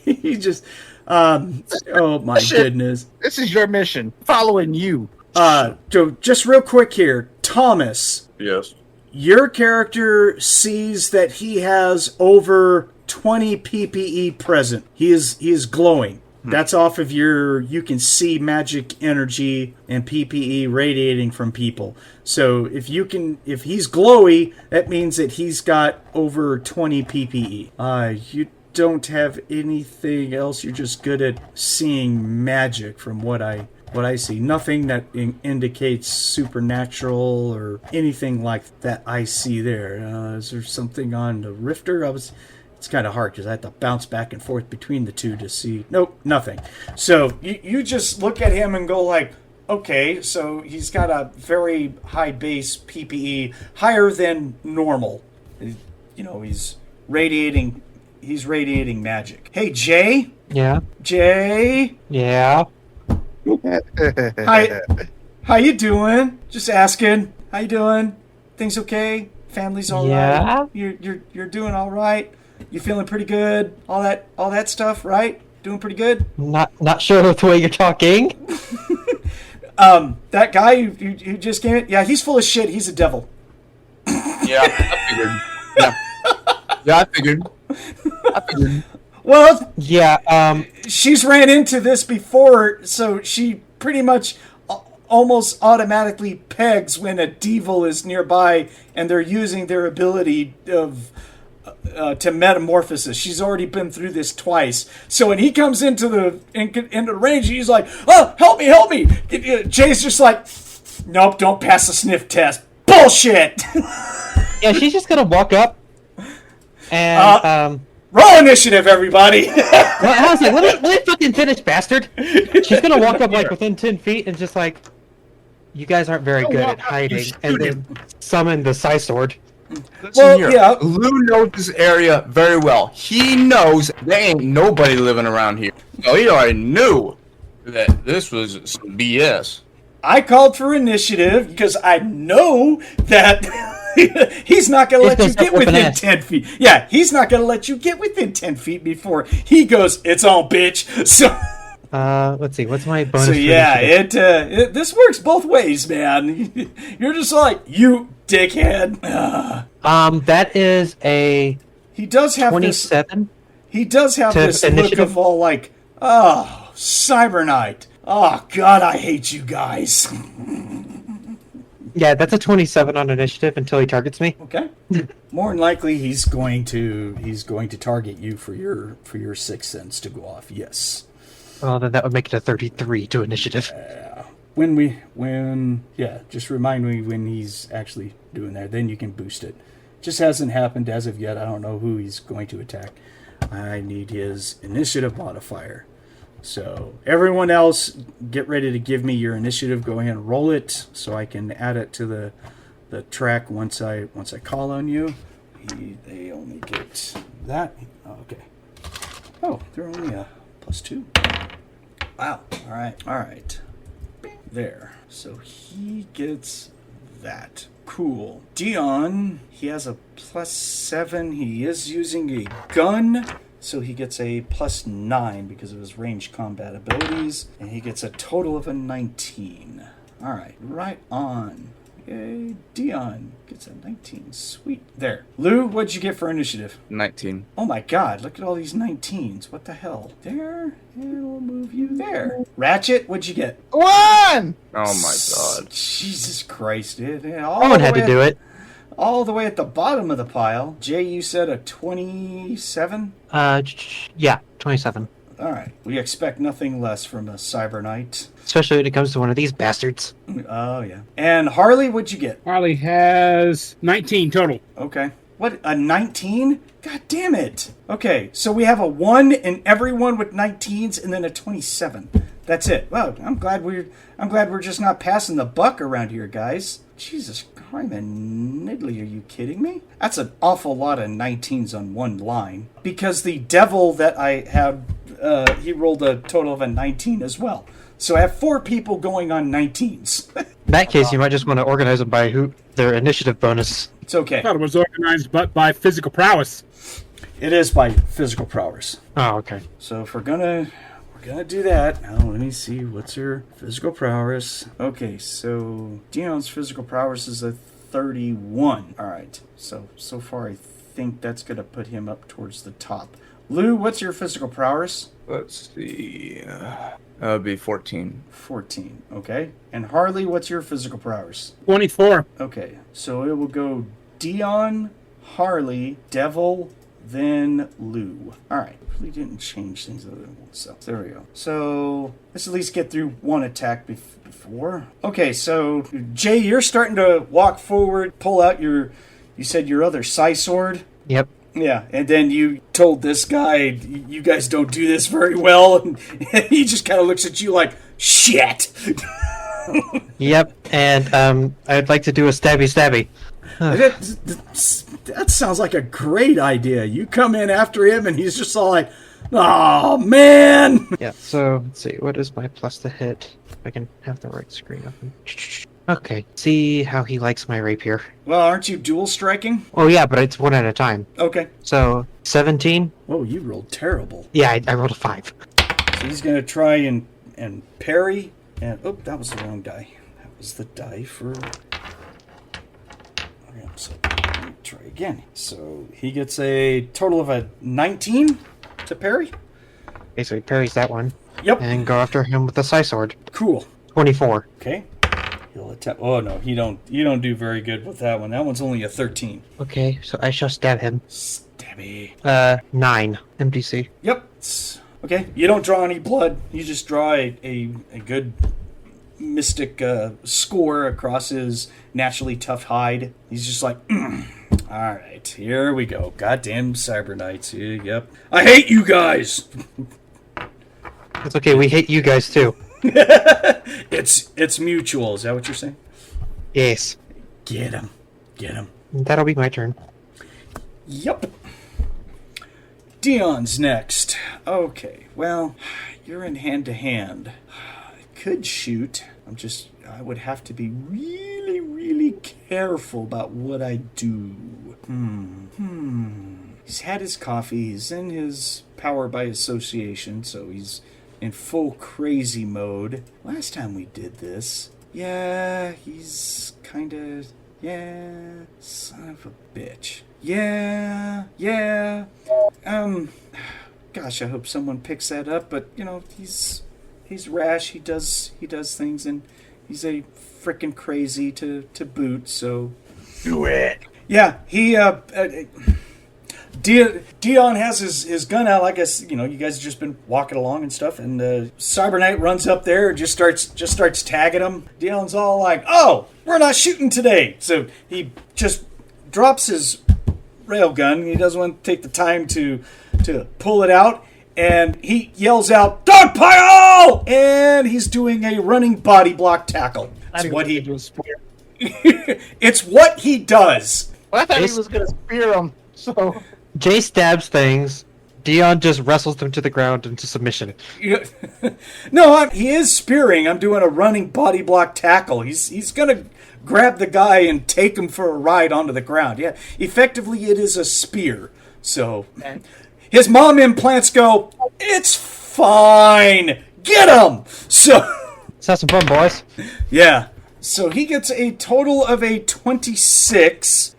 he just, oh my goodness. This is your mission. Following you. So just real quick here, Thomas. Yes. Your character sees that he has over 20 PPE present. He is glowing. That's off of you can see magic energy and PPE radiating from people. So if he's glowy, that means that he's got over 20 PPE. You don't have anything else. You're just good at seeing magic from what I see. Nothing that indicates supernatural or anything like that I see there. Is there something on the Rifter? It's kind of hard because I have to bounce back and forth between the two to see. Nope, nothing. So you just look at him and go like, okay, so he's got a very high base PPE, higher than normal. He's radiating magic. Hey, Jay? Yeah. Jay? Yeah. Hi. How you doing? Just asking. How you doing? Things okay? Family's all right? You're doing all right? You feeling pretty good? All that stuff, right? Doing pretty good? Not sure of the way you're talking. That guy who just came in, yeah, he's full of shit. He's a devil. Yeah, I figured. Yeah, I figured. Well, Yeah. she's ran into this before, so she pretty much almost automatically pegs when a devil is nearby and they're using their ability of to metamorphosis. She's already been through this twice. So when he comes into the range, he's like, "Oh, help me!" Jay's just like, "Nope, don't pass the sniff test. Bullshit." Yeah, she's just gonna walk up and Roll initiative, everybody. well, I was like, let me fucking finish, bastard. She's gonna walk up like within 10 feet and just like, you guys aren't very good at hiding, and then summon the Psy Sword. Listen here. Yeah. Lou knows this area very well. He knows there ain't nobody living around here. So he already knew that this was some BS. I called for initiative because I know that he's not going to let you get within 10 feet. Yeah, he's not going to let you get within 10 feet before he goes, "It's on, bitch." So, let's see, what's my bonus? So yeah, this works both ways, man. You're just like, "You dickhead." That is a he does have 27. He does have this look of all like, "Oh, Cyber Knight. Oh God, I hate you guys." Yeah, that's a 27 on initiative until he targets me. Okay. More than likely, he's going to target you for your sixth sense to go off. Yes. Well, then that would make it a 33 to initiative. Just remind me when he's actually doing that. Then you can boost it. Just hasn't happened as of yet. I don't know who he's going to attack. I need his initiative modifier. So everyone else, get ready to give me your initiative. Go ahead and roll it so I can add it to the track once I call on you. They only get that. Oh, okay. Oh, they're only a +2. Wow. All right. There. So he gets that. Cool. Dion, he has a +7. He is using a gun. So he gets a +9 because of his ranged combat abilities. And he gets a total of a 19. Alright, right on. Yay, Dion gets a 19. Sweet. There. Lou, what'd you get for initiative? 19. Oh my god, look at all these 19s. What the hell? There, and we'll move you there. Ratchet, what'd you get? 1! Oh my god. Jesus Christ, dude. Someone had to do it. All the way at the bottom of the pile. Jay, you said a 27? Yeah, 27. Alright. We expect nothing less from a Cyber Knight. Especially when it comes to one of these bastards. Oh, yeah. And Harley, what'd you get? Harley has 19 total. Okay. What, a 19? God damn it. Okay, so we have a 1 in everyone with 19s and then a 27. That's it. Well, I'm glad we're just not passing the buck around here, guys. Jesus Christ, niddly, are you kidding me? That's an awful lot of 19s on one line. Because the devil that I had, he rolled a total of a 19 as well. So I have 4 people going on 19s. In that case, you might just want to organize them by their initiative bonus. It's okay. I thought it was organized by physical prowess. It is by physical prowess. Oh, okay. So if we're gonna do that, now let me see, what's her physical prowess? Okay, so Dion's physical prowess is a 31. Alright, so far I think that's gonna put him up towards the top. Lou, what's your physical prowess? Let's see. That would be 14. 14, okay. And Harley, what's your physical prowess? 24. Okay, so it will go Dion, Harley, Devil, then Lou. Alright, we didn't change things other than one, so there we go. So let's at least get through one attack before. Okay, so Jay, you're starting to walk forward, pull out you said your other Psi sword? Yep. Yeah, and then you told this guy, you guys don't do this very well, and he just kind of looks at you like, shit! Yep, and I'd like to do a stabby. That sounds like a great idea. You come in after him, and he's just all like, oh, man! Yeah, so let's see, what is my plus to hit? If I can have the right screen open. Okay, see how he likes my rapier. Well, aren't you dual striking? Oh yeah, but it's one at a time. Okay. So, 17? Whoa, you rolled terrible. Yeah, I rolled a 5. So he's going to try and parry, and, oh, that was the wrong die. That was the die for... Okay, so let me try again. So he gets a total of a 19 to parry. Okay, so he parries that one. Yep. And go after him with the Psi sword. Cool. 24. Okay. He'll attack. Oh no, you don't do very good with that one. That one's only a 13. Okay, so I shall stab him. Stabby. 9 MDC. Yep. Okay. You don't draw any blood. You just draw a good mystic score across his naturally tough hide. He's just like, all right, here we go. Goddamn Cyber Knights. Yep. I hate you guys. It's okay, we hate you guys too. It's mutual. Is that what you're saying? Yes. Get him. Get him. That'll be my turn. Yep. Dion's next. Okay, well, you're in hand-to-hand. I could shoot. I would have to be really, really careful about what I do. He's had his coffee. He's in his power by association, so he's in full crazy mode. Last time we did this, yeah, he's kinda, yeah, son of a bitch. Yeah, gosh, I hope someone picks that up, but, he's rash, he does things, and he's a frickin' crazy to boot, so... Do it! Yeah, he, Dion has his gun out, like you guys have just been walking along and stuff, and Cyber Knight runs up there and just starts tagging him. Dion's all like, "Oh, we're not shooting today," so he just drops his railgun. He doesn't want to take the time to pull it out, and he yells out, "Dog pile!" And he's doing a running body block tackle. That's what he does. It's what he does. Well, I thought he was going to spear him, so... Jay stabs things. Dion just wrestles them to the ground into submission. No, he is spearing. I'm doing a running body block tackle. He's going to grab the guy and take him for a ride onto the ground. Yeah, effectively it is a spear. So his mom implants go, "It's fine. Get him." So let's have some fun, boys. Yeah. So he gets a total of a 26.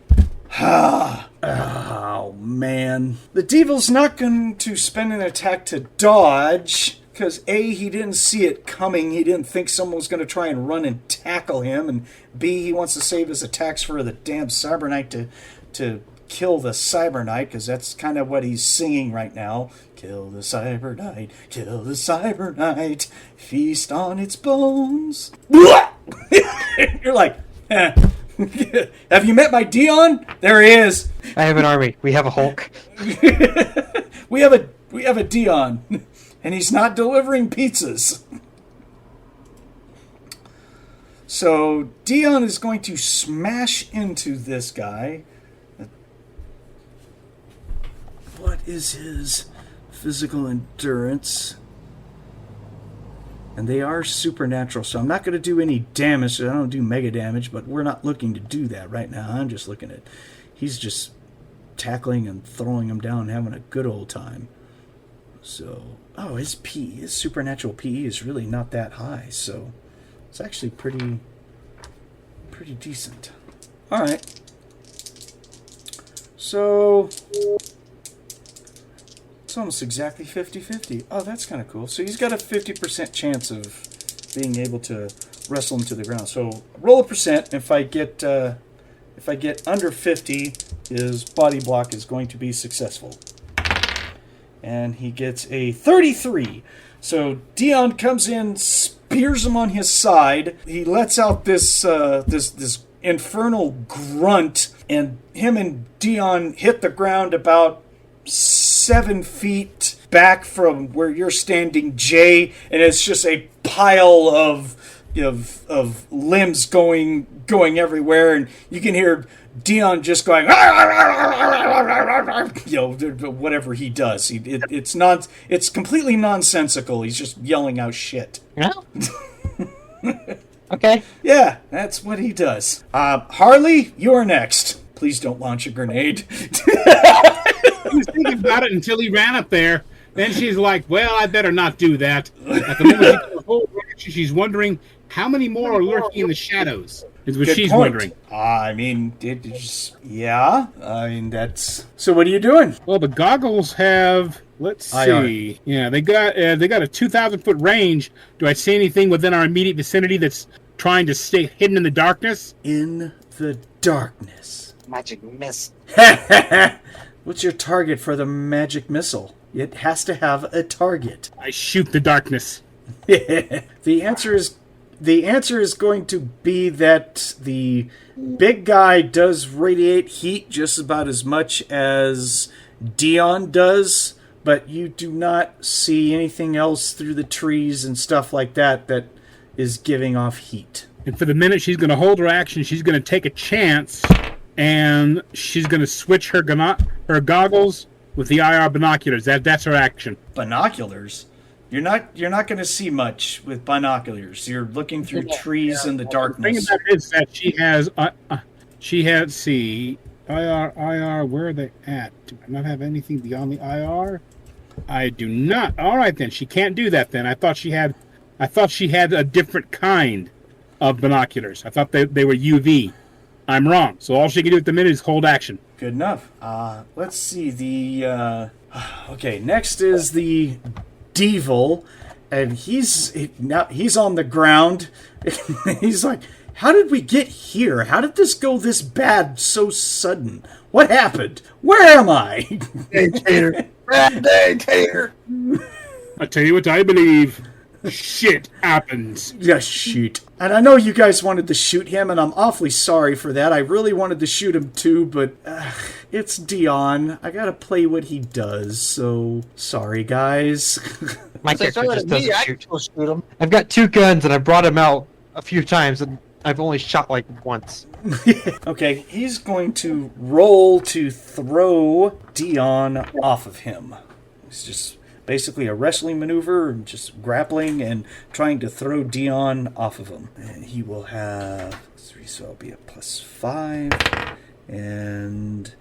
Oh, man. The Devil's not going to spend an attack to dodge, because A, he didn't see it coming. He didn't think someone was going to try and run and tackle him, and B, he wants to save his attacks for the damn Cyber Knight to kill the Cyber Knight, because that's kind of what he's singing right now. Kill the Cyber Knight, kill the Cyber Knight, feast on its bones. You're like, have you met my Dion? There he is. I have an army. We have a Hulk. we have a Dion, and he's not delivering pizzas. So Dion is going to smash into this guy. What is his physical endurance? And they are supernatural, so I'm not going to do any damage. I don't do mega damage, but we're not looking to do that right now. I'm just looking at... He's just tackling and throwing him down, having a good old time. So... Oh, his PE, his supernatural PE is really not that high, so... It's actually pretty decent. Alright. So... It's almost exactly 50-50. Oh, that's kind of cool. So he's got a 50% chance of being able to wrestle him to the ground. So roll a percent. If I get under 50, his body block is going to be successful. And he gets a 33. So Dion comes in, spears him on his side. He lets out this infernal grunt, and him and Dion hit the ground about 7 feet back from where you're standing, Jay, and it's just a pile of limbs going everywhere, and you can hear Dion just going, whatever he does. It's completely nonsensical. He's just yelling out shit. Yeah. Okay. Yeah, that's what he does. Harley, you're next. Please don't launch a grenade. He was thinking about it until he ran up there. Then she's like, well, I better not do that. At the moment, she's wondering how many more are lurking in the shadows, is what she's wondering. I mean, yeah. I mean, that's... So what are you doing? Well, the goggles have... Let's see. Yeah, they got a 2,000-foot range. Do I see anything within our immediate vicinity that's trying to stay hidden in the darkness? In the darkness. Magic mist. What's your target for the magic missile? It has to have a target. I shoot the darkness. The answer is going to be that the big guy does radiate heat just about as much as Dion does, but you do not see anything else through the trees and stuff like that that is giving off heat. And for the minute she's going to hold her action, she's going to take a chance, and she's going to switch her goggles with the IR binoculars. That's her action. Binoculars? You're not going to see much with binoculars. You're looking through trees in the darkness. The thing about it is that she has see IR. Where are they at? Do I not have anything beyond the IR? I do not. All right then, she can't do that then. I thought she had a different kind of binoculars. I thought they were UV. I'm wrong. So all she can do at the minute is hold action. Good enough. Let's see okay, next is the Devil, and he's on the ground. He's like, how did we get here? How did this go this bad so sudden? What happened? Where am I? Dictator. Dictator. I tell you what I believe. Shit happens. Yeah, shit. And I know you guys wanted to shoot him, and I'm awfully sorry for that. I really wanted to shoot him too, but it's Dion. I gotta play what he does, so sorry, guys. My character just doesn't shoot. I'll shoot him. I've got 2 guns, and I brought him out a few times, and I've only shot like once. Okay, he's going to roll to throw Dion off of him. It's just basically a wrestling maneuver, just grappling and trying to throw Dion off of him. And he will have 3, so it'll be a +5. And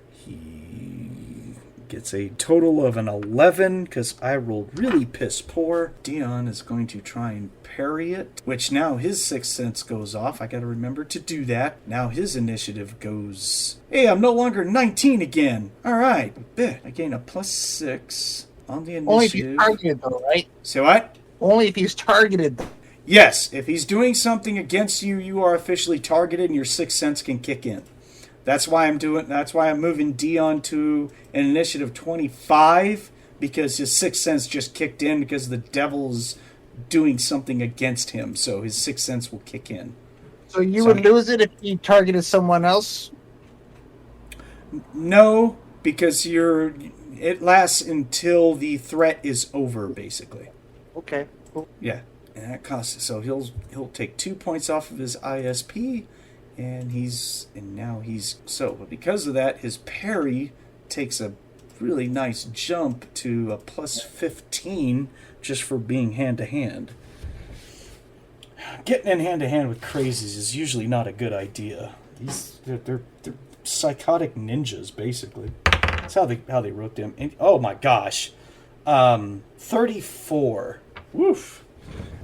he gets a total of an 11, because I rolled really piss poor. Dion is going to try and parry it, which now his sixth sense goes off. I gotta remember to do that. Now his initiative goes... Hey, I'm no longer 19 again. Alright, I gain a +6 on the initiative. Only if he's targeted, though, right? Say what? Only if he's targeted. Yes, if he's doing something against you, you are officially targeted and your sixth sense can kick in. That's why I'm moving Dion to an initiative 25, because his sixth sense just kicked in because the devil's doing something against him, so his sixth sense will kick in. So you would lose it if he targeted someone else? No, because it lasts until the threat is over, basically. Okay. Cool. Yeah. And that costs, so he'll take 2 points off of his ISP, but because of that, his parry takes a really nice jump to a plus 15 just for being hand to hand. Getting in hand to hand with crazies is usually not a good idea. They're psychotic ninjas, basically. That's how they wrote them. Oh my gosh, 34. Woof.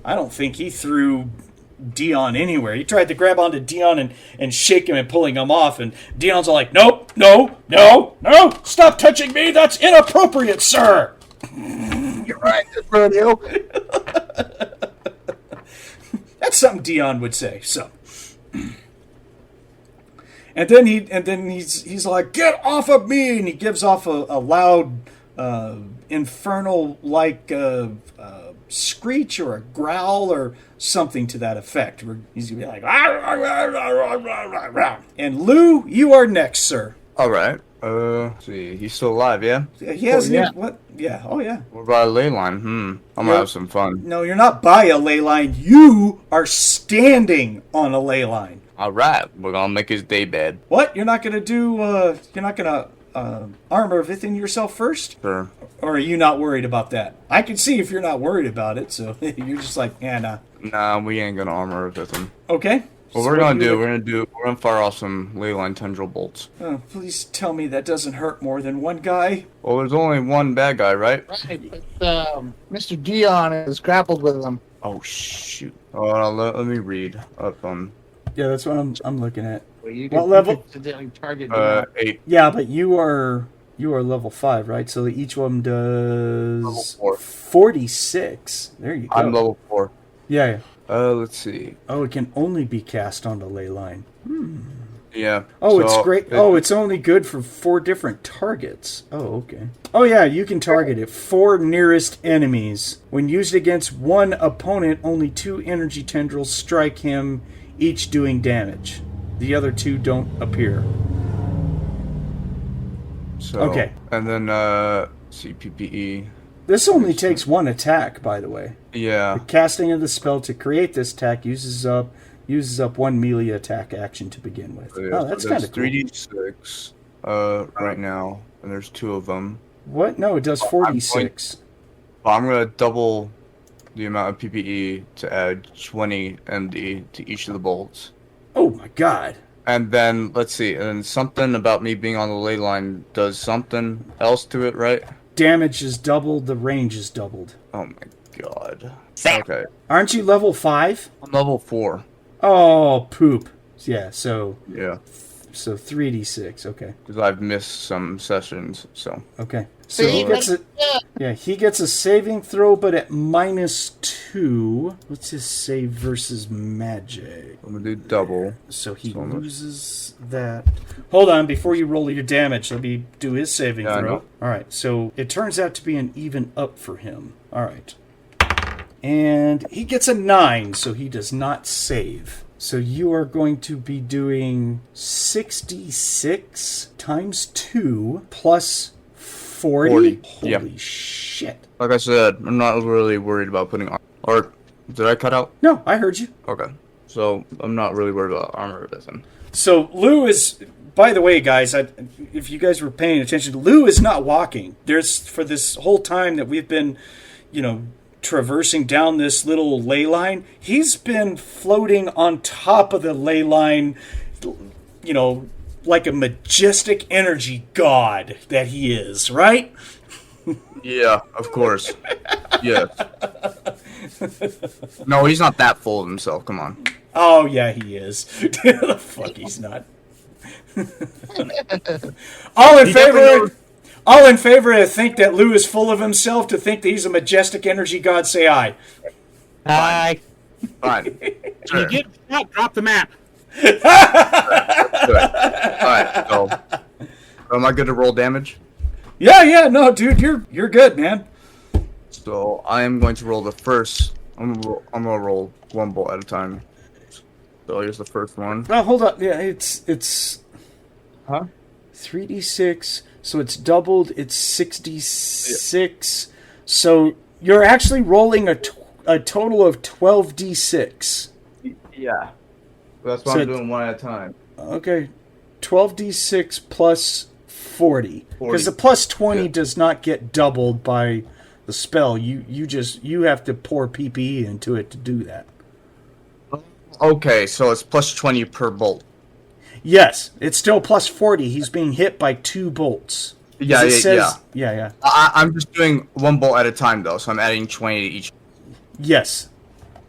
I don't think he threw Dion anywhere. He tried to grab onto Dion and shake him and pulling him off, and Dion's all like, nope, no, stop touching me, that's inappropriate, sir. You're right, rodeo. That's something Dion would say. So, and then he's like, get off of me, and he gives off a loud infernal like screech or a growl or something to that effect. He's gonna be like, and Lou, you are next, sir. All right. Let's see, he's still alive, yeah? He hasn't even, what? Yeah, oh yeah. What about a ley line? I'm gonna have some fun. No, you're not by a ley line. You are standing on a ley line. All right, we're gonna make his day bad. What? You're not gonna do? You're not gonna armor within yourself first? Sure. Or are you not worried about that? I can see if you're not worried about it. So you're just like, yeah, nah. Nah, we ain't gonna armor with him. Okay. What we're gonna fire off some ley line tendril bolts. Oh, please tell me that doesn't hurt more than one guy. Well, there's only one bad guy, right? Right, but Mr. Dion is grappled with them. Oh shoot! Oh, let me read up on. Yeah, that's what I'm looking at. Well, you What level? Target. 8. Yeah, but you are level 5, right? So each one does Level 4. 46. There you go. I'm level 4. Yeah. Let's see. Oh, it can only be cast on the ley line. Yeah. Oh, so it's great. It's only good for 4 different targets. Oh, okay. Oh, yeah, you can target it. 4 nearest enemies. When used against one opponent, only 2 energy tendrils strike him, each doing damage. The other 2 don't appear. So, Okay. And then, see, PPE. This only takes 1 attack, by the way. Yeah. The casting of the spell to create this attack uses up 1 melee attack action to begin with. So, yeah, Oh, that's kind of cool. 3d6 right now, and there's 2 of them. What? No, it does 46. I'm gonna double the amount of PPE to add 20 MD to each of the bolts. Oh my god. And then, let's see, and something about me being on the ley line does something else to it, right? Damage is doubled, the range is doubled. Oh my god. Okay. Aren't you level 5? I'm level 4. Oh, poop. Yeah, so Yeah. 3d6, okay. Because I've missed some sessions, so. Okay. So See, he gets a saving throw, but at -2. What's his save versus magic? I'm gonna do double. So he So much. loses that. Hold on, before you roll your damage, let me do his saving Yeah, I throw. know. Alright, so it turns out to be an even up for him. Alright. And he gets a 9, so he does not save. So you are going to be doing 66 times 2 plus 40. Holy Yep. shit. Like I said, I'm not really worried about putting armor. Or, did I cut out? No, I heard you. Okay. So, I'm not really worried about armor with him. So Lou is, by the way, guys, if you guys were paying attention, Lou is not walking. There's, for this whole time that we've been, traversing down this little ley line, he's been floating on top of the ley line, like a majestic energy god that he is, right? Yeah, of course. Yes. No, he's not that full of himself. Come on. Oh, yeah, he is. The fuck, he's not. All in favor to think that Lou is full of himself, to think that he's a majestic energy god, say aye. Aye. Fine. Sure. You get shot, drop the map. Good. Alright, so. Am I good to roll damage? Yeah, no, dude, you're good, man. So, I am going to roll the first. I'm gonna roll 1 bolt at a time. So, here's the first one. Well, hold up. Yeah, it's Huh? 3d6, so it's doubled. It's 66. So you're actually rolling a a total of 12d6. Yeah. That's why So I'm doing one at a time. Okay, 12d6 plus 40. 40. Because the plus 20 Yeah. does not get doubled by the spell. You have to pour PPE into it to do that. Okay, so it's plus 20 per bolt. Yes, it's still plus 40. He's being hit by 2 bolts. Yeah, It says, yeah. Yeah. I'm just doing one bolt at a time, though, so I'm adding 20 to each. Yes.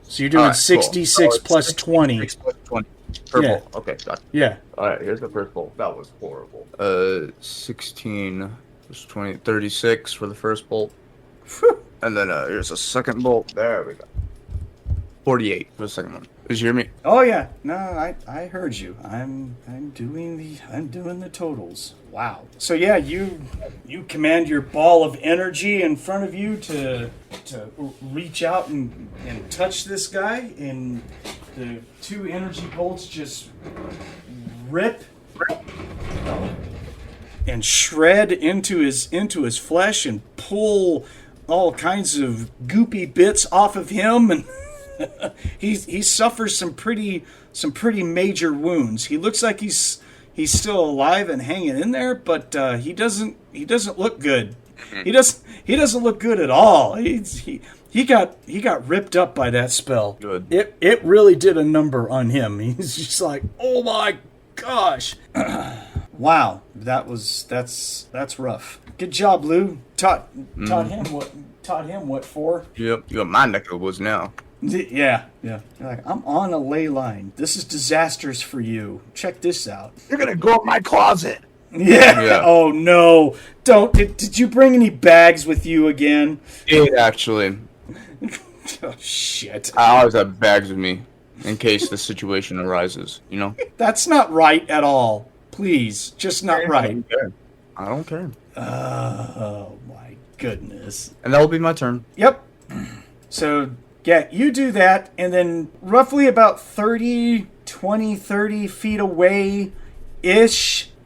So you're doing Alright, cool. 66 So it's plus 66 20. plus 20 per Yeah. bolt. Okay, gotcha. Yeah. Alright, here's the first bolt. That was horrible. 16 plus 20, 36 for the first bolt. Phew. And then here's a second bolt. There we go. 48 for the second one. Did you hear me? Oh yeah. No, I heard you. I'm doing the totals. Wow. So yeah, you command your ball of energy in front of you to reach out and touch this guy, and the 2 energy bolts just rip and shred into his flesh and pull all kinds of goopy bits off of him, and he suffers some pretty major wounds. He looks like he's still alive and hanging in there, but he doesn't look good. He doesn't look good at all. He got ripped up by that spell. Good. It really did a number on him. He's just like, oh my gosh. Wow, that's rough. Good job, Lou. Taught him what for. Yep, you got my neck of the woods now. Yeah. You're like, I'm on a ley line. This is disastrous for you. Check this out. You're gonna go in my closet. Yeah. Oh no! Don't. Did you bring any bags with you again? It actually. Oh shit! I always have bags with me in case the situation arises. You know. That's not right at all. Please, just not right. I don't care. Oh my goodness. And that will be my turn. Yep. So, yeah, you do that, and then roughly about 30 feet away-ish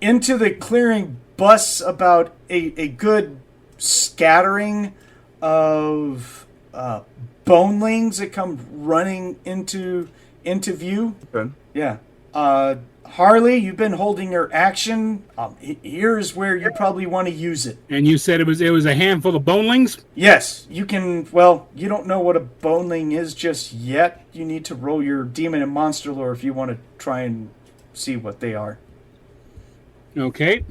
into the clearing busts about a good scattering of bonelings that come running into view. Okay. Yeah. Harley, you've been holding your action. Here's where you probably want to use it. And you said it was a handful of bonelings? Yes, you can. Well, you don't know what a boneling is just yet. You need to roll your demon and monster lore if you want to try and see what they are. Okay.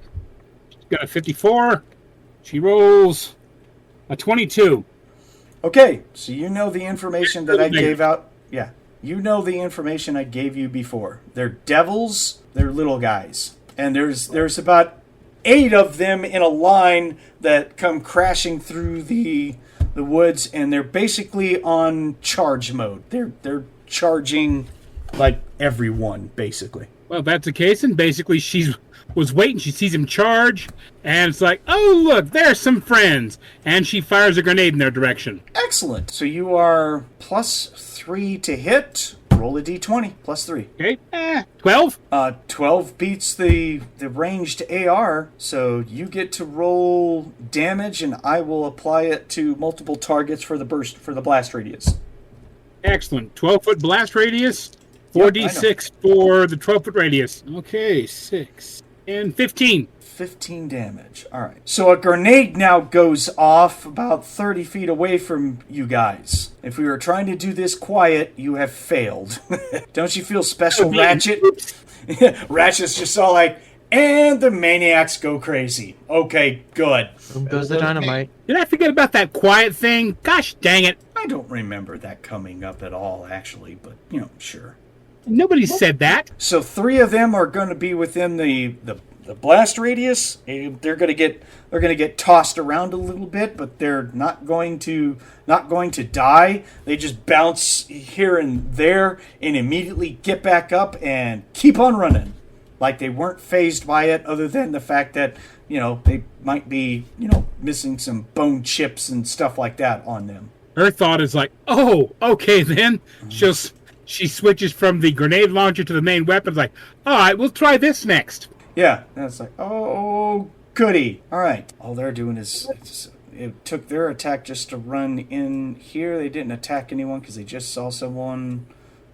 She's got a 54. She rolls a 22. Okay, so you know the information that I gave out. Yeah, you know the information I gave you before. They're devils. They're little guys, and there's about 8 of them in a line that come crashing through the woods, and they're basically on charge mode. They're charging like everyone, basically. Well, if that's the case, and basically she was waiting. She sees him charge, and it's like, oh, look, there's some friends. And she fires a grenade in their direction. Excellent. So you are +3 to hit. Roll a d20, +3. Okay, 12. 12 beats the ranged AR, so you get to roll damage, and I will apply it to multiple targets for the blast radius. Excellent. 12-foot blast radius. Yep, 4d6 for the 12-foot radius. Okay, 6 and 15. 15 damage. All right. So a grenade now goes off about 30 feet away from you guys. If we were trying to do this quiet, you have failed. Don't you feel special, Ratchet? Ratchet's just all like, and the maniacs go crazy. Okay, good. Boom goes the dynamite. Did I forget about that quiet thing? Gosh dang it. I don't remember that coming up at all, actually, but, sure. Nobody said that. So 3 of them are going to be within the blast radius. They're going to get tossed around a little bit, but they're not going to die. They just bounce here and there and immediately get back up and keep on running, like they weren't fazed by it, other than the fact that they might be missing some bone chips and stuff like that on them. Her thought is like, oh, okay then. She switches from the grenade launcher to the main weapon. Like, all right, we'll try this next. Yeah, and it's like, oh, goody. All right. All they're doing is it took their attack just to run in here. They didn't attack anyone because they just saw someone.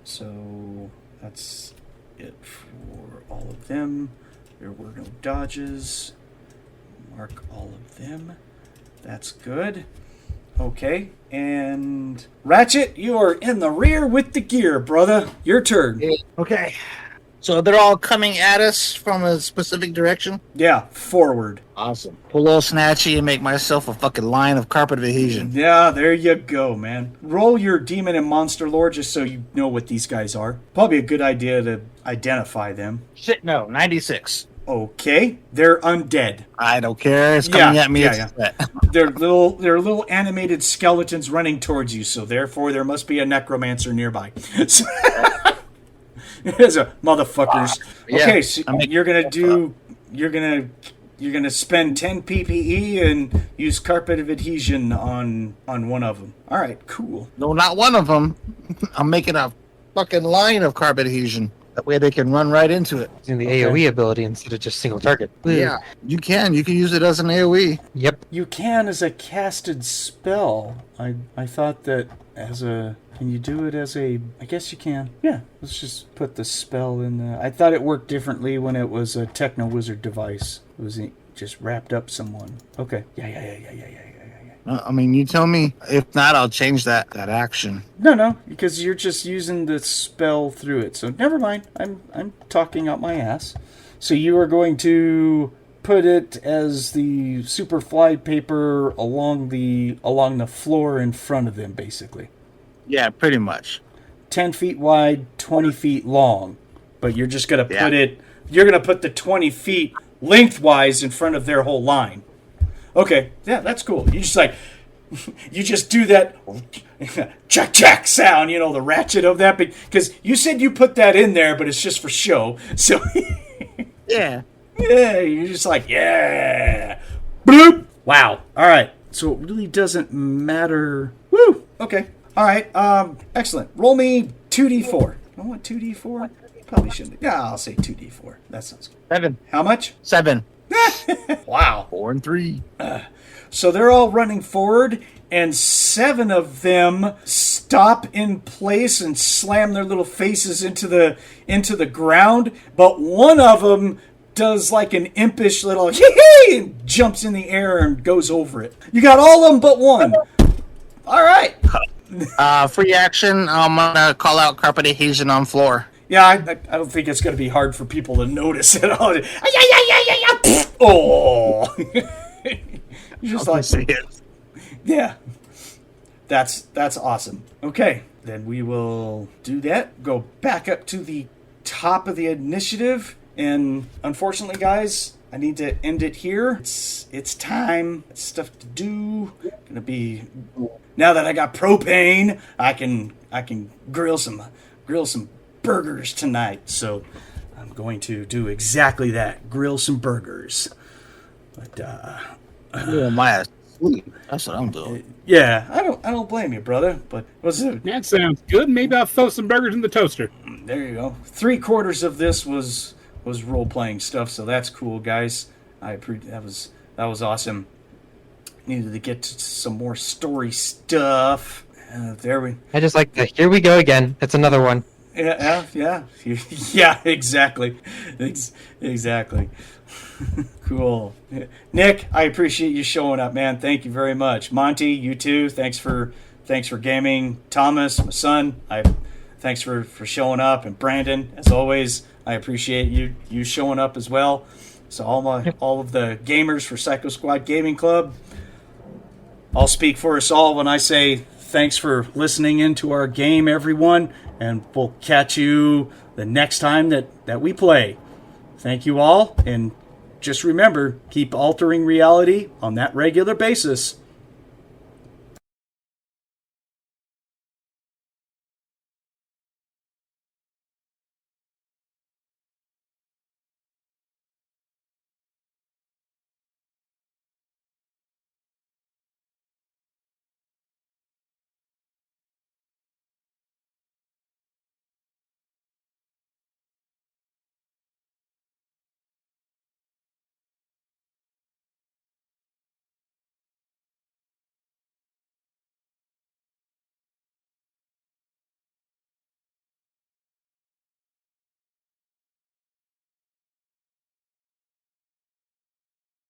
So that's it for all of them. There were no dodges. Mark all of them. That's good. Okay, and Ratchet, you are in the rear with the gear, brother. Your turn. Okay. So they're all coming at us from a specific direction? Yeah, forward. Awesome. Pull a little snatchy and make myself a fucking line of carpet of adhesion. Yeah, there you go, man. Roll your demon and monster lore just so you know what these guys are. Probably a good idea to identify them. Shit, no. 96. Okay, they're undead. I don't care. It's coming at me. They're little animated skeletons running towards you, so therefore there must be a necromancer nearby. There's a motherfuckers. Okay, so you're gonna spend 10 PPE and use carpet of adhesion on one of them. All right, cool. No, not one of them. I'm making a fucking line of carpet adhesion. That way they can run right into it. Using the AoE ability instead of just single target. Yeah, you can. You can use it as an AoE. Yep. You can as a casted spell. I thought that as a... Can you do it as a... I guess you can. Yeah, let's just put the spell in the... I thought it worked differently when it was a Techno-Wizard device. It was just wrapped up someone. Okay. Yeah. I mean, you tell me. If not, I'll change that action. No, because you're just using the spell through it. So never mind. I'm talking out my ass. So you are going to put it as the super fly paper along the floor in front of them, basically. Yeah, pretty much. 10 feet wide, 20 feet long. But you're just going to put it... You're going to put the 20 feet lengthwise in front of their whole line. Okay, yeah, that's cool. You just do that chack sound, the ratchet of that, because you said you put that in there, but it's just for show. So yeah, you're just like, yeah, bloop. Wow. All right. So it really doesn't matter. Woo. Okay. All right. Excellent. Roll me 2d4. I want 2d4. Probably shouldn't. Yeah, I'll say 2d4. That sounds good. 7. How much? 7. Wow. 4 and 3. So they're all running forward, and 7 of them stop in place and slam their little faces into the ground. But one of them does like an impish little hee-hee and jumps in the air and goes over it. You got all of them but one. All right. Free action. I'm gonna call out carpet adhesion on floor. Yeah, I don't think it's going to be hard for people to notice at all. Oh, you're just like, yeah, that's awesome. Okay, then we will do that. Go back up to the top of the initiative, and unfortunately, guys, I need to end it here. It's time. It's stuff to do. Gonna be now that I got propane, I can grill some burgers tonight, so I'm going to do exactly that. Grill some burgers. But my asleep. That's what I'm doing. Yeah, I don't blame you, brother. But what's it? That sounds good. Maybe I'll throw some burgers in the toaster. There you go. 3/4 of this was role playing stuff, so that's cool, guys. That was awesome. Needed to get to some more story stuff. There we. I just like the here we go again. It's another one. Yeah, yeah, exactly. Exactly. Cool. Nick, I appreciate you showing up, man. Thank you very much. Monte, you too. Thanks for gaming. Thomas, my son, thanks for showing up. And Brandon, as always, I appreciate you showing up as well. So all of the gamers for Psycho Squad Gaming Club, I'll speak for us all when I say thanks for listening into our game, everyone. And we'll catch you the next time that we play. Thank you all, and just remember, keep altering reality on that regular basis.